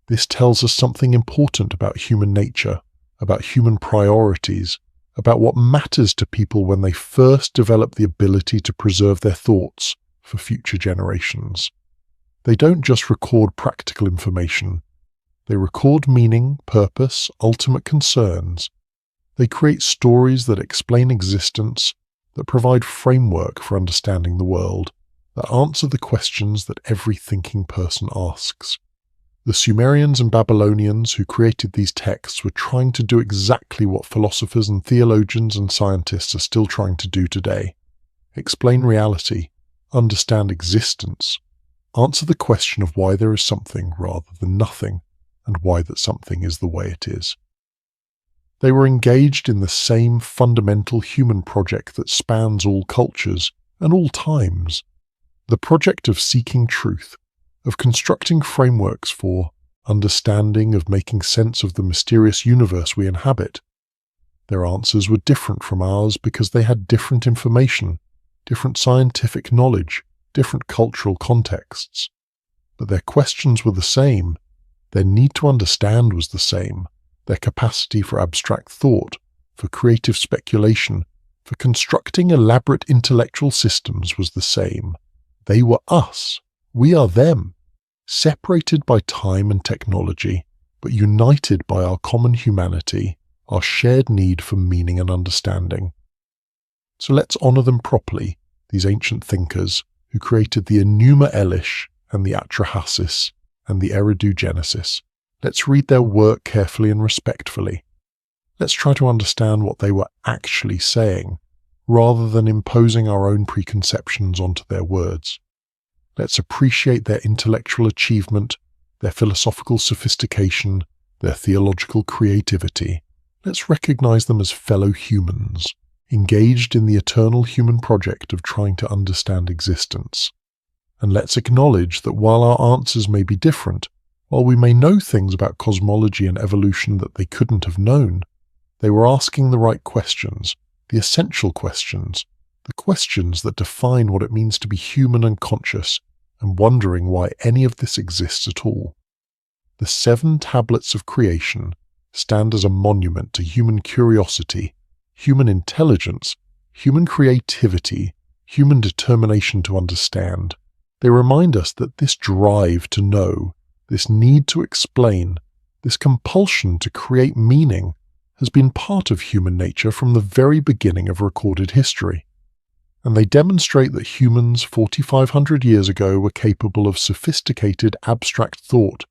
This tells us something important about human nature, about human priorities, about what matters to people when they first develop the ability to preserve their thoughts for future generations. They don't just record practical information. They record meaning, purpose, ultimate concerns. They create stories that explain existence, that provide framework for understanding the world, that answer the questions that every thinking person asks. The Sumerians and Babylonians who created these texts were trying to do exactly what philosophers and theologians and scientists are still trying to do today. Explain reality, understand existence, answer the question of why there is something rather than nothing, and why that something is the way it is. They were engaged in the same fundamental human project that spans all cultures and all times, the project of seeking truth, of constructing frameworks for understanding, of making sense of the mysterious universe we inhabit. Their answers were different from ours because they had different information, different scientific knowledge, different cultural contexts. But their questions were the same, their need to understand was the same. Their capacity for abstract thought, for creative speculation, for constructing elaborate intellectual systems was the same. They were us. We are them. Separated by time and technology, but united by our common humanity, our shared need for meaning and understanding. So let's honor them properly, these ancient thinkers who created the Enuma Elish and the Atrahasis and the Eridu Genesis. Let's read their work carefully and respectfully. Let's try to understand what they were actually saying, rather than imposing our own preconceptions onto their words. Let's appreciate their intellectual achievement, their philosophical sophistication, their theological creativity. Let's recognize them as fellow humans, engaged in the eternal human project of trying to understand existence. And let's acknowledge that while our answers may be different, while we may know things about cosmology and evolution that they couldn't have known, they were asking the right questions, the essential questions, the questions that define what it means to be human and conscious, and wondering why any of this exists at all. The 7 tablets of creation stand as a monument to human curiosity, human intelligence, human creativity, human determination to understand. They remind us that this drive to know, this need to explain, this compulsion to create meaning has been part of human nature from the very beginning of recorded history. And they demonstrate that humans 4,500 years ago were capable of sophisticated abstract thought,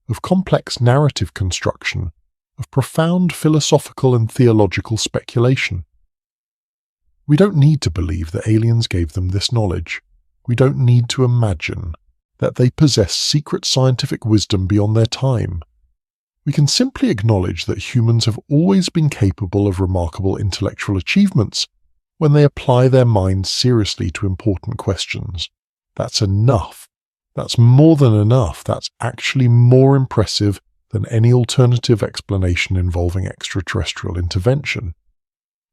of complex narrative construction, of profound philosophical and theological speculation. We don't need to believe that aliens gave them this knowledge. We don't need to imagine that they possess secret scientific wisdom beyond their time. We can simply acknowledge that humans have always been capable of remarkable intellectual achievements when they apply their minds seriously to important questions. That's enough. That's more than enough. That's actually more impressive than any alternative explanation involving extraterrestrial intervention.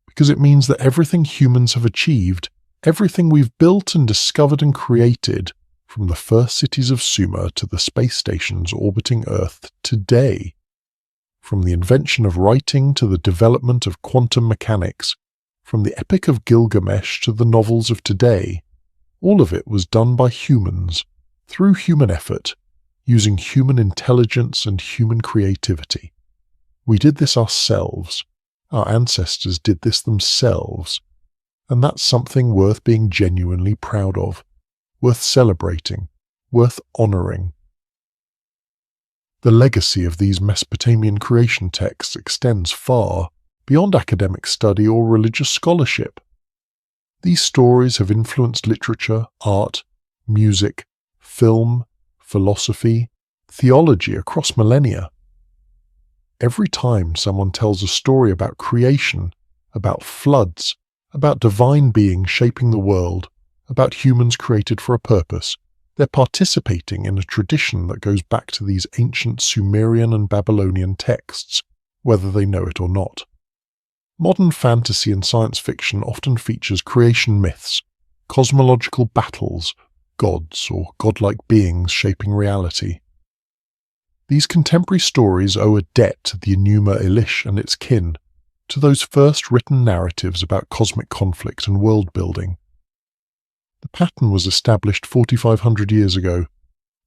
Because it means that everything humans have achieved, everything we've built and discovered and created, from the first cities of Sumer to the space stations orbiting Earth today, from the invention of writing to the development of quantum mechanics, From the Epic of Gilgamesh to the novels of today, all of it was done by humans, through human effort, using human intelligence and human creativity. We did this ourselves. Our ancestors did this themselves. And that's something worth being genuinely proud of, worth celebrating, worth honoring. The legacy of these Mesopotamian creation texts extends far beyond academic study or religious scholarship. These stories have influenced literature, art, music, film, philosophy, theology across millennia. Every time someone tells a story about creation, about floods, about divine beings shaping the world, about humans created for a purpose, they're participating in a tradition that goes back to these ancient Sumerian and Babylonian texts, whether they know it or not. Modern fantasy and science fiction often features creation myths, cosmological battles, gods or godlike beings shaping reality. These contemporary stories owe a debt to the Enuma Elish and its kin, to those first written narratives about cosmic conflict and world building. The pattern was established 4,500 years ago.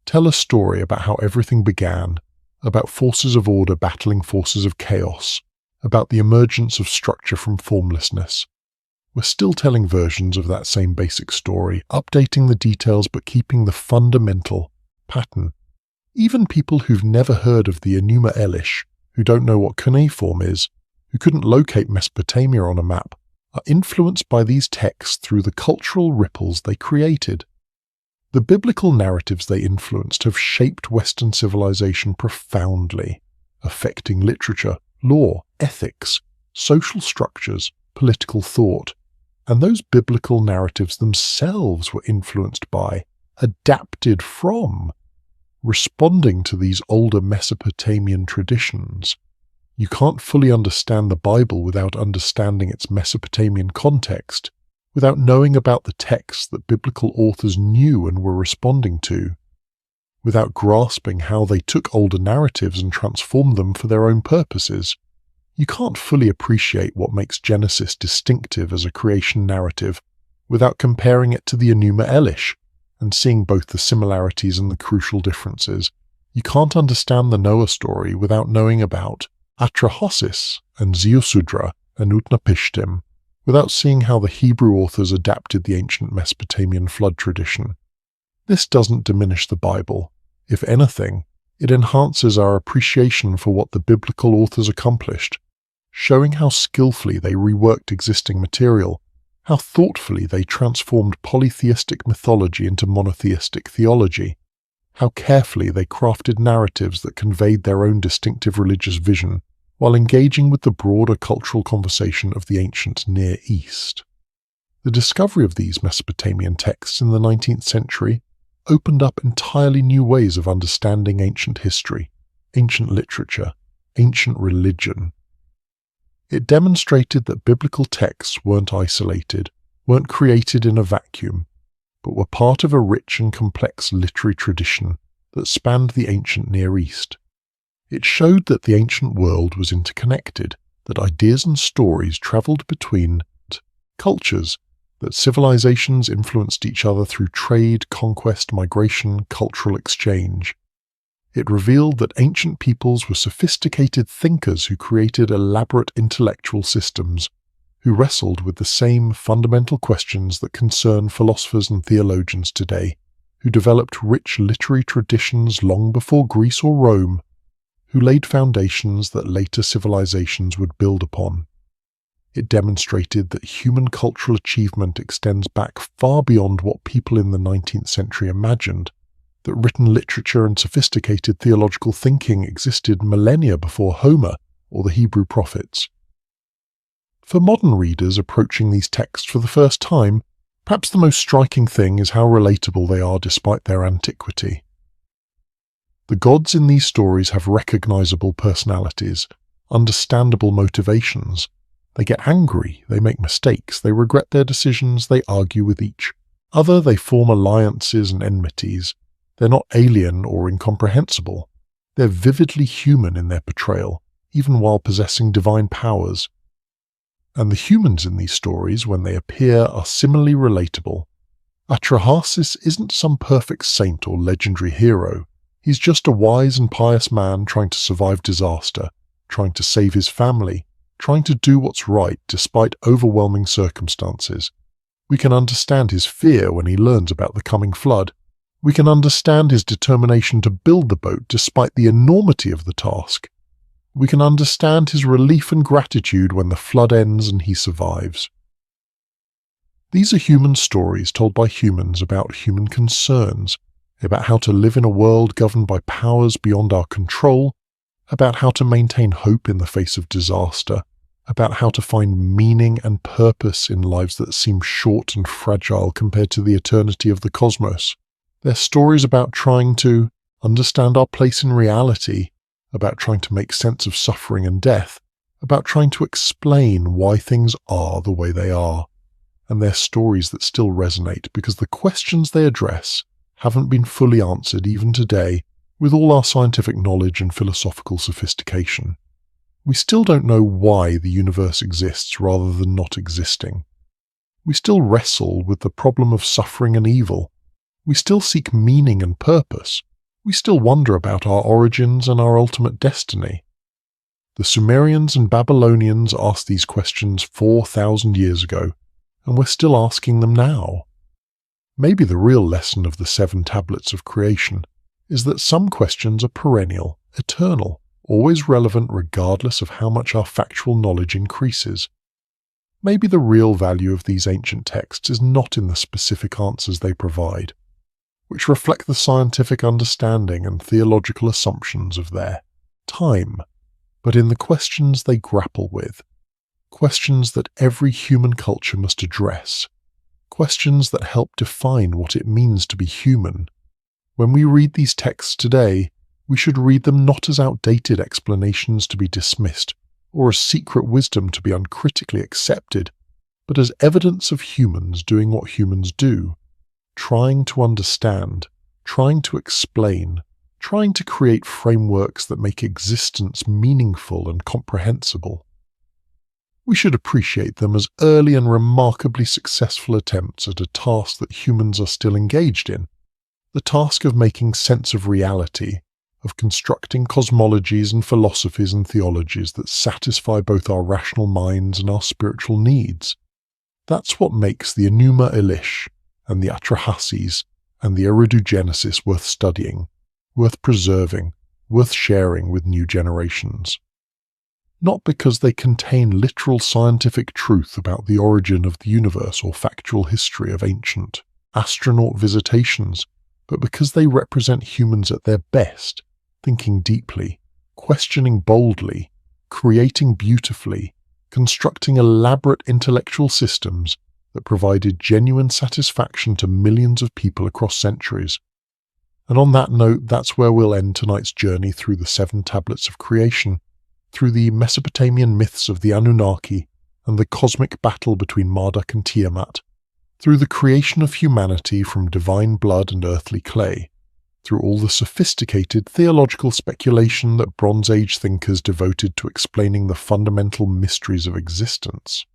Tell a story about how everything began, about forces of order battling forces of chaos, about the emergence of structure from formlessness. We're still telling versions of that same basic story, updating the details but keeping the fundamental pattern. Even people who've never heard of the Enuma Elish, who don't know what cuneiform is, who couldn't locate Mesopotamia on a map, are influenced by these texts through the cultural ripples they created. The biblical narratives they influenced have shaped Western civilization profoundly, affecting literature, law, ethics, social structures, political thought, and those biblical narratives themselves were influenced by, adapted from, responding to these older Mesopotamian traditions. You can't fully understand the Bible without understanding its Mesopotamian context, without knowing about the texts that biblical authors knew and were responding to, without grasping how they took older narratives and transformed them for their own purposes. You can't fully appreciate what makes Genesis distinctive as a creation narrative without comparing it to the Enuma Elish and seeing both the similarities and the crucial differences. You can't understand the Noah story without knowing about Atrahasis and Ziusudra and Utnapishtim, without seeing how the Hebrew authors adapted the ancient Mesopotamian flood tradition. This doesn't diminish the Bible. If anything, it enhances our appreciation for what the biblical authors accomplished, showing how skillfully they reworked existing material, how thoughtfully they transformed polytheistic mythology into monotheistic theology, how carefully they crafted narratives that conveyed their own distinctive religious vision, while engaging with the broader cultural conversation of the ancient Near East. The discovery of these Mesopotamian texts in the 19th century opened up entirely new ways of understanding ancient history, ancient literature, ancient religion. It demonstrated that biblical texts weren't isolated, weren't created in a vacuum, but were part of a rich and complex literary tradition that spanned the ancient Near East. It showed that the ancient world was interconnected, that ideas and stories traveled between cultures, that civilizations influenced each other through trade, conquest, migration, cultural exchange. It revealed that ancient peoples were sophisticated thinkers who created elaborate intellectual systems, who wrestled with the same fundamental questions that concern philosophers and theologians today, who developed rich literary traditions long before Greece or Rome, who laid foundations that later civilizations would build upon. It demonstrated that human cultural achievement extends back far beyond what people in the 19th century imagined, that written literature and sophisticated theological thinking existed millennia before Homer or the Hebrew prophets. For modern readers approaching these texts for the first time, perhaps the most striking thing is how relatable they are despite their antiquity. The gods in these stories have recognizable personalities, understandable motivations. They get angry, they make mistakes, they regret their decisions, they argue with each other, they form alliances and enmities. They're not alien or incomprehensible. They're vividly human in their portrayal, even while possessing divine powers. And the humans in these stories, when they appear, are similarly relatable. Atrahasis isn't some perfect saint or legendary hero. He's just a wise and pious man trying to survive disaster, trying to save his family, trying to do what's right despite overwhelming circumstances. We can understand his fear when he learns about the coming flood. We can understand his determination to build the boat despite the enormity of the task. We can understand his relief and gratitude when the flood ends and he survives. These are human stories told by humans about human concerns, about how to live in a world governed by powers beyond our control, about how to maintain hope in the face of disaster, about how to find meaning and purpose in lives that seem short and fragile compared to the eternity of the cosmos. They're stories about trying to understand our place in reality, about trying to make sense of suffering and death, about trying to explain why things are the way they are. And they're stories that still resonate because the questions they address haven't been fully answered even today with all our scientific knowledge and philosophical sophistication. We still don't know why the universe exists rather than not existing. We still wrestle with the problem of suffering and evil. We still seek meaning and purpose. We still wonder about our origins and our ultimate destiny. The Sumerians and Babylonians asked these questions 4,000 years ago, and we're still asking them now. Maybe the real lesson of the 7 tablets of creation is that some questions are perennial, eternal, always relevant regardless of how much our factual knowledge increases. Maybe the real value of these ancient texts is not in the specific answers they provide, which reflect the scientific understanding and theological assumptions of their time, but in the questions they grapple with, questions that every human culture must address, questions that help define what it means to be human. When we read these texts today, we should read them not as outdated explanations to be dismissed, or as secret wisdom to be uncritically accepted, but as evidence of humans doing what humans do, trying to understand, trying to explain, trying to create frameworks that make existence meaningful and comprehensible. We should appreciate them as early and remarkably successful attempts at a task that humans are still engaged in, the task of making sense of reality, of constructing cosmologies and philosophies and theologies that satisfy both our rational minds and our spiritual needs. That's what makes the Enuma Elish and the Atrahasis and the Eridu Genesis worth studying, worth preserving, worth sharing with new generations. Not because they contain literal scientific truth about the origin of the universe or factual history of ancient astronaut visitations, but because they represent humans at their best, thinking deeply, questioning boldly, creating beautifully, constructing elaborate intellectual systems that provided genuine satisfaction to millions of people across centuries. And on that note, that's where we'll end tonight's journey through the 7 tablets of creation, through the Mesopotamian myths of the Anunnaki and the cosmic battle between Marduk and Tiamat, through the creation of humanity from divine blood and earthly clay, through all the sophisticated theological speculation that Bronze Age thinkers devoted to explaining the fundamental mysteries of existence.